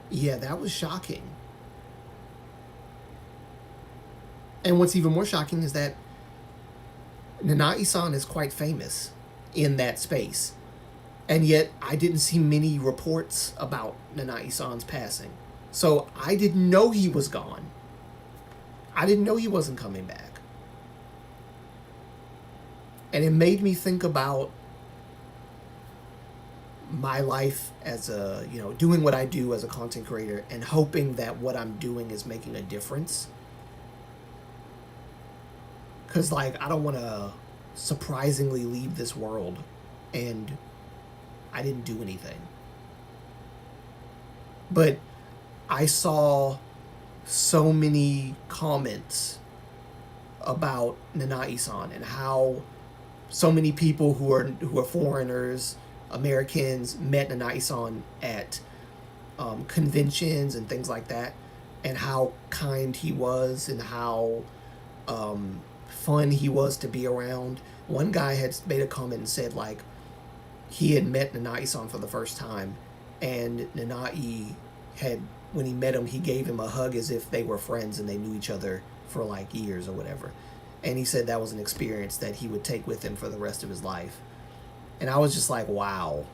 Yeah, that was shocking. And what's even more shocking is that Nanai-san is quite famous in that space. And yet, I didn't see many reports about Nanai-san's passing. So, I didn't know he was gone. I didn't know he wasn't coming back. And it made me think about my life as doing what I do as a content creator, and hoping that what I'm doing is making a difference. Because, like, I don't want to surprisingly leave this world and I didn't do anything. But I saw so many comments about Nanai-san, and how so many people who are foreigners, Americans, met Nanai-san at conventions and things like that, and how kind he was, and how fun he was to be around. One guy had made a comment and said, like, he had met Nanai-san for the first time, and Nanai when he met him, he gave him a hug as if they were friends and they knew each other for like years or whatever. And he said that was an experience that he would take with him for the rest of his life. And I was just like, wow,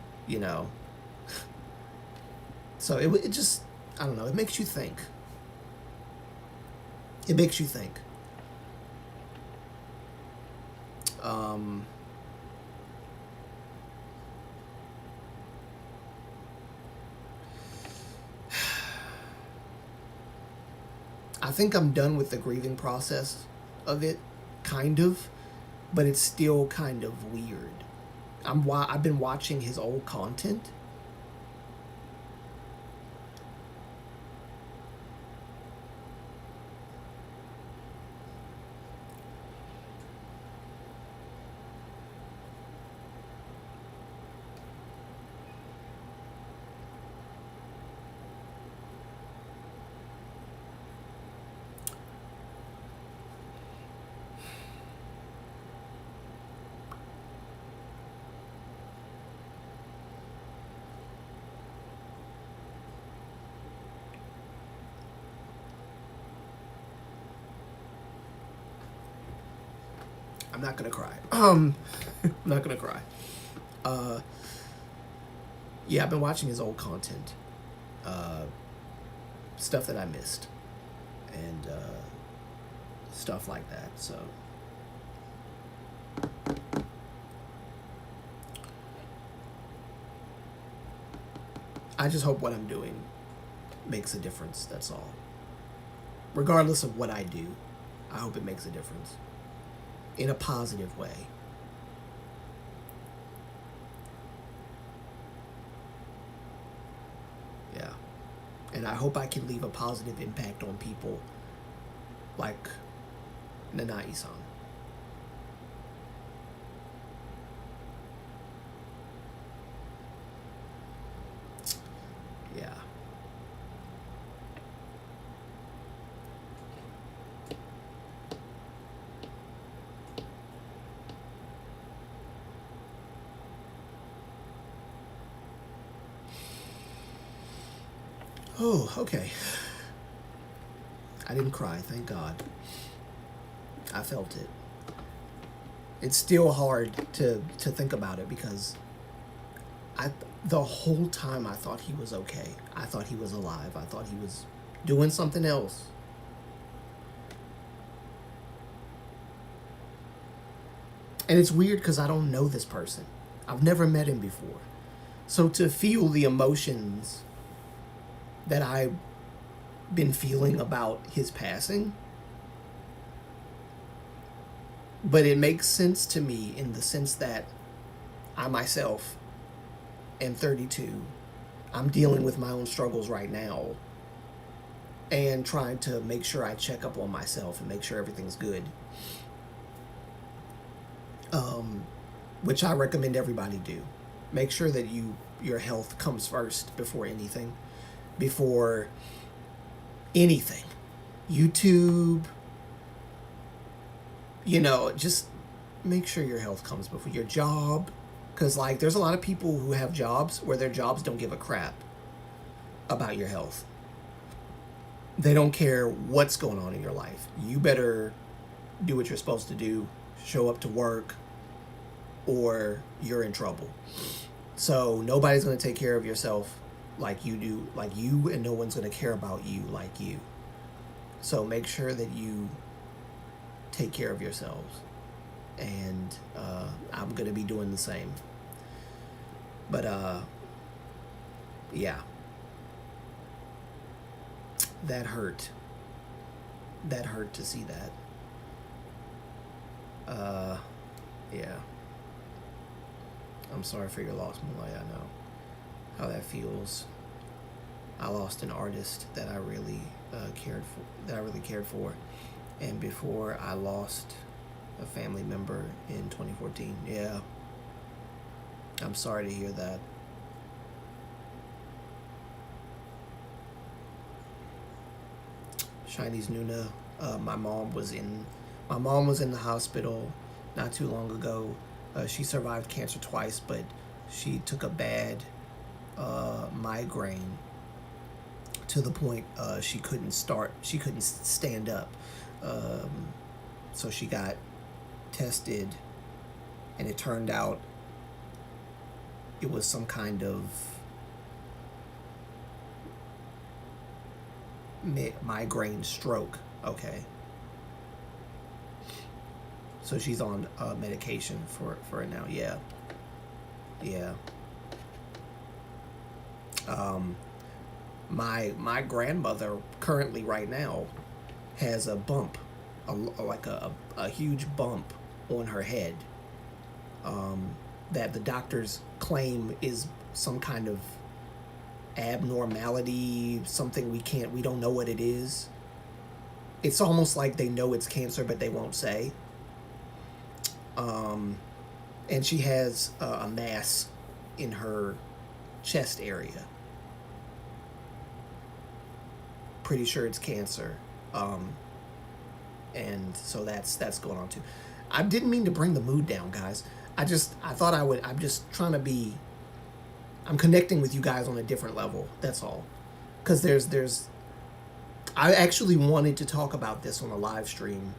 So it just, I don't know, it makes you think. It makes you think. I think I'm done with the grieving process of it, kind of, but it's still kind of weird. I've been watching his old content. I'm not gonna cry. I'm not gonna cry. Yeah, I've been watching his old content, stuff that I missed, and stuff like that. So I just hope what I'm doing makes a difference. That's all. Regardless of what I do, I hope it makes a difference in a positive way. Yeah. And I hope I can leave a positive impact on people like Nanai-san. Yeah. Oh, okay. I didn't cry, thank God. I felt it. It's still hard to think about it because the whole time I thought he was okay. I thought he was alive. I thought he was doing something else. And it's weird because I don't know this person. I've never met him before. So to feel the emotions that I've been feeling about his passing, but it makes sense to me in the sense that I myself am 32. I'm dealing with my own struggles right now and trying to make sure I check up on myself and make sure everything's good. Which I recommend everybody do. Make sure that your health comes first before anything. Before anything. YouTube, just make sure your health comes before your job. Because, there's a lot of people who have jobs where their jobs don't give a crap about your health. They don't care what's going on in your life. You better do what you're supposed to do, show up to work, or you're in trouble. So nobody's going to take care of yourself like you do, and no one's going to care about you like you. So make sure that you take care of yourselves. And I'm going to be doing the same. But, yeah. That hurt. That hurt to see that. Yeah. I'm sorry for your loss, Moonlight. I know how that feels. I lost an artist that I really cared for, and before I lost a family member in 2014. Yeah, I'm sorry to hear that. Chinese Nuna. My mom was in the hospital not too long ago. She survived cancer twice, but she took a bad migraine to the point she couldn't stand up. So she got tested, and it turned out it was some kind of migraine stroke. Okay. So she's on medication for it now. Yeah. Yeah. My grandmother currently right now has a bump, a huge bump on her head, that the doctors claim is some kind of abnormality, something we don't know what it is. It's almost like they know it's cancer, but they won't say. And she has a mass in her chest area. Pretty sure it's cancer. And so that's going on too. I didn't mean to bring the mood down, guys. I thought I would. I'm just trying to be. I'm connecting with you guys on a different level. That's all. Because there's. I actually wanted to talk about this on a live stream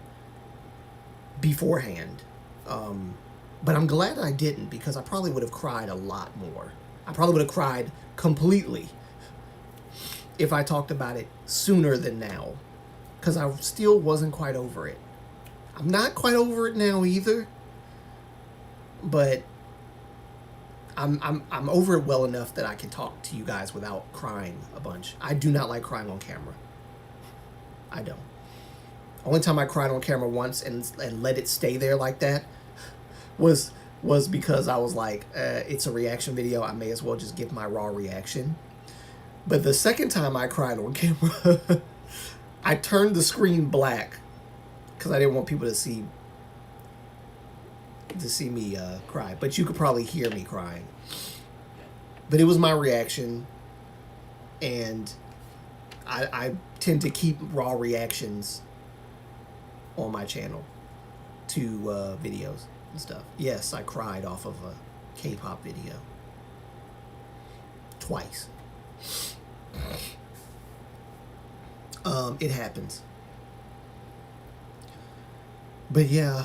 beforehand, But I'm glad I didn't, because I probably would have cried a lot more. I probably would have cried completely if I talked about it sooner than now, because I still wasn't quite over it. I'm not quite over it now either, but I'm over it well enough that I can talk to you guys without crying a bunch. I do not like crying on camera. I don't. Only time I cried on camera once and let it stay there like that was because I was like, it's a reaction video, I may as well just give my raw reaction. But the second time I cried on camera, I turned the screen black because I didn't want people to see me cry. But you could probably hear me crying. But it was my reaction, and I tend to keep raw reactions on my channel to videos and stuff. Yes, I cried off of a K-pop video. Twice. It happens. But yeah,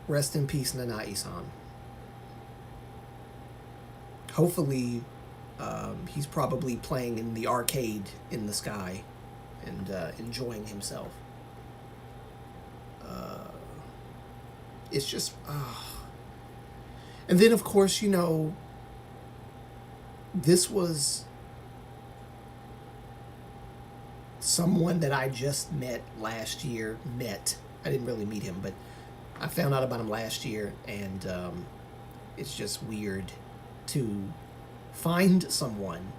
rest in peace, Nanai-san. Hopefully, he's probably playing in the arcade in the sky and enjoying himself. It's just, and then of course, you know, this was someone that I just met last year. I didn't really meet him, but I found out about him last year, and it's just weird to find someone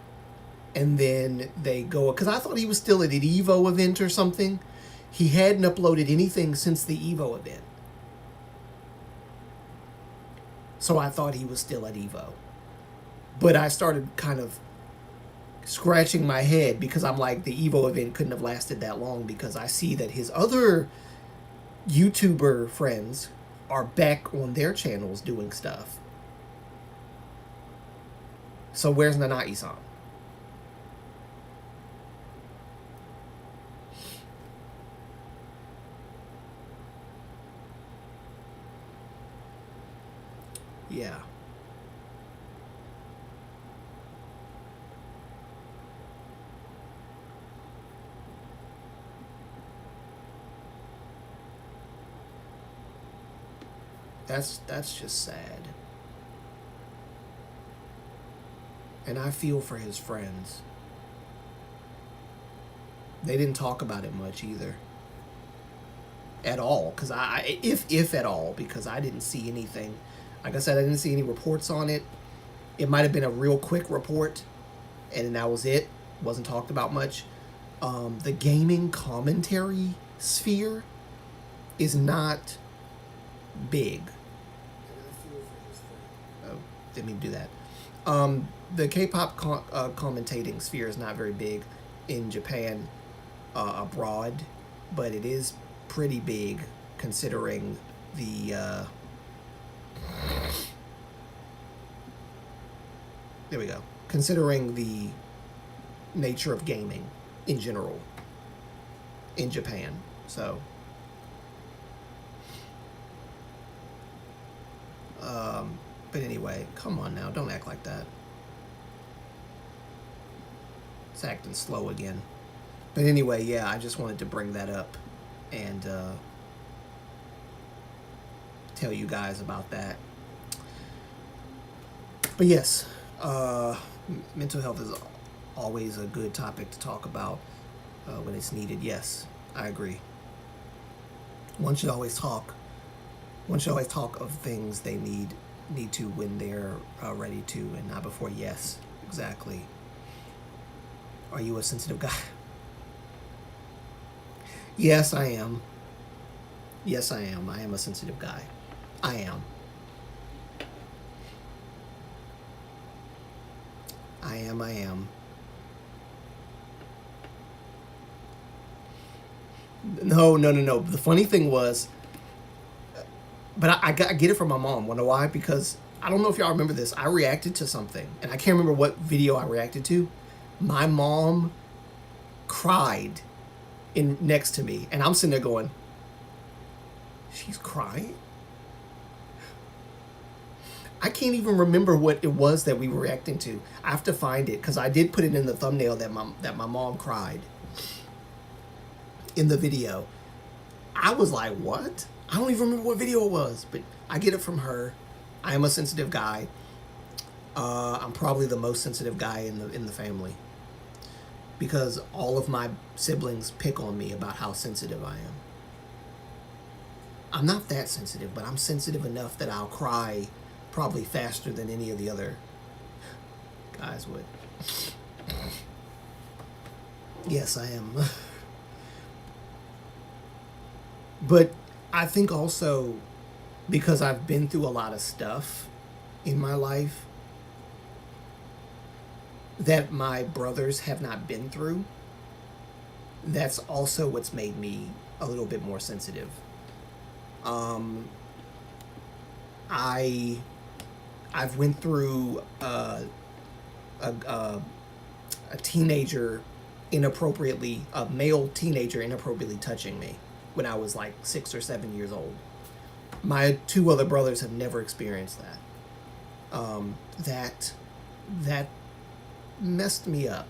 and then they go, because I thought he was still at an Evo event or something. He hadn't uploaded anything since the Evo event. So I thought he was still at Evo. But I started kind of scratching my head, because I'm like, the Evo event couldn't have lasted that long, because I see that his other YouTuber friends are back on their channels doing stuff. So where's Nanai-san? Yeah. That's just sad. And I feel for his friends. They didn't talk about it much either. At all, because if at all, because I didn't see anything. Like I said, I didn't see any reports on it. It might have been a real quick report, and that was it. Wasn't talked about much. The gaming commentary sphere is not big. Oh, didn't mean to do that. The K-pop commentating sphere is not very big in Japan, abroad, but it is pretty big considering the there we go. Considering the nature of gaming in general in Japan. So but anyway, come on now, don't act like that. It's acting slow again. But anyway, yeah, I just wanted to bring that up and tell you guys about that. But yes, mental health is always a good topic to talk about when it's needed. Yes, I agree. One should always talk of things they need to when they're ready to, and not before. Yes, exactly. Are you a sensitive guy? Yes, I am. Yes, I am. I am a sensitive guy. I am. I am. No. The funny thing was, but I get it from my mom. Wonder why? Because I don't know if y'all remember this. I reacted to something, and I can't remember what video I reacted to. My mom cried next to me, and I'm sitting there going, She's crying? I can't even remember what it was that we were reacting to. I have to find it because I did put it in the thumbnail that my mom cried in the video. I was like, what? I don't even remember what video it was, but I get it from her. I am a sensitive guy. I'm probably the most sensitive guy in the family because all of my siblings pick on me about how sensitive I am. I'm not that sensitive, but I'm sensitive enough that I'll cry probably faster than any of the other guys would. Yes, I am. But I think also because I've been through a lot of stuff in my life that my brothers have not been through, that's also what's made me a little bit more sensitive. I've went through a teenager inappropriately, a male teenager inappropriately touching me when I was like 6 or 7 years old. My 2 other brothers have never experienced that. That messed me up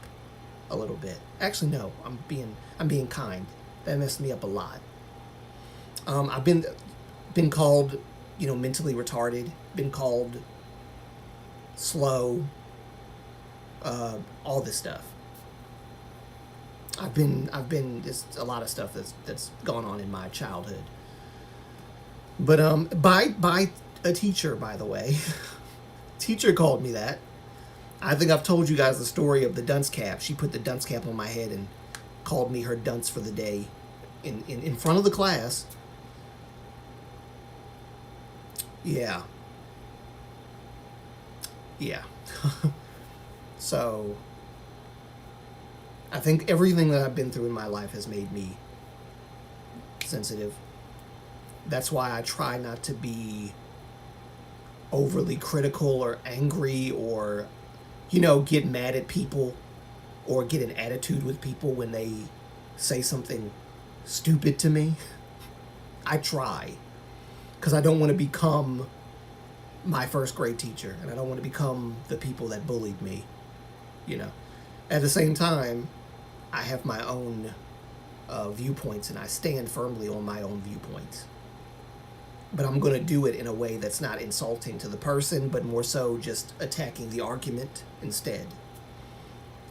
a little bit. Actually, no, I'm being kind. That messed me up a lot. I've been called, mentally retarded. Been called slow. All this stuff. I've been just a lot of stuff that's gone on in my childhood. But by a teacher, by the way. Teacher called me that. I think I've told you guys the story of the dunce cap. She put the dunce cap on my head and called me her dunce for the day in front of the class. Yeah. So I think everything that I've been through in my life has made me sensitive. That's why I try not to be overly critical or angry or, get mad at people or get an attitude with people when they say something stupid to me. I try because I don't want to become my first grade teacher and I don't want to become the people that bullied me, At the same time, I have my own viewpoints and I stand firmly on my own viewpoints. But I'm going to do it in a way that's not insulting to the person, but more so just attacking the argument instead.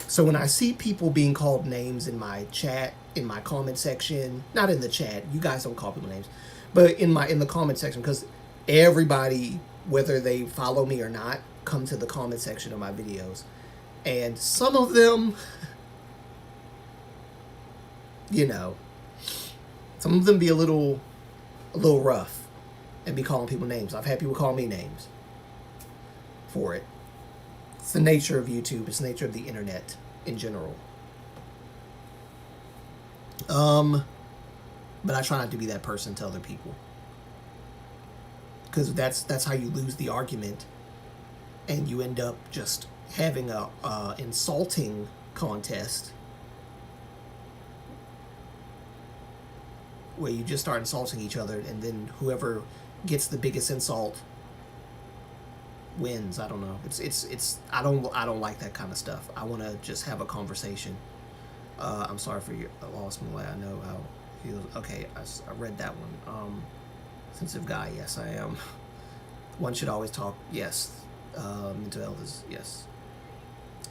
So when I see people being called names in my chat, in my comment section, not in the chat, you guys don't call people names, but in the comment section, because everybody, whether they follow me or not, come to the comment section of my videos. And some of them, some of them be a little rough and be calling people names. I've had people call me names for it. It's the nature of YouTube. It's the nature of the internet in general. But I try not to be that person to other people. Because that's how you lose the argument. And you end up just having a insulting contest where you just start insulting each other, and then whoever gets the biggest insult wins. I don't know. It's I don't like that kind of stuff. I want to just have a conversation. I'm sorry for your loss, Moonlight. I know how it feels. Okay, I read that one. Sensitive guy. Yes, I am. One should always talk. Yes. Mental health is yes.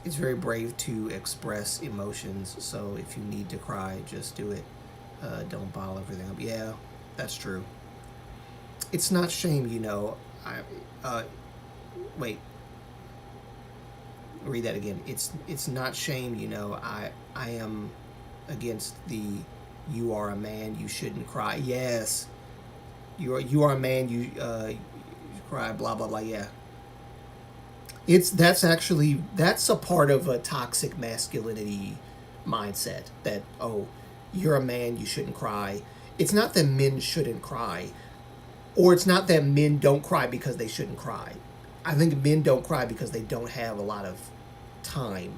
It's very brave to express emotions. So if you need to cry, just do it. Don't bottle everything up. Yeah, that's true. It's not shame, wait. Read that again. It's not shame, I am against the you are a man, you shouldn't cry. Yes. You are a man, you cry, blah blah blah, yeah. That's a part of a toxic masculinity mindset that, oh, you're a man, you shouldn't cry. It's not that men shouldn't cry, or it's not that men don't cry because they shouldn't cry. I think men don't cry because they don't have a lot of time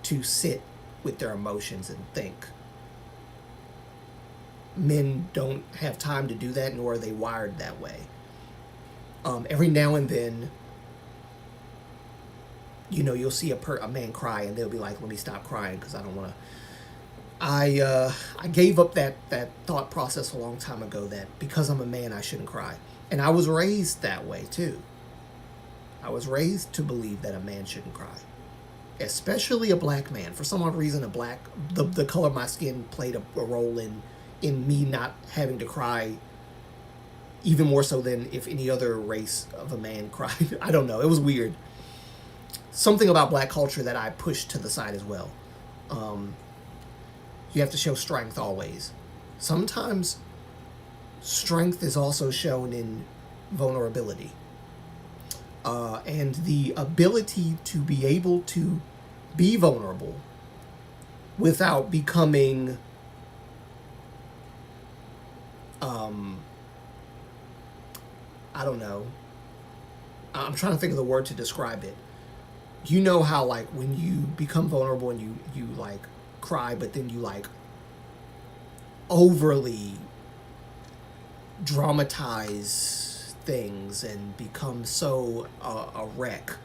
to sit with their emotions and think. men don't have time to do that, nor are they wired that way. Every now and then, you'll see a man cry, and they'll be like, "Let me stop crying because I don't want to." I gave up that thought process a long time ago, that because I'm a man I shouldn't cry, and I was raised that way too. I was raised to believe that a man shouldn't cry, especially a black man. For some odd reason, the color of my skin played a role in me not having to cry, even more so than if any other race of a man cried. I don't know. It was weird. Something about black culture that I pushed to the side as well. You have to show strength always. Sometimes strength is also shown in vulnerability. And the ability to be able to be vulnerable without becoming I don't know. I'm trying to think of the word to describe it. You know how, like, when you become vulnerable and you like cry, but then you like overly dramatize things and become so a wreck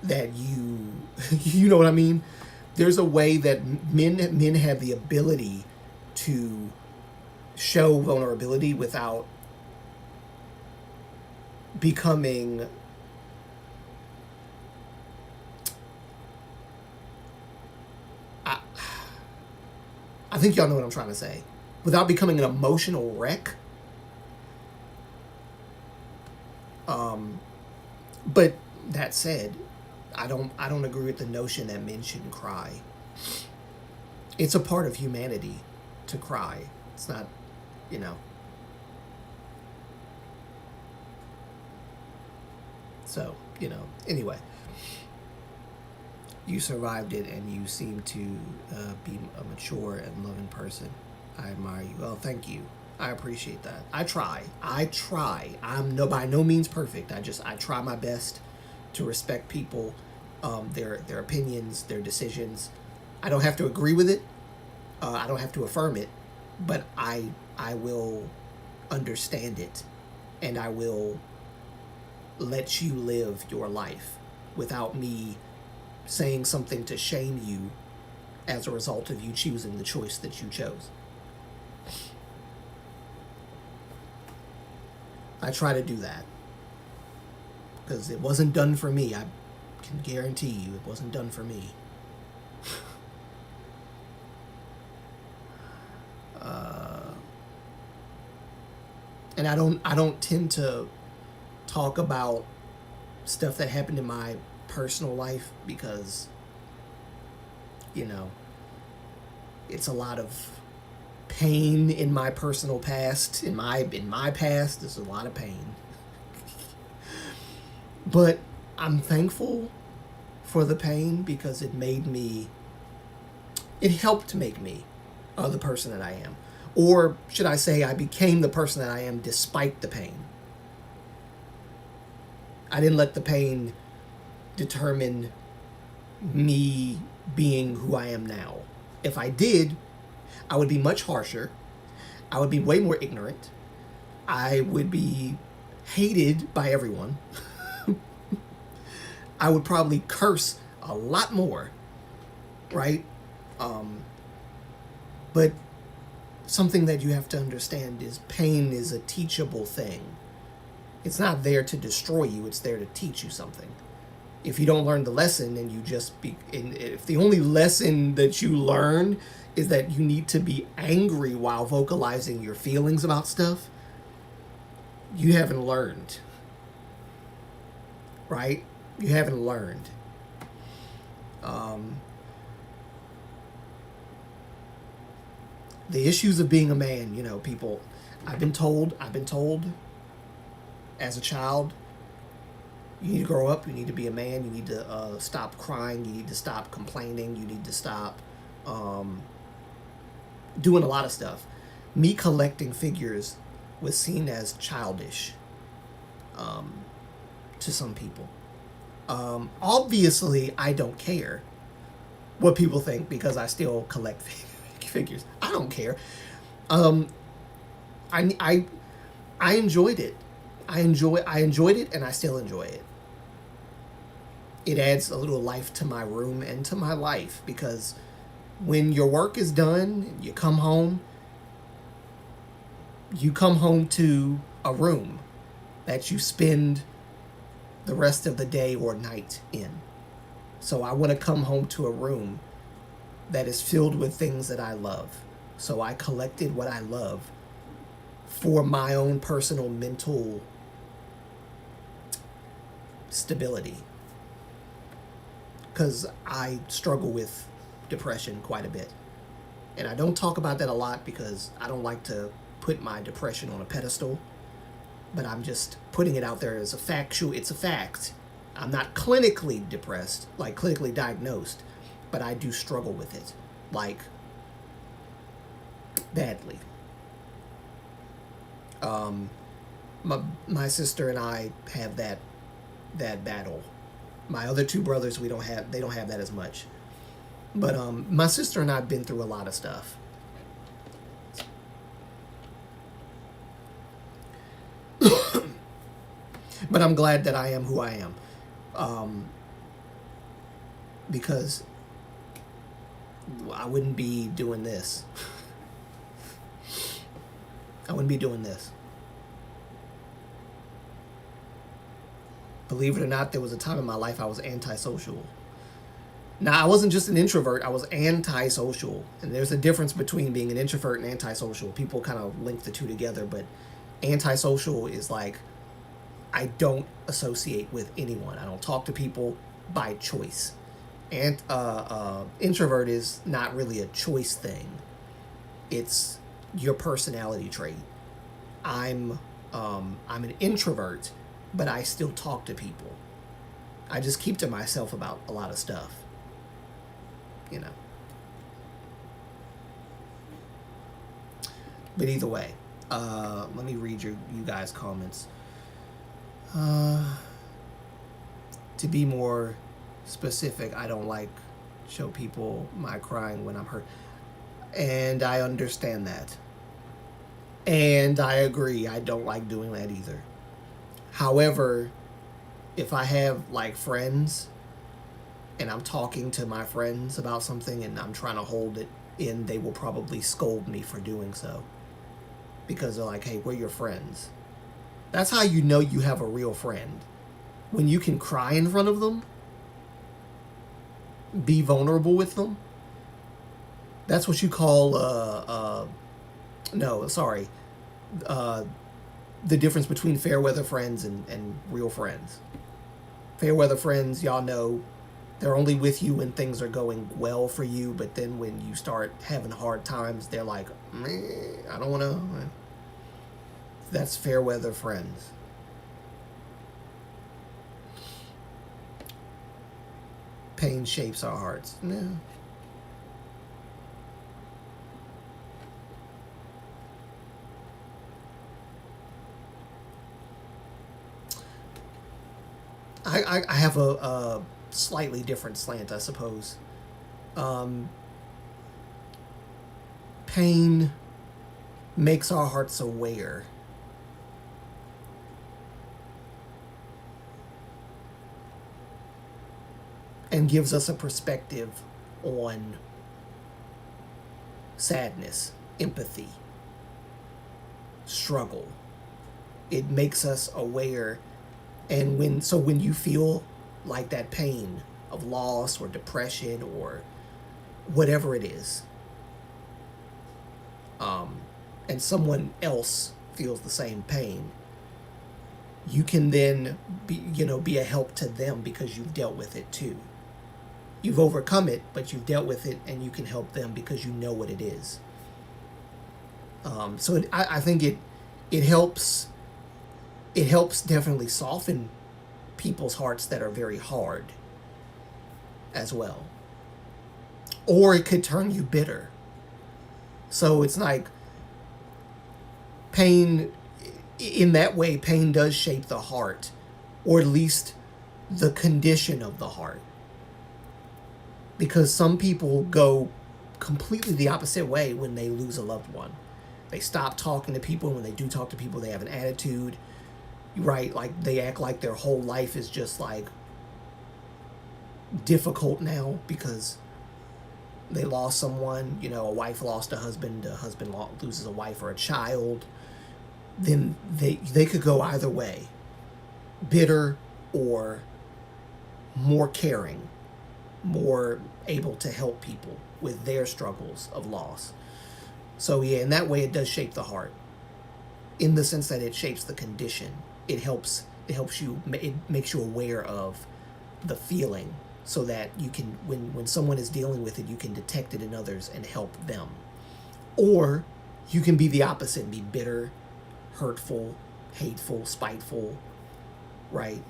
that you know what I mean? There's a way that men have the ability to show vulnerability without becoming I think y'all know what I'm trying to say. Without becoming an emotional wreck. But that said, I don't agree with the notion that men shouldn't cry. It's a part of humanity to cry. It's not, So, anyway. You survived it, and you seem to be a mature and loving person. I admire you. Well, thank you. I appreciate that. I try. I'm by no means perfect. I try my best to respect people, their opinions, their decisions. I don't have to agree with it. I don't have to affirm it, but I will understand it, and I will let you live your life without me saying something to shame you as a result of you choosing the choice that you chose. I try to do that because it wasn't done for me. I can guarantee you it wasn't done for me. And I don't tend to talk about stuff that happened in my personal life because it's a lot of pain in my personal past. In my past, there's a lot of pain. But I'm thankful for the pain because it helped make me the person that I am. Or should I say, I became the person that I am despite the pain. I didn't let the pain determine me being who I am now. If I did, I would be much harsher. I would be way more ignorant. I would be hated by everyone. I would probably curse a lot more, right? But something that you have to understand is pain is a teachable thing. It's not there to destroy you. It's there to teach you something. If you don't learn the lesson and if the only lesson that you learn is that you need to be angry while vocalizing your feelings about stuff, you haven't learned. Right? You haven't learned. The issues of being a man, people, I've been told as a child, you need to grow up, you need to be a man, you need to stop crying, you need to stop complaining, you need to stop doing a lot of stuff. Me collecting figures was seen as childish to some people. Obviously, I don't care what people think because I still collect figures. I don't care. I enjoyed it. I enjoyed it, and I still enjoy it. It adds a little life to my room and to my life, because when your work is done, you come home to a room that you spend the rest of the day or night in. So I want to come home to a room that is filled with things that I love. So I collected what I love for my own personal mental stability, because I struggle with depression quite a bit. And I don't talk about that a lot because I don't like to put my depression on a pedestal, but I'm just putting it out there as it's a fact. I'm not clinically depressed, like clinically diagnosed, but I do struggle with it, like badly. My sister and I have that battle. My other two brothers, they don't have that as much. But my sister and I have been through a lot of stuff. But I'm glad that I am who I am. Because I wouldn't be doing this. I wouldn't be doing this. Believe it or not, there was a time in my life I was antisocial. Now, I wasn't just an introvert, I was antisocial. And there's a difference between being an introvert and antisocial. People kind of link the two together, but antisocial is like, I don't associate with anyone. I don't talk to people by choice. And introvert is not really a choice thing. It's your personality trait. I'm an introvert, but I still talk to people. I just keep to myself about a lot of stuff. You know. But either way, let me read you guys' comments. To be more specific, I don't like show people my crying when I'm hurt. And I understand that. And I agree, I don't like doing that either. However, if I have like friends and I'm talking to my friends about something and I'm trying to hold it in, they will probably scold me for doing so. Because they're like, hey, we're your friends. That's how you know you have a real friend. When you can cry in front of them, be vulnerable with them. That's what you call, the difference between fair weather friends and real friends. Fair weather friends, y'all know, they're only with you when things are going well for you, but then when you start having hard times, they're like, I don't want to. That's fair weather friends. Pain shapes our hearts. Yeah. I have a slightly different slant, I suppose. Pain makes our hearts aware. And gives us a perspective on sadness, empathy, struggle. It makes us aware. And when you feel like that pain of loss or depression or whatever it is, and someone else feels the same pain, you can then be a help to them because you've dealt with it too. You've overcome it, but you've dealt with it, and you can help them because you know what it is. I think it helps. It helps definitely soften people's hearts that are very hard as well. Or it could turn you bitter. So it's like pain, in that way, pain does shape the heart, or at least the condition of the heart. Because some people go completely the opposite way when they lose a loved one. They stop talking to people. When they do talk to people, they have an attitude, right? Like they act like their whole life is just like difficult now because they lost someone. You know, a wife lost a husband loses a wife or a child. Then they could go either way, bitter or more caring, more able to help people with their struggles of loss. So yeah, in that way it does shape the heart, in the sense that it shapes the condition. It helps you, it makes you aware of the feeling, so that you can, when someone is dealing with it, you can detect it in others and help them. Or you can be the opposite and be bitter, hurtful, hateful, spiteful, right?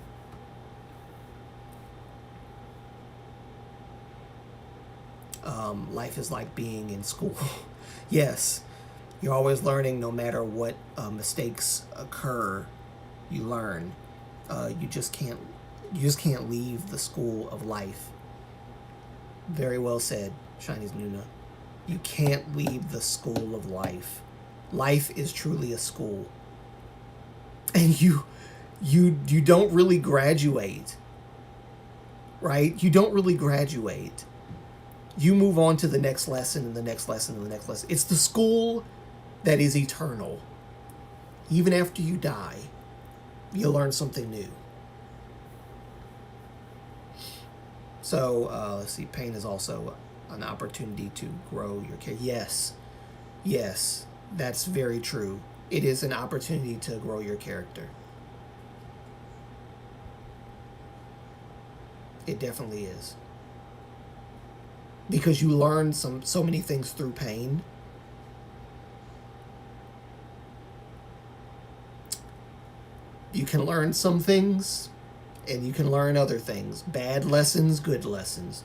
Life is like being in school. Yes, you're always learning. No matter what mistakes occur, you learn. You just can't leave the school of life. Very well said, Chinese Nuna. You can't leave the school of life. Life is truly a school, and you don't really graduate, right? You don't really graduate. You move on to the next lesson and the next lesson and the next lesson. It's the school that is eternal. Even after you die, you learn something new. So, let's see, pain is also an opportunity to grow your character. Yes, that's very true. It is an opportunity to grow your character. It definitely is. Because you learn so many things through pain. You can learn some things, and you can learn other things. Bad lessons, good lessons.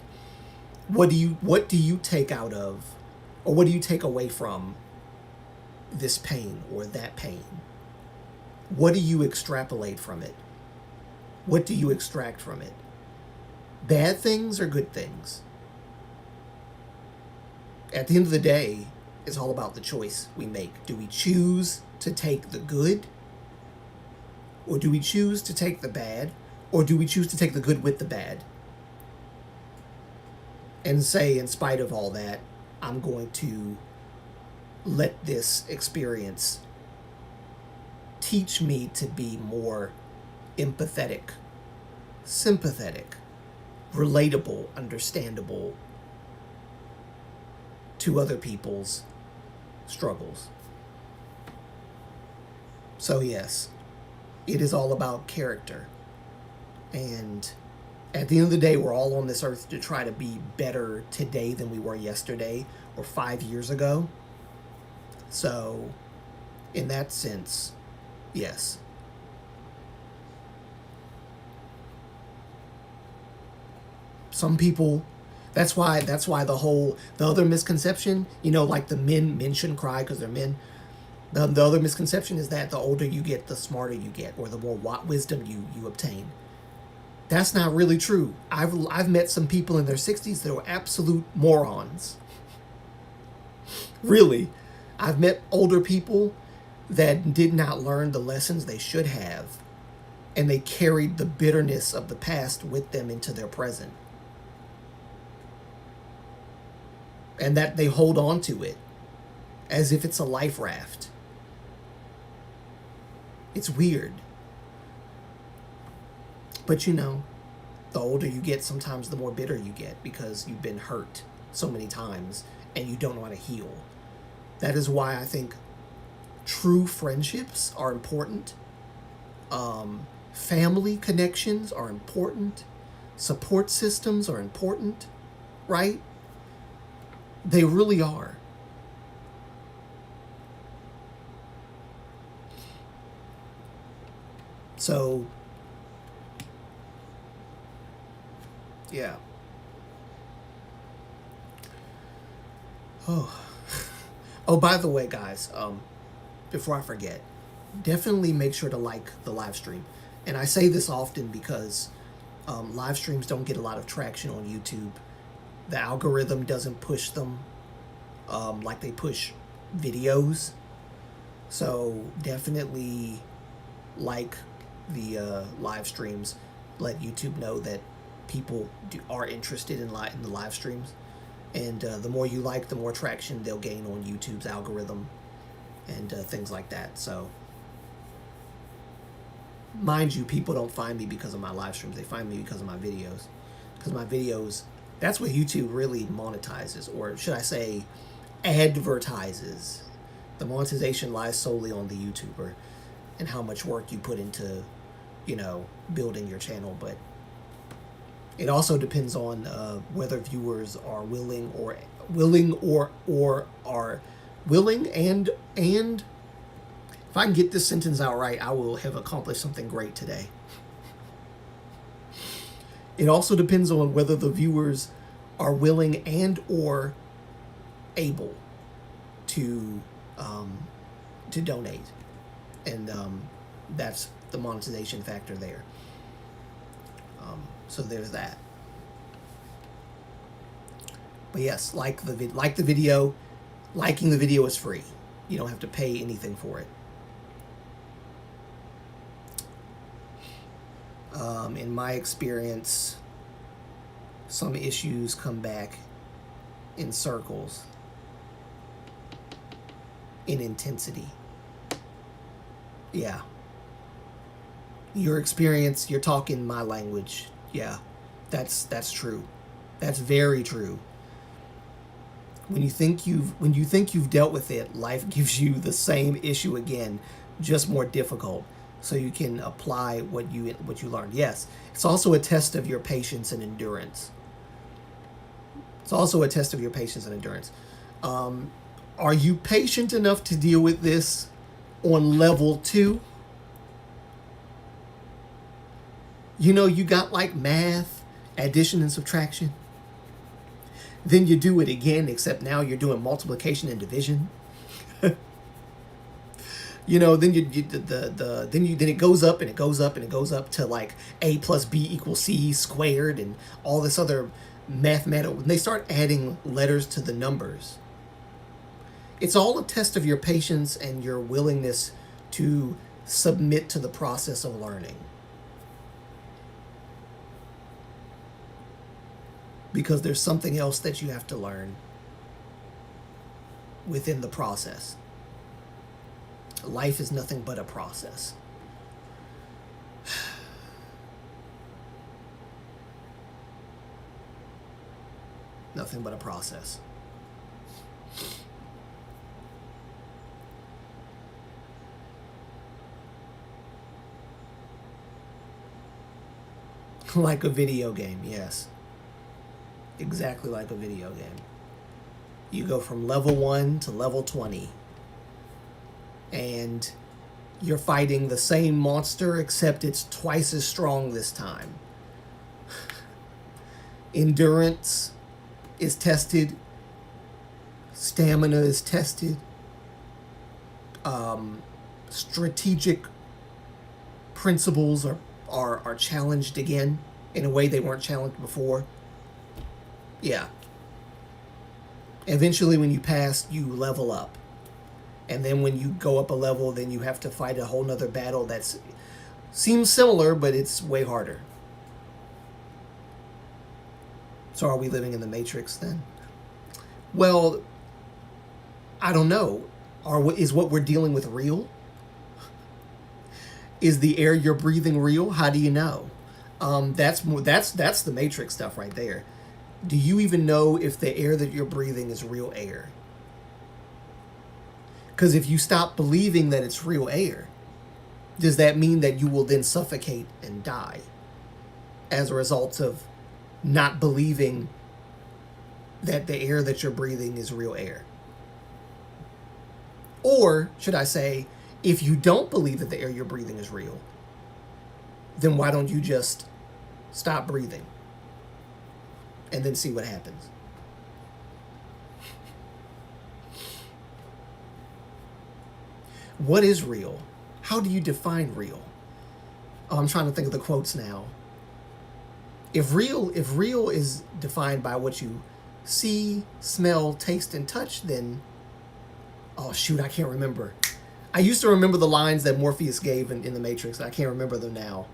What do you take out of, or what do you take away from this pain or that pain? What do you extrapolate from it? What do you extract from it? Bad things or good things? At the end of the day, it's all about the choice we make. Do we choose to take the good? Or do we choose to take the bad? Or do we choose to take the good with the bad? And say, in spite of all that, I'm going to let this experience teach me to be more empathetic, sympathetic, relatable, understandable to other people's struggles. So yes, it is all about character. And at the end of the day, we're all on this earth to try to be better today than we were yesterday or 5 years ago. So in that sense, yes. Some people, that's why the other misconception, like the men shouldn't cry because they're men. The other misconception is that the older you get, the smarter you get, or the more wisdom you obtain. That's not really true. I've met some people in their 60s that were absolute morons. Really. I've met older people that did not learn the lessons they should have, and they carried the bitterness of the past with them into their present. And that they hold on to it as if it's a life raft. It's weird. But the older you get, sometimes the more bitter you get because you've been hurt so many times and you don't know how to heal. That is why I think true friendships are important. Family connections are important. Support systems are important, right? They really are. So, yeah. Oh, by the way, guys, before I forget, definitely make sure to like the live stream. And I say this often because live streams don't get a lot of traction on YouTube. The algorithm doesn't push them like they push videos. So definitely like the live streams. Let YouTube know that people are interested in the live streams. And the more you like, the more traction they'll gain on YouTube's algorithm and things like that. So, mind you, people don't find me because of my live streams. They find me because of my videos. Because my videos, that's what YouTube really monetizes, or should I say, advertises. The monetization lies solely on the YouTuber and how much work you put into, building your channel. But it also depends on whether viewers are willing or are willing and if I can get this sentence out right, I will have accomplished something great today. It also depends on whether the viewers are willing and or able to donate, and that's the monetization factor there. So there's that. But yes, like the video. Liking the video is free. You don't have to pay anything for it. In my experience, some issues come back in circles, in intensity. Yeah. Your experience, you're talking my language. Yeah, that's true. That's very true. When you think you've dealt with it, life gives you the same issue again, just more difficult, so you can apply what you learned. Yes, it's also a test of your patience and endurance. Are you patient enough to deal with this on level 2? You got like math, addition and subtraction. Then you do it again, except now you're doing multiplication and division. Then it goes up and it goes up and it goes up to like a plus b equals c squared and all this other mathematical. When they start adding letters to the numbers, it's all a test of your patience and your willingness to submit to the process of learning. Because there's something else that you have to learn within the process. Life is nothing but a process. Nothing but a process. Like a video game, yes. Exactly like a video game. You go from level 1 to level 20. And you're fighting the same monster, except it's twice as strong this time. Endurance is tested. Stamina is tested. Strategic principles are challenged again in a way they weren't challenged before. Yeah. Eventually, when you pass, you level up. And then when you go up a level, then you have to fight a whole nother battle that seems similar, but it's way harder. So are we living in the Matrix then? Well, I don't know. Is what we're dealing with real? Is the air you're breathing real? How do you know? That's the Matrix stuff right there. Do you even know if the air that you're breathing is real air? Because if you stop believing that it's real air, does that mean that you will then suffocate and die as a result of not believing that the air that you're breathing is real air? Or, should I say, if you don't believe that the air you're breathing is real, then why don't you just stop breathing and then see what happens? What is real? How do you define real? Oh, I'm trying to think of the quotes now. If real is defined by what you see, smell, taste, and touch, then, oh shoot, I can't remember. I used to remember the lines that Morpheus gave in The Matrix. I can't remember them now.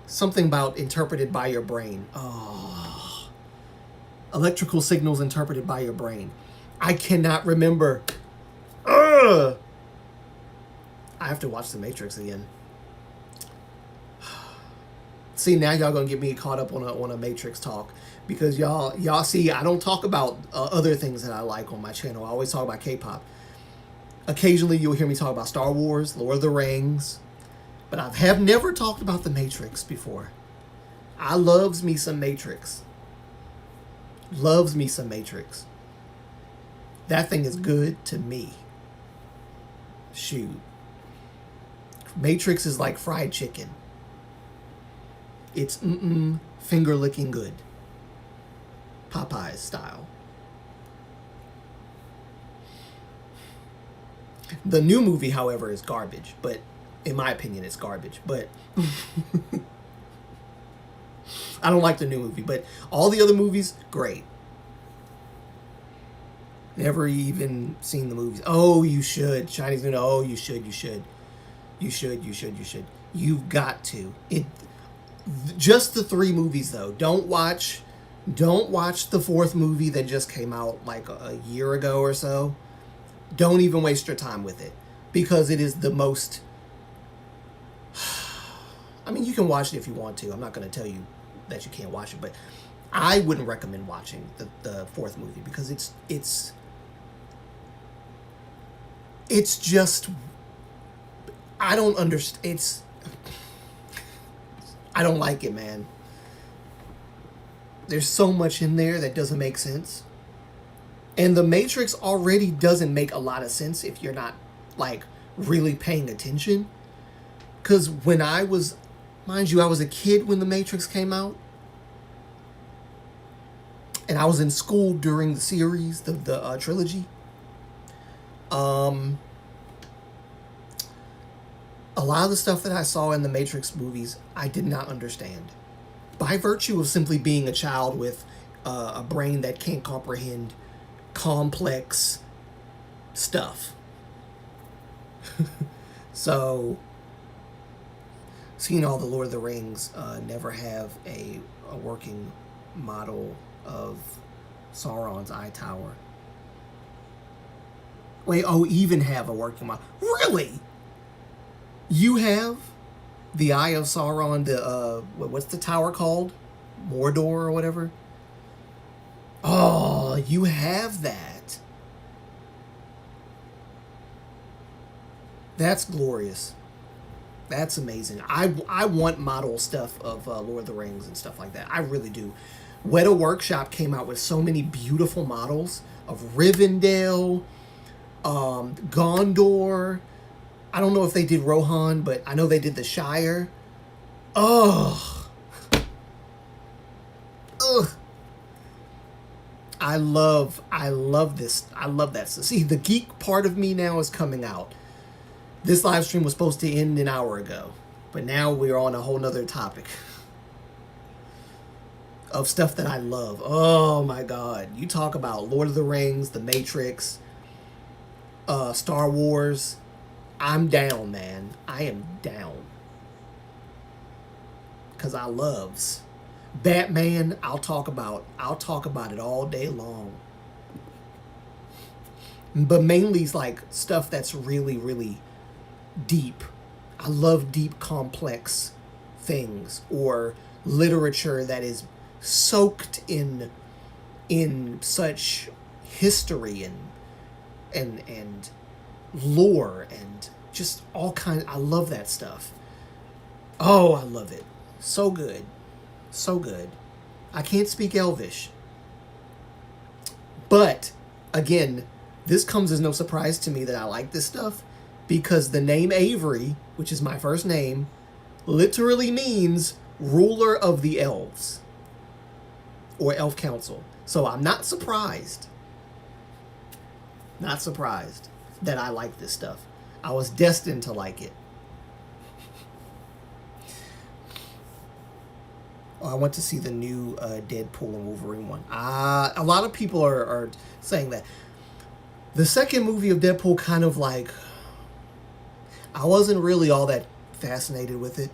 Something about interpreted by your brain. Oh. Electrical signals interpreted by your brain. I cannot remember. Ugh. I have to watch The Matrix again. See, now y'all gonna get me caught up on a Matrix talk, because y'all see, I don't talk about other things that I like on my channel. I always talk about K-pop. Occasionally you'll hear me talk about Star Wars, Lord of the Rings, but I have never talked about The Matrix before. I loves me some Matrix. Loves me some Matrix. That thing is good to me. Shoot. Matrix is like fried chicken. It's finger licking good. Popeyes style. The new movie, however, is garbage. But in my opinion, it's garbage. But I don't like the new movie. But all the other movies, great. Never even seen the movies. Oh, you should. Chinese New. Oh, you should. You should. You should. You should. You should. You've got to. Just the 3 movies though. Don't watch the 4th movie that just came out like a year ago or so. Don't even waste your time with it, because it is the most. I mean, you can watch it if you want to. I'm not going to tell you that you can't watch it, but I wouldn't recommend watching the 4th movie, because it's just, I don't understand. I don't like it, man. There's so much in there that doesn't make sense. And The Matrix already doesn't make a lot of sense if you're not, like, really paying attention. Because when I was, mind you, I was a kid when The Matrix came out. And I was in school during the series, the trilogy. A lot of the stuff that I saw in the Matrix movies, I did not understand. By virtue of simply being a child with a brain that can't comprehend complex stuff. So, seeing all the Lord of the Rings never have a working model of Sauron's eye tower. Wait, even have a working model? Really? You have the Eye of Sauron, what's the tower called? Mordor or whatever? Oh, you have that. That's glorious. That's amazing. I want model stuff of Lord of the Rings and stuff like that. I really do. Weta Workshop came out with so many beautiful models of Rivendell, Gondor. I don't know if they did Rohan, but I know they did the Shire. Ugh. I love this. I love that. So, see, the geek part of me now is coming out. This live stream was supposed to end an hour ago, but now we're on a whole nother topic of stuff that I love. Oh my God. You talk about Lord of the Rings, The Matrix, Star Wars. I'm down, man. I am down. Because I loves Batman. I'll talk about it all day long. But mainly it's like stuff that's really, really deep. I love deep, complex things, or literature that is soaked in such history and lore and just all kinds. I love that stuff. Oh, I love it. So good. So good. I can't speak Elvish. But, again, this comes as no surprise to me that I like this stuff, because the name Avery, which is my first name, literally means ruler of the elves, or elf council. So I'm not surprised. Not surprised that I like this stuff. I was destined to like it. I went to see the new Deadpool and Wolverine one. A lot of people are saying that. The second movie of Deadpool kind of like I wasn't really all that fascinated with it.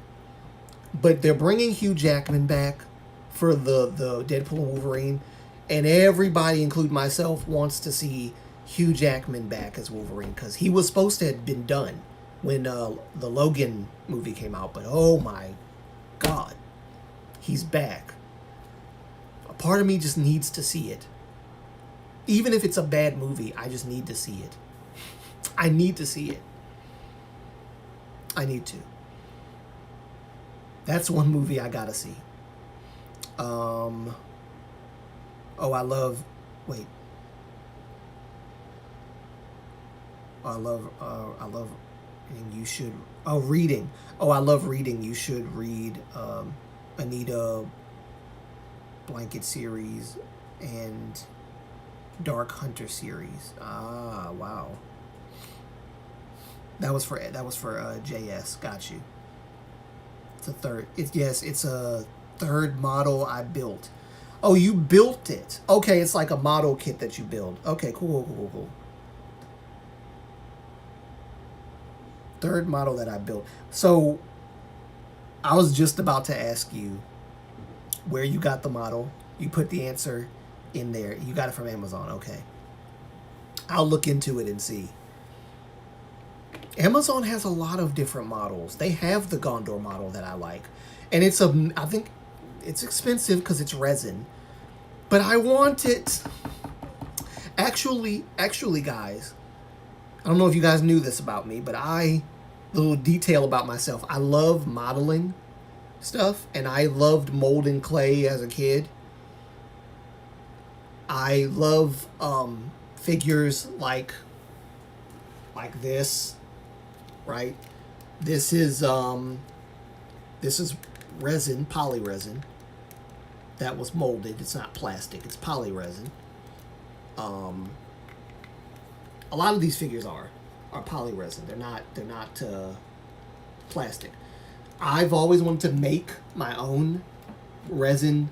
But they're bringing Hugh Jackman back for the Deadpool and Wolverine, and everybody, including myself, wants to see Hugh Jackman back as Wolverine because he was supposed to have been done when the Logan movie came out. But oh my God, he's back. A part of me just needs to see it. Even if it's a bad movie, I just need to see it. I need to see it. I need to. That's one movie I gotta see. Oh, I love. Wait. I love. And you should. Oh, reading. Oh, I love reading. You should read Anita Blanket series and Dark Hunter series. Ah, wow. That was for JS. Got you. It's a third model I built. Oh, you built it. Okay, it's like a model kit that you build. Okay, cool. Third model that I built. So, I was just about to ask you where you got the model. You put the answer in there. You got it from Amazon. Okay. I'll look into it and see. Amazon has a lot of different models. They have the Gondor model that I like. And I think it's expensive because it's resin. But I want it. Actually, guys, I don't know if you guys knew this about me, but little detail about myself. I love modeling stuff, and I loved molding clay as a kid. I love figures like this. Right, this is resin, polyresin that was molded. It's not plastic; it's polyresin. A lot of these figures are polyresin. They're not plastic. I've always wanted to make my own resin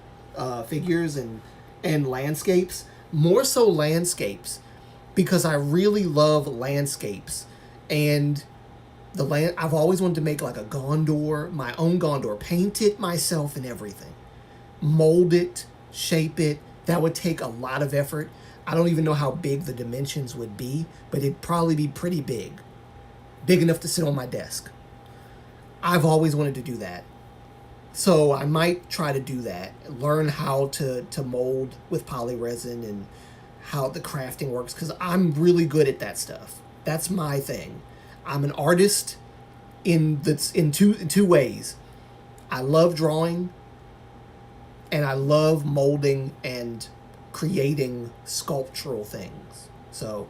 figures and landscapes, more so landscapes, because I really love landscapes. And I've always wanted to make like a Gondor, my own Gondor, paint it myself and everything, mold it, shape it. That would take a lot of effort. I don't even know how big the dimensions would be, but it'd probably be pretty big enough to sit on my desk. I've always wanted to do that. So I might try to do that, learn how to mold with polyresin and how the crafting works, because I'm really good at that stuff. That's my thing. I'm an artist in two ways. I love drawing, and I love molding and creating sculptural things. So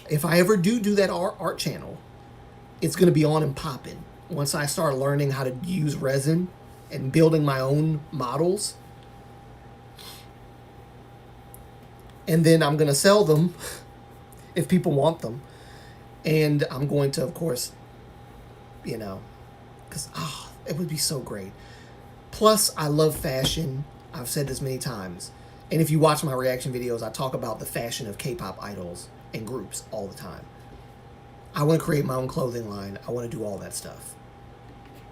if I ever do that art channel, it's going to be on and popping. Once I start learning how to use resin and building my own models, and then I'm going to sell them if people want them. And I'm going to, of course, because it would be so great. Plus, I love fashion. I've said this many times. And if you watch my reaction videos, I talk about the fashion of K-pop idols and groups all the time. I want to create my own clothing line. I want to do all that stuff.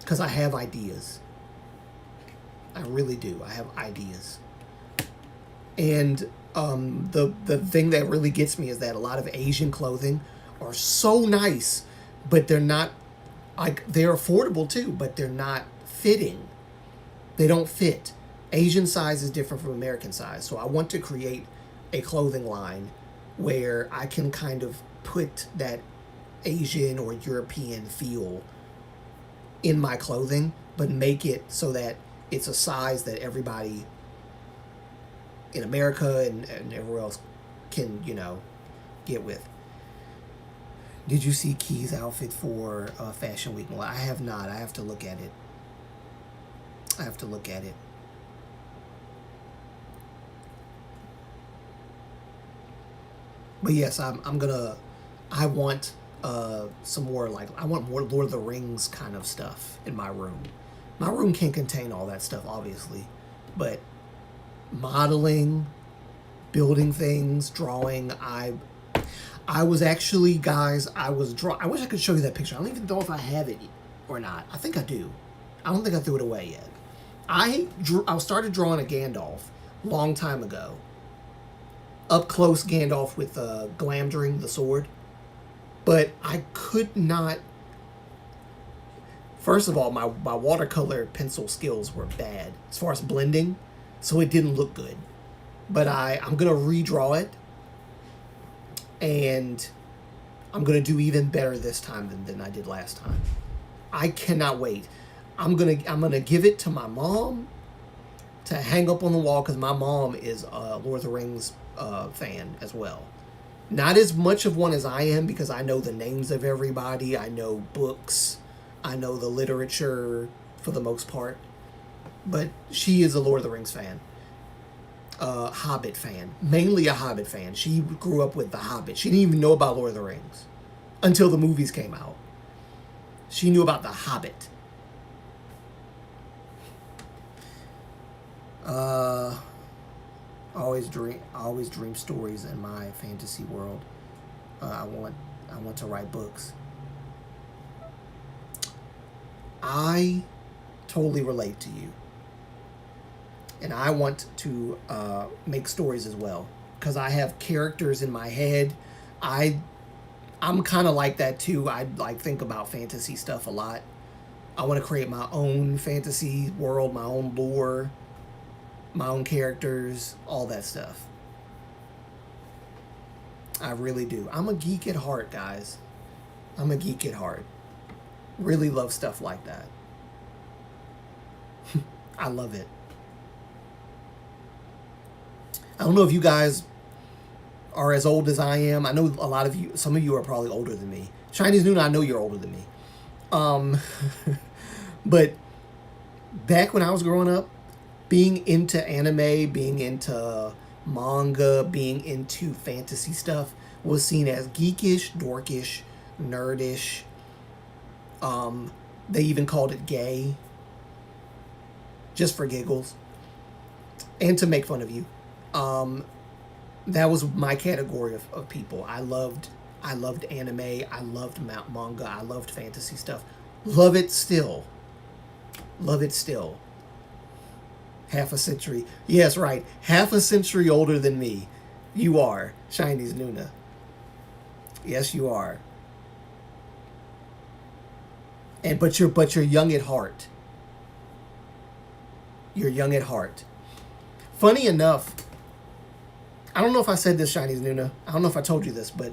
Because I have ideas. I really do. I have ideas. And the thing that really gets me is that a lot of Asian clothing are so nice, but they're not, they're affordable too, but they're not fitting. They don't fit. Asian size is different from American size. So I want to create a clothing line where I can kind of put that Asian or European feel in my clothing, but make it so that it's a size that everybody in America and everywhere else can, get with. Did you see Key's outfit for Fashion Week? Well, I have not. I have to look at it. But yes, I want some more, I want more Lord of the Rings kind of stuff in my room. My room can't contain all that stuff, obviously, but modeling, building things, drawing, I was actually, guys, I wish I could show you that picture. I don't even know if I have it or not. I think I do. I don't think I threw it away yet. I started drawing a Gandalf long time ago. Up close Gandalf with Glamdring, the sword. But I could not... First of all, my watercolor pencil skills were bad as far as blending, so it didn't look good. But I'm going to redraw it, and I'm going to do even better this time than I did last time. I cannot wait. I'm gonna give it to my mom to hang up on the wall, because my mom is a Lord of the Rings fan as well. Not as much of one as I am, because I know the names of everybody. I know books. I know the literature for the most part. But she is a Lord of the Rings fan. Hobbit fan. Mainly a Hobbit fan. She grew up with The Hobbit. She didn't even know about Lord of the Rings until the movies came out. She knew about The Hobbit. I always dream stories in my fantasy world. I want to write books. I totally relate to you, and I want to make stories as well, because I have characters in my head. I'm kind of like that too. I think about fantasy stuff a lot. I want to create my own fantasy world, my own lore, my own characters, all that stuff. I really do. I'm a geek at heart, guys. I'm a geek at heart. Really love stuff like that. I love it. I don't know if you guys are as old as I am. I know a lot of you, some of you are probably older than me. Chinese Noon, I know you're older than me. But back when I was growing up, being into anime, being into manga, being into fantasy stuff was seen as geekish, dorkish, nerdish. They even called it gay, just for giggles, and to make fun of you. That was my category of people. I loved anime. I loved manga. I loved fantasy stuff. Love it still. Love it still. Half a century. Yes, right. Half a century older than me. You are, Chinese Nuna. Yes, you are. But you're young at heart. You're young at heart. Funny enough, I don't know if I said this, Chinese Nuna. I don't know if I told you this, but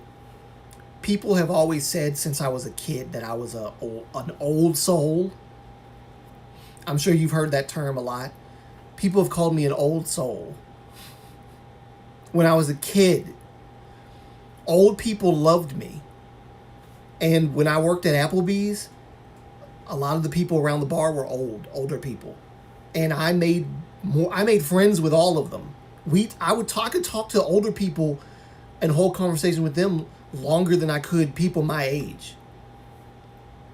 people have always said since I was a kid that I was an old soul. I'm sure you've heard that term a lot. People have called me an old soul. When I was a kid, old people loved me. And when I worked at Applebee's, a lot of the people around the bar were older people. And I made friends with all of them. I could talk to older people and hold conversation with them longer than I could people my age.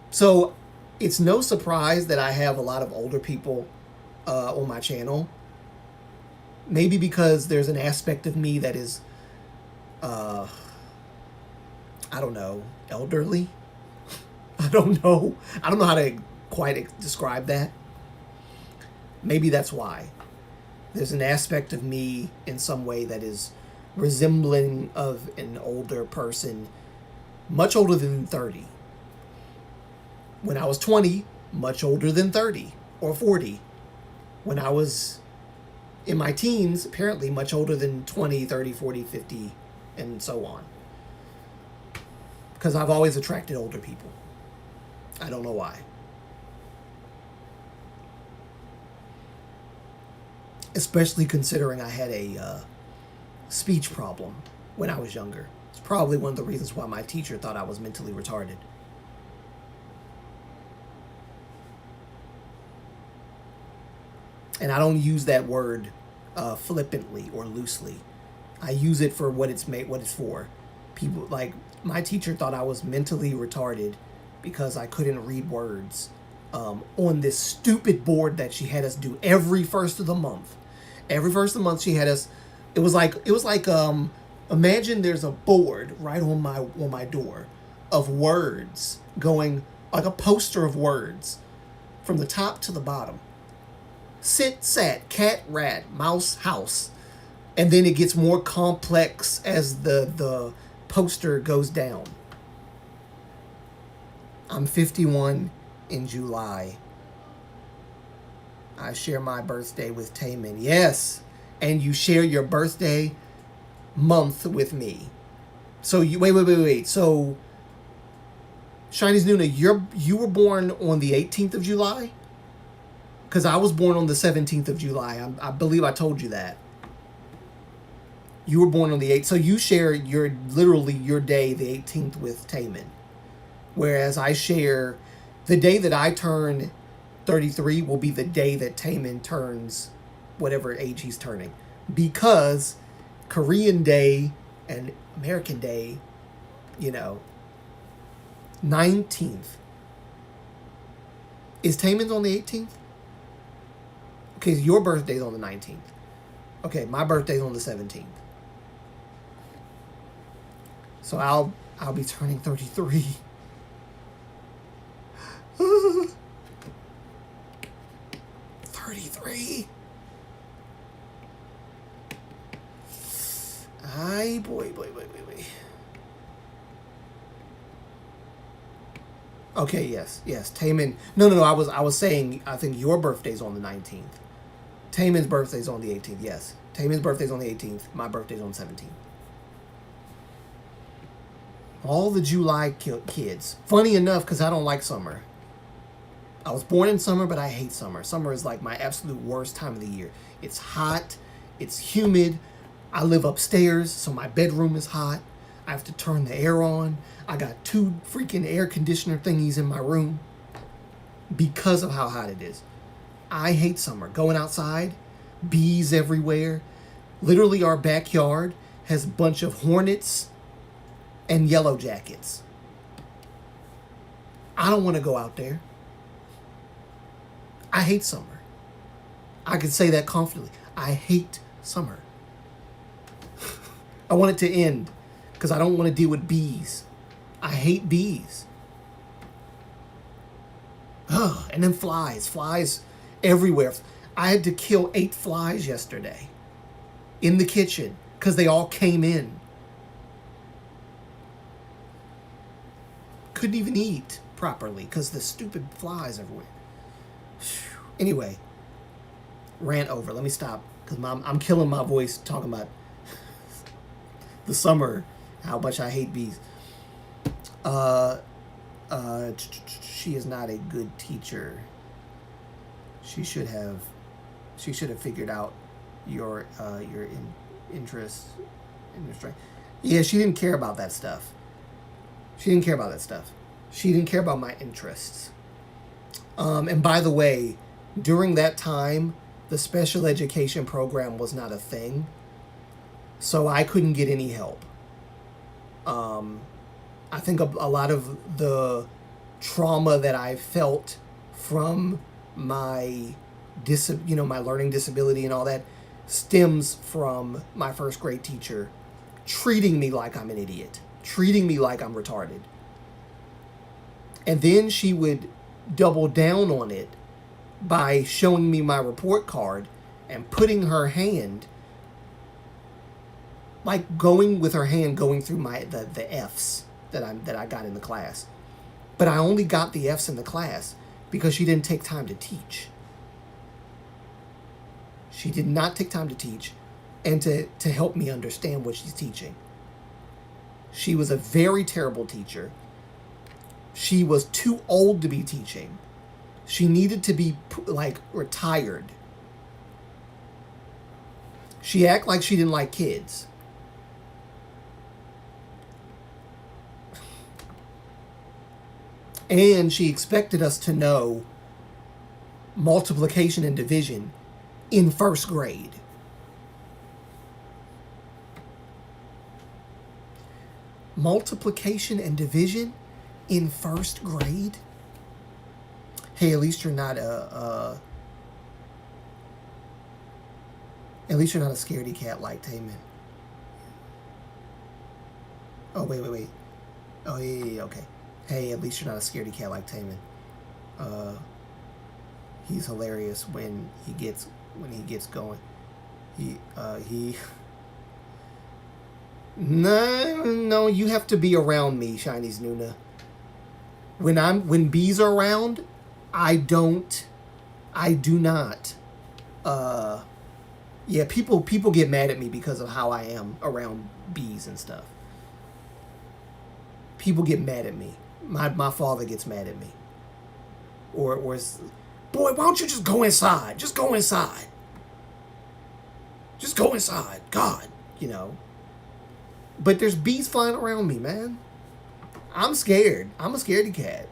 So it's no surprise that I have a lot of older people on my channel. Maybe because there's an aspect of me that is, I don't know, elderly. I don't know how to quite describe that. Maybe that's why. There's an aspect of me in some way that is resembling of an older person, much older than 30. When I was 20, much older than 30 or 40. When I was in my teens, apparently much older than 20, 30, 40, 50, and so on. Because I've always attracted older people. I don't know why. Especially considering I had a speech problem when I was younger. It's probably one of the reasons why my teacher thought I was mentally retarded. And I don't use that word flippantly or loosely. I use it for what it's for. People, like, my teacher thought I was mentally retarded because I couldn't read words on this stupid board that she had us do every first of the month. Every first of the month she had us. It was like Imagine there's a board right on my door of words going, like a poster of words from the top to the bottom. Sit, sat, cat, rat, mouse, house. And then it gets more complex as the poster goes down. I'm 51 in July. I share my birthday with Taman. Yes. And you share your birthday month with me. So you wait. So Shinies Nuna, you were born on the 18th of July? Because I was born on the 17th of July. I believe I told you that. You were born on the 8th. So you share literally your day, the 18th, with Taman. Whereas I share the day that I turn 33 will be the day that Taman turns whatever age he's turning. Because Korean Day and American Day, 19th. Is Taman's on the 18th? Okay, your birthday's on the 19th. Okay, my birthday's on the 17th. So I'll be turning 33. 33. Ay, boy. Okay, yes. Taman. No. I was saying I think your birthday's on the 19th. Taman's birthday's on the 18th. Yes, Taman's birthday's on the 18th. My birthday's on the 17th. All the July kids. Funny enough, because I don't like summer. I was born in summer, but I hate summer. Summer is like my absolute worst time of the year. It's hot. It's humid. I live upstairs, so my bedroom is hot. I have to turn the air on. I got 2 freaking air conditioner thingies in my room because of how hot it is. I hate summer. Going outside, bees everywhere. Literally, our backyard has a bunch of hornets and yellow jackets. I don't want to go out there. I hate summer. I can say that confidently. I hate summer. I want it to end because I don't want to deal with bees. I hate bees. Ugh, and then flies everywhere. I had to kill 8 flies yesterday in the kitchen because they all came in. Couldn't even eat properly because the stupid flies everywhere. Anyway, rant over. Let me stop because I'm killing my voice talking about the summer, how much I hate bees. She is not a good teacher. She should have figured out your interests in your strength. Yeah, she didn't care about that stuff. She didn't care about my interests. And by the way, during that time, the special education program was not a thing. So I couldn't get any help. I think a lot of the trauma that I felt from my my learning disability and all that stems from my first grade teacher treating me like I'm an idiot, treating me like I'm retarded. And then she would double down on it by showing me my report card and putting her hand, like going through the F's that I got in the class. But I only got the F's in the class because she didn't take time to teach. She did not take time to teach and to help me understand what she's teaching. She was a very terrible teacher. She was too old to be teaching. She needed to be retired. She acted like she didn't like kids. And she expected us to know multiplication and division in first grade. Multiplication and division in first grade? Hey, at least you're not a scaredy cat like Taman. Oh, wait. Oh, yeah, okay. Hey, at least you're not a scaredy cat like Taman. He's hilarious when he gets going. He No, you have to be around me, Shiny's Nuna. When bees are around, I do not. Yeah, people get mad at me because of how I am around bees and stuff. People get mad at me. My father gets mad at me. Or boy, why don't you just go inside? Just go inside. Just go inside. God, you know. But there's bees flying around me, man. I'm scared. I'm a scaredy cat.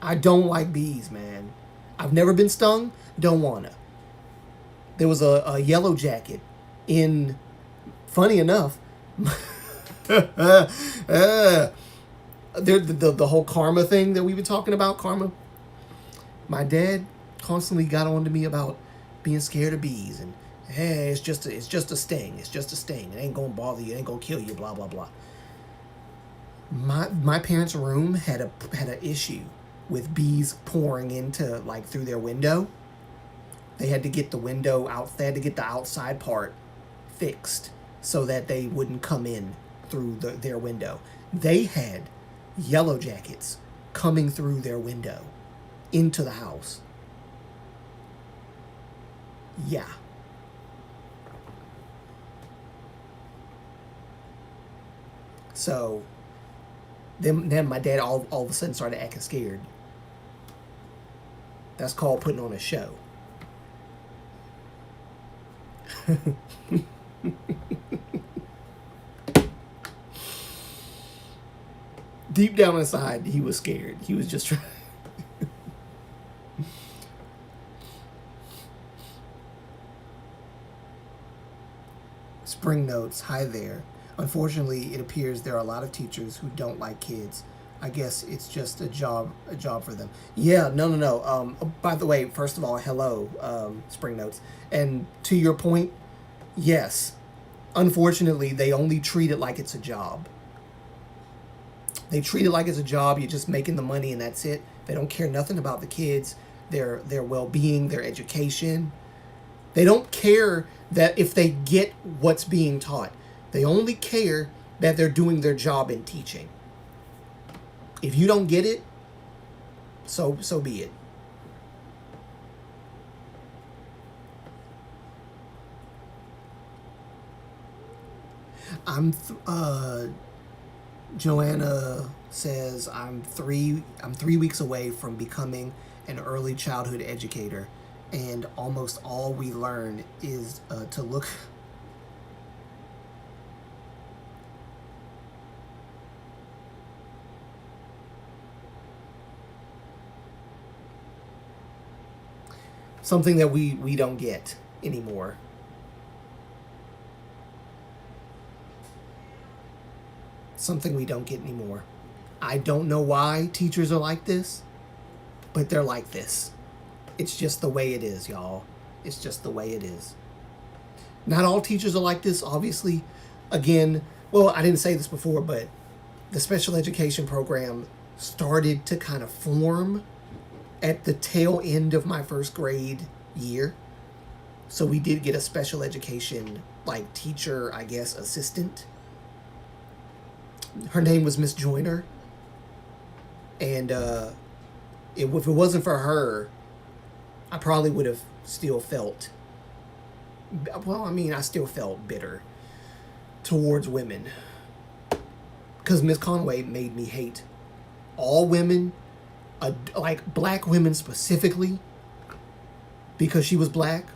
I don't like bees, man. I've never been stung. Don't wanna. There was a yellow jacket in, funny enough, the whole karma thing that we've been talking about, karma. My dad constantly got on to me about being scared of bees and, hey, it's just a sting. It's just a sting. It ain't gonna bother you. It ain't gonna kill you. Blah blah blah. My parents' room had an issue with bees pouring into, like, through their window. They had to get the window out. They had to get the outside part fixed so that they wouldn't come in through their window. They had yellow jackets coming through their window into the house. Yeah. So then my dad all of a sudden started acting scared. That's called putting on a show. Deep down inside, he was scared. He was just trying. Spring notes. Hi there. Unfortunately, it appears there are a lot of teachers who don't like kids. I guess it's just a job for them. Yeah, no. By the way, first of all, hello, Spring Notes. And to your point, yes. Unfortunately, they only treat it like it's a job. They treat it like it's a job. You're just making the money and that's it. They don't care nothing about the kids, their well-being, their education. They don't care that if they get what's being taught. They only care that they're doing their job in teaching. If you don't get it, so be it. Joanna says I'm 3 weeks away from becoming an early childhood educator, and almost all we learn is to look. Something that we don't get anymore. Something we don't get anymore. I don't know why teachers are like this, but they're like this. It's just the way it is, y'all. It's just the way it is. Not all teachers are like this, obviously. Again, well, I didn't say this before, but the special education program started to kind of form at the tail end of my first grade year. So we did get a special education, like, teacher, I guess, assistant. Her name was Miss Joyner. And if it wasn't for her, I probably would have still felt, well, I mean, I still felt bitter towards women. Because Miss Conway made me hate all women, like black women specifically, because she was black.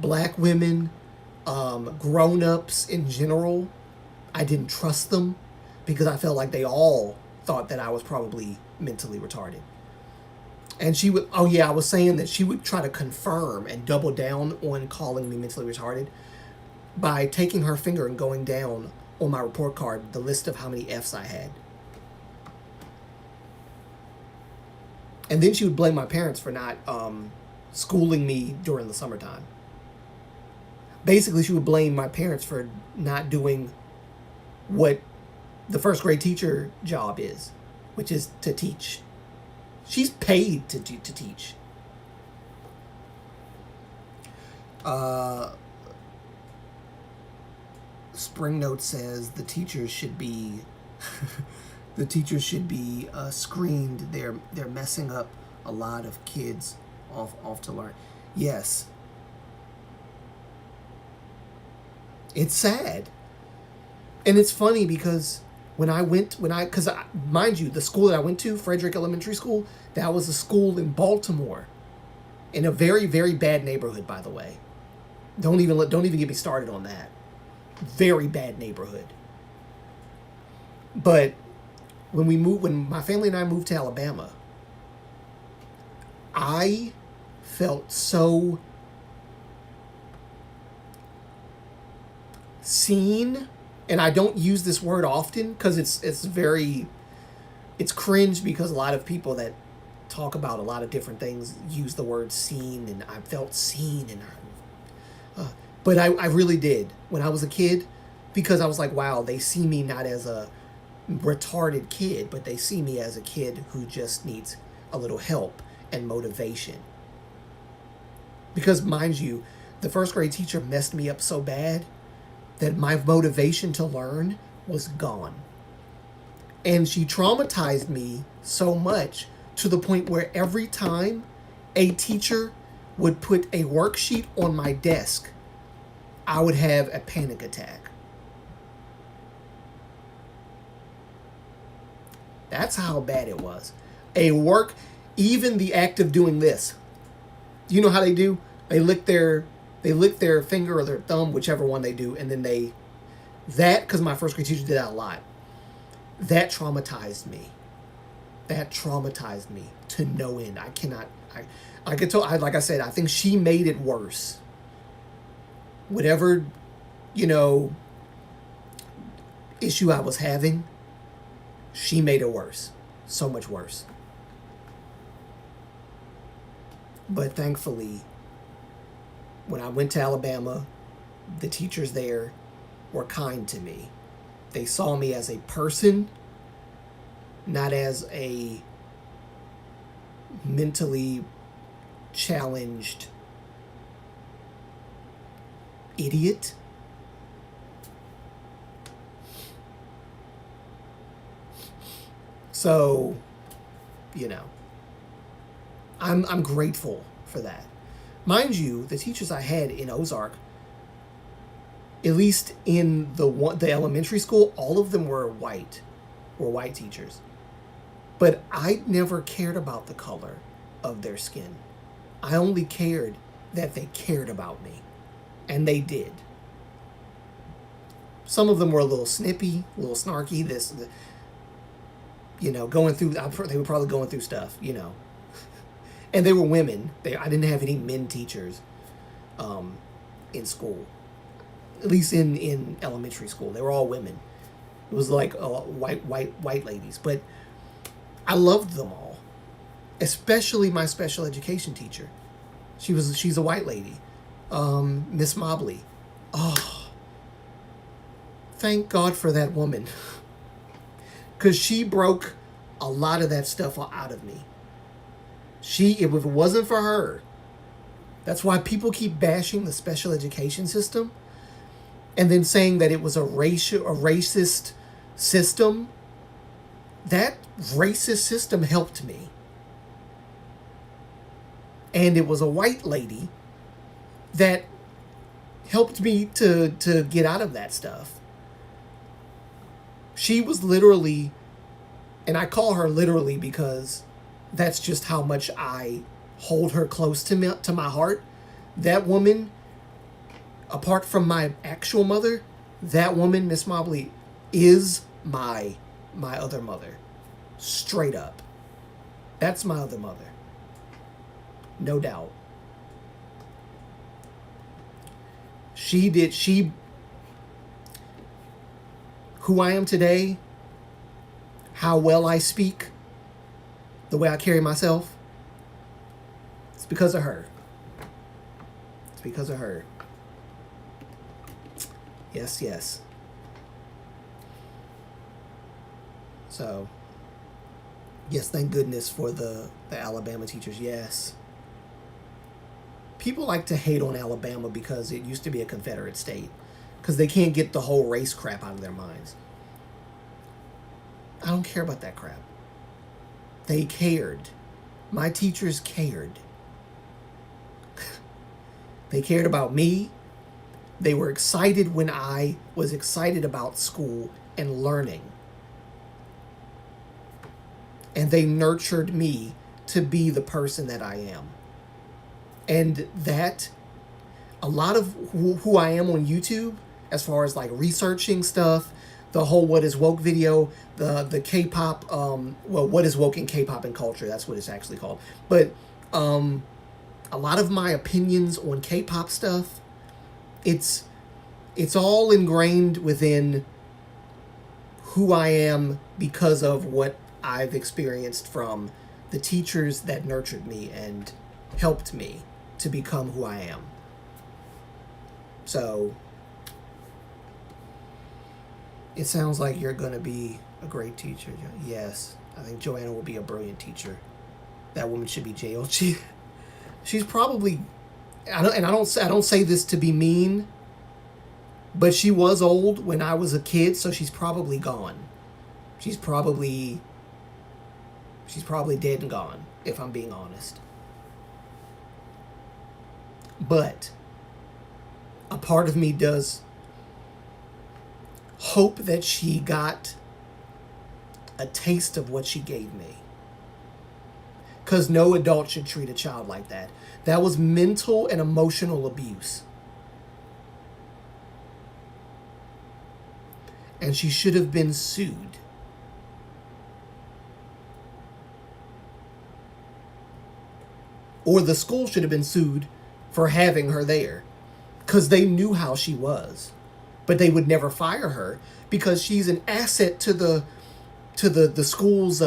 Black women, grown-ups in general, I didn't trust them because I felt like they all thought that I was probably mentally retarded. And she would, oh yeah, I was saying that she would try to confirm and double down on calling me mentally retarded by taking her finger and going down on my report card the list of how many F's I had. And then she would blame my parents for not schooling me during the summertime. Basically, she would blame my parents for not doing what the first grade teacher job is, which is to teach. She's paid to teach. Spring Note says the teachers should be screened. They're messing up a lot of kids off to learn. Yes. It's sad. And it's funny because because mind you, the school that I went to, Frederick Elementary School, that was a school in Baltimore, in a very, very bad neighborhood, by the way. Don't even get me started on that. Very bad neighborhood. But when my family and I moved to Alabama, I felt so seen. And I don't use this word often because it's cringe, because a lot of people that talk about a lot of different things use the word seen, and I felt seen, but I really did when I was a kid, because I was like, wow, they see me not as a retarded kid, but they see me as a kid who just needs a little help and motivation. Because mind you, the first grade teacher messed me up so bad that my motivation to learn was gone. And she traumatized me so much to the point where every time a teacher would put a worksheet on my desk, I would have a panic attack. That's how bad it was. Even the act of doing this. You know how they do? They lick their finger or their thumb, whichever one they do, and then because my first grade teacher did that a lot, that traumatized me. That traumatized me to no end. Like I said, I think she made it worse. Whatever, issue I was having, she made it worse. So much worse. But thankfully, when I went to Alabama, the teachers there were kind to me. They saw me as a person, not as a mentally challenged idiot. So, I'm grateful for that. Mind you, the teachers I had in Ozark, at least in the elementary school, all of them were white teachers. But I never cared about the color of their skin. I only cared that they cared about me. And they did. Some of them were a little snippy, a little snarky, going through, they were probably going through stuff, And they were women. I didn't have any men teachers in school. At least in elementary school. They were all women. It was like white ladies. But I loved them all. Especially my special education teacher. She's a white lady. Miss Mobley. Oh. Thank God for that woman. Because she broke a lot of that stuff out of me. If it wasn't for her, that's why people keep bashing the special education system and then saying that it was a racist system. That racist system helped me. And it was a white lady that helped me to get out of that stuff. She was literally, and I call her literally because that's just how much I hold her close to my heart. That woman, apart from my actual mother, that woman, Miss Mobley, is my other mother. Straight up. That's my other mother. No doubt. Who I am today, how well I speak, the way I carry myself, it's because of her. It's because of her. Yes, yes. So, yes, thank goodness for the Alabama teachers. Yes. People like to hate on Alabama because it used to be a Confederate state. Because they can't get the whole race crap out of their minds. I don't care about that crap. They cared. My teachers cared. They cared about me. They were excited when I was excited about school and learning. And they nurtured me to be the person that I am. And that, a lot of who I am on YouTube, as far as like researching stuff, the whole What is Woke video, the K-pop, What is Woke in K-pop and culture, that's what it's actually called. But a lot of my opinions on K-pop stuff, it's all ingrained within who I am because of what I've experienced from the teachers that nurtured me and helped me to become who I am. So, it sounds like you're going to be a great teacher. Yes, I think Joanna will be a brilliant teacher. That woman should be jailed. She's probably, I don't say this to be mean, but she was old when I was a kid, so she's probably gone. She's probably dead and gone, if I'm being honest. But a part of me does hope that she got a taste of what she gave me. Because no adult should treat a child like that. That was mental and emotional abuse. And she should have been sued. Or the school should have been sued for having her there. Because they knew how she was. But they would never fire her because she's an asset to the school's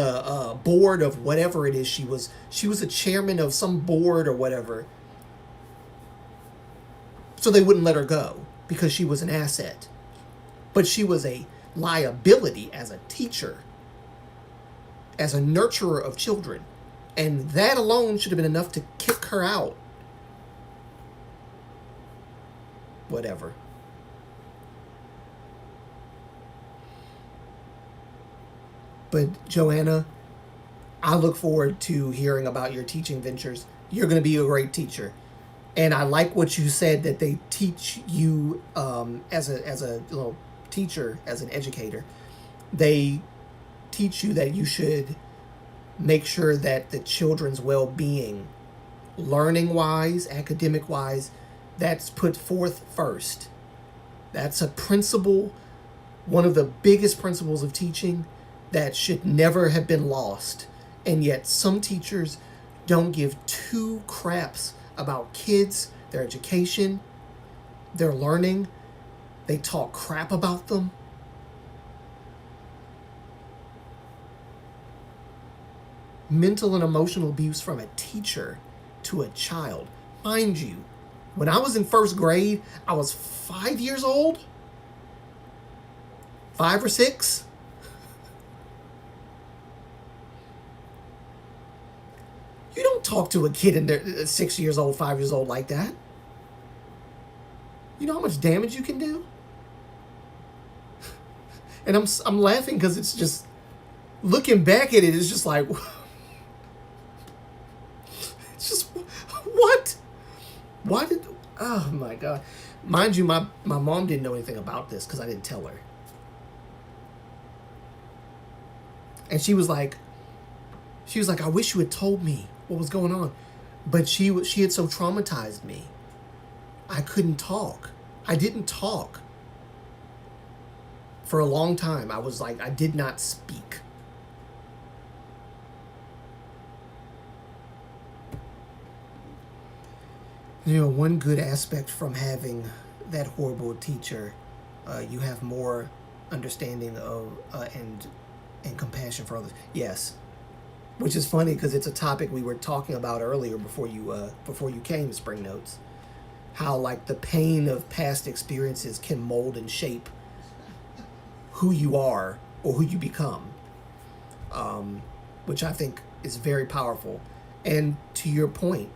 board of whatever it is. She was a chairman of some board or whatever. So they wouldn't let her go because she was an asset. But she was a liability as a teacher, as a nurturer of children. And that alone should have been enough to kick her out. Whatever. But Joanna, I look forward to hearing about your teaching ventures. You're going to be a great teacher. And I like what you said, that they teach you as a teacher, as an educator. They teach you that you should make sure that the children's well-being, learning-wise, academic-wise, that's put forth first. That's a principle, one of the biggest principles of teaching that should never have been lost. And yet some teachers don't give two craps about kids, their education, their learning. They talk crap about them. Mental and emotional abuse from a teacher to a child. Mind you, when I was in first grade, I was 5 years old. 5 or 6. You don't talk to a kid in their 6 years old, 5 years old like that. You know how much damage you can do? And I'm laughing because it's just, looking back at it, it's just like, it's just, what? Why did, oh my God. Mind you, my mom didn't know anything about this because I didn't tell her. And she was like, I wish you had told me what was going on. But she had so traumatized me. I couldn't talk. I didn't talk. For a long time, I was like, I did not speak. You know, one good aspect from having that horrible teacher, you have more understanding of and compassion for others. Yes. Which is funny because it's a topic we were talking about earlier before you came to Spring Notes. How like the pain of past experiences can mold and shape who you are or who you become. which I think is very powerful. And to your point,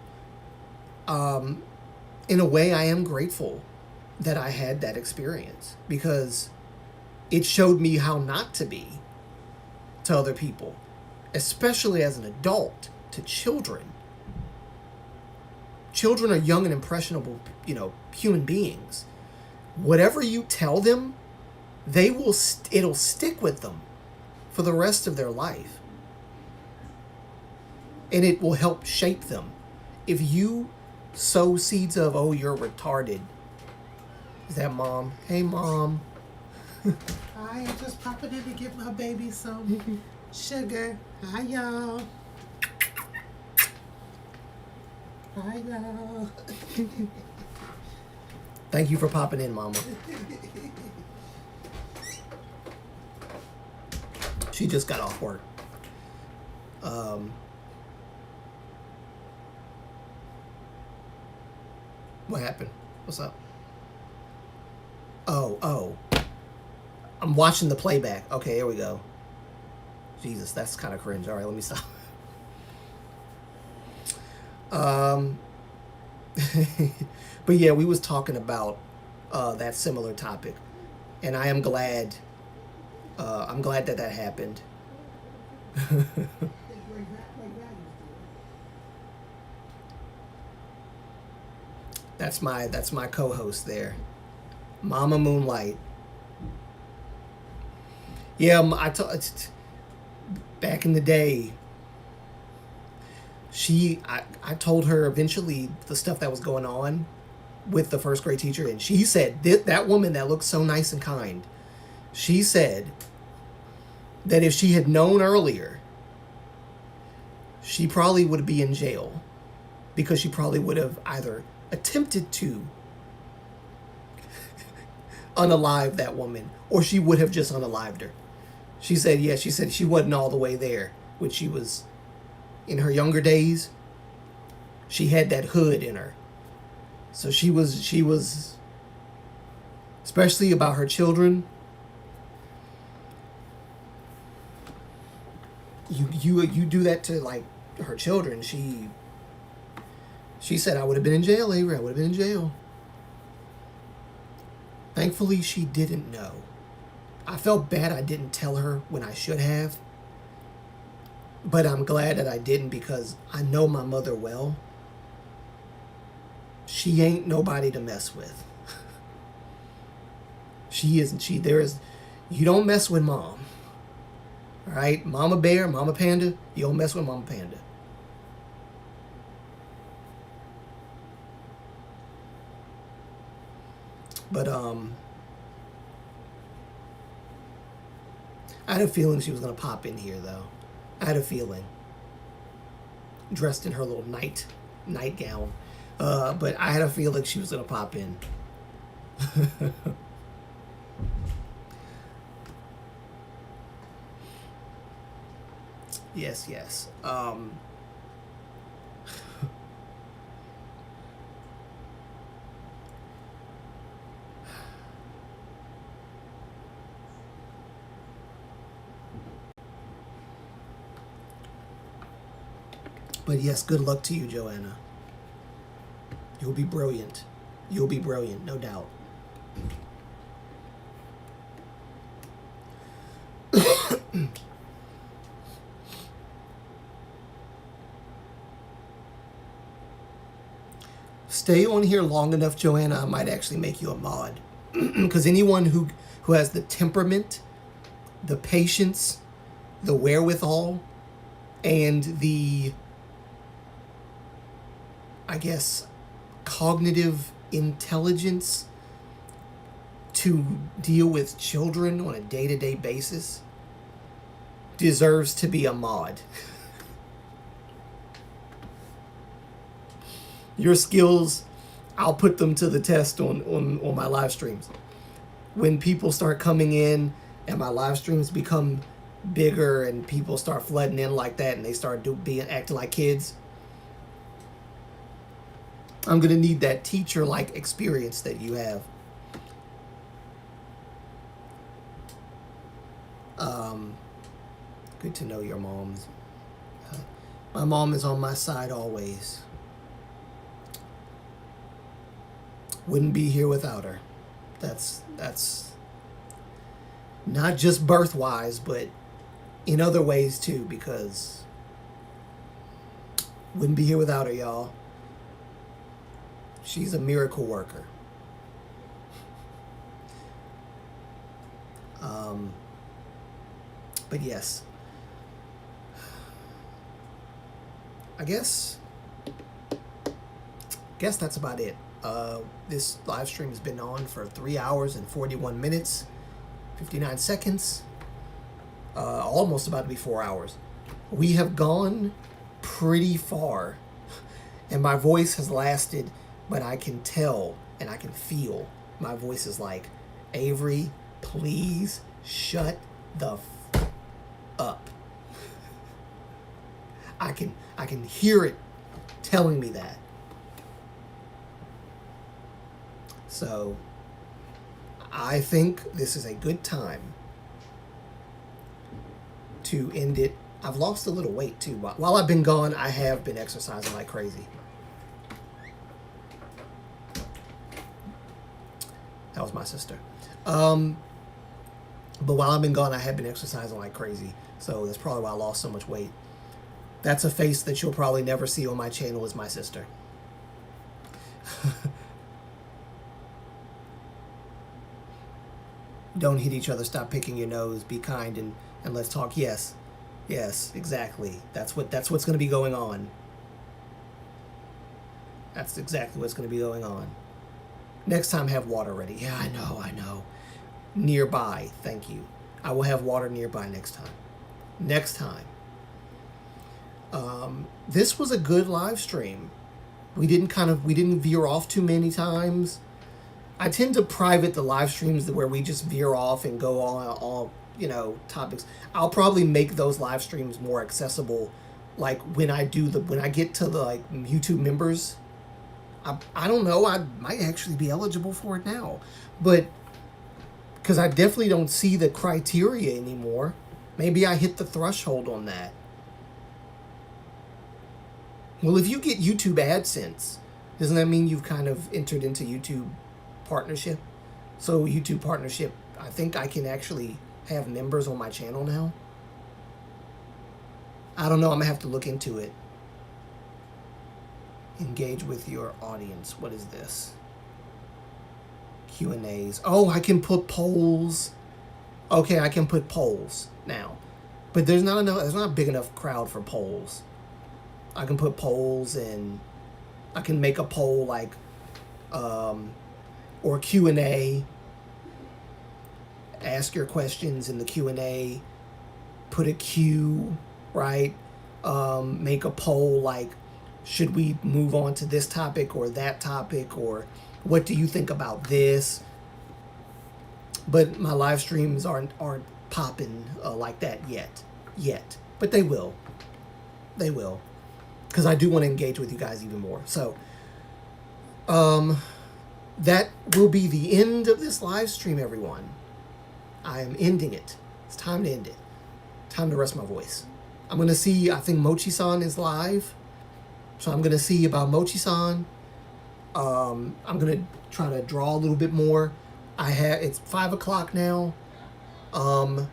in a way, I am grateful that I had that experience because it showed me how not to be to other people, especially as an adult to children. Children are young and impressionable, human beings. Whatever you tell them, it'll stick with them for the rest of their life. And it will help shape them. If you sow seeds of, oh, you're retarded. Is that mom? Hey, mom. I am just popping in to give my baby some sugar. Hi, y'all. Hi, y'all. Thank you for popping in, mama. She just got off work. What happened? What's up? Oh. I'm watching the playback. Okay, here we go. Jesus, that's kind of cringe. All right, let me stop. But yeah, we was talking about that similar topic, and I am glad. I'm glad that happened. That's my co-host there, Mama Moonlight. Yeah, back in the day. I told her eventually the stuff that was going on with the first grade teacher, and she said that woman that looked so nice and kind. She said that if she had known earlier, she probably would be in jail because she probably would have either attempted to unalive that woman or she would have just unalived her. She said she wasn't all the way there when she was in her younger days. She had that hood in her. So she was especially about her children. You do that to like her children. She said, I would have been in jail, Avery. I would have been in jail. Thankfully, she didn't know. I felt bad I didn't tell her when I should have. But I'm glad that I didn't because I know my mother well. She ain't nobody to mess with. She isn't. You don't mess with mom. All right? Mama bear, mama panda, you don't mess with mama panda. But I had a feeling she was going to pop in here, though. I had a feeling. Dressed in her little nightgown. But I had a feeling she was going to pop in. Yes. But yes, good luck to you, Joanna. You'll be brilliant. You'll be brilliant, no doubt. Stay on here long enough, Joanna, I might actually make you a mod. Because anyone who has the temperament, the patience, the wherewithal, and the, I guess, cognitive intelligence to deal with children on a day-to-day basis deserves to be a mod. Your skills, I'll put them to the test on my live streams. When people start coming in and my live streams become bigger and people start flooding in like that and they start acting like kids, I'm going to need that teacher-like experience that you have. Good to know your mom's. My mom is on my side always. Wouldn't be here without her. That's not just birth-wise, but in other ways too, because wouldn't be here without her, y'all. She's a miracle worker. But yes, I guess that's about it. This live stream has been on for 3 hours and 41 minutes, 59 seconds. Almost about to be 4 hours. We have gone pretty far, and my voice has lasted, but I can tell and I can feel my voice is like, Avery, please shut the up. I can hear it telling me that. So I think this is a good time to end it. I've lost a little weight too. While I've been gone, I have been exercising like crazy. That was my sister. But while I've been gone, I have been exercising like crazy. So that's probably why I lost so much weight. That's a face that you'll probably never see on my channel, is my sister. Don't hit each other, stop picking your nose, be kind, and let's talk. Yes, exactly. That's what's going to be going on. That's exactly what's going to be going on. Next time, have water ready. Yeah, I know. Nearby, thank you. I will have water nearby next time. This was a good live stream. We didn't veer off too many times. I tend to private the live streams where we just veer off and go on all topics. I'll probably make those live streams more accessible, like when I get to the YouTube members. I don't know, I might actually be eligible for it now, but because I definitely don't see the criteria anymore. Maybe I hit the threshold on that. Well, if you get YouTube AdSense, doesn't that mean you've kind of entered into YouTube partnership? So YouTube partnership, I think I can actually have members on my channel now. I don't know, I'm gonna have to look into it. Engage with your audience. What is this? Q&As. Oh, I can put polls. Okay, I can put polls now. But there's not a big enough crowd for polls. I can put polls, and I can make a poll or Q&A. Ask your questions in the Q&A. Put a Q, right? Make a poll like, should we move on to this topic or that topic, or what do you think about this? But my live streams aren't popping like that yet. But they will. Because I do want to engage with you guys even more. So, that will be the end of this live stream, everyone. I am ending it. It's time to end it. Time to rest my voice. I'm going to see, I think Mochi-san is live. So I'm going to see about Mochi-san. I'm going to try to draw a little bit more. It's 5 o'clock now. I'm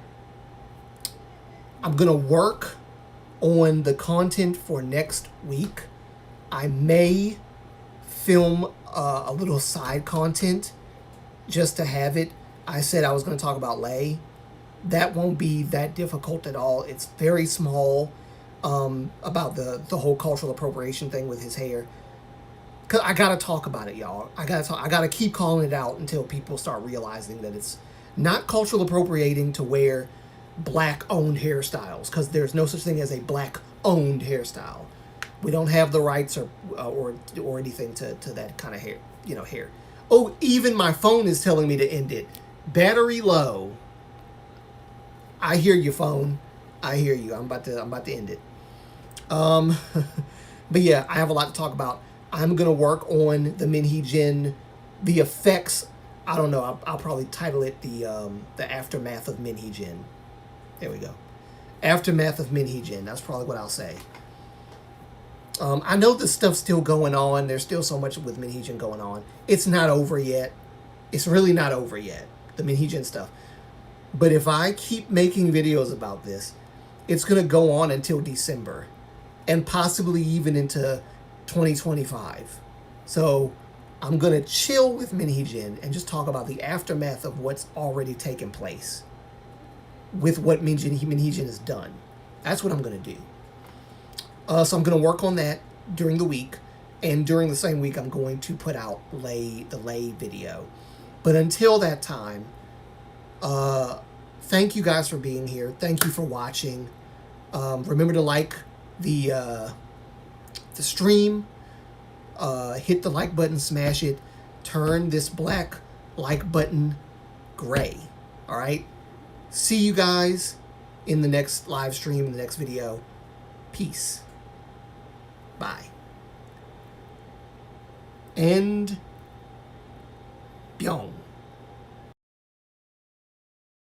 going to work on the content for next week. I may film a little side content just to have it. I said I was going to talk about Lay. That won't be that difficult at all. It's very small, about the whole cultural appropriation thing with his hair. Cause I gotta talk about it, y'all. I gotta keep calling it out until people start realizing that it's not cultural appropriating to wear black-owned hairstyles, because there's no such thing as a black-owned hairstyle. We don't have the rights or anything to that kind of hair. Oh, even my phone is telling me to end it. Battery low. I hear you, phone. I hear you. I'm about to end it. But yeah, I have a lot to talk about. I'm gonna work on the MHJ, the effects. I don't know. I'll probably title it the aftermath of MHJ. There we go. aftermath of MHJ. That's probably what I'll say. I know this stuff's still going on. There's still so much with MHJ going on. It's not over yet. It's really not over yet, the MHJ stuff. But if I keep making videos about this, it's going to go on until December and possibly even into 2025. So I'm going to chill with MHJ and just talk about the aftermath of what's already taken place with what MHJ has done. That's what I'm going to do. So I'm going to work on that during the week. And during the same week, I'm going to put out the lay video. But until that time, thank you guys for being here. Thank you for watching. Remember to like the stream. Hit the like button, smash it. Turn this black like button gray. All right? See you guys in the next live stream, in the next video. Peace. Bye. End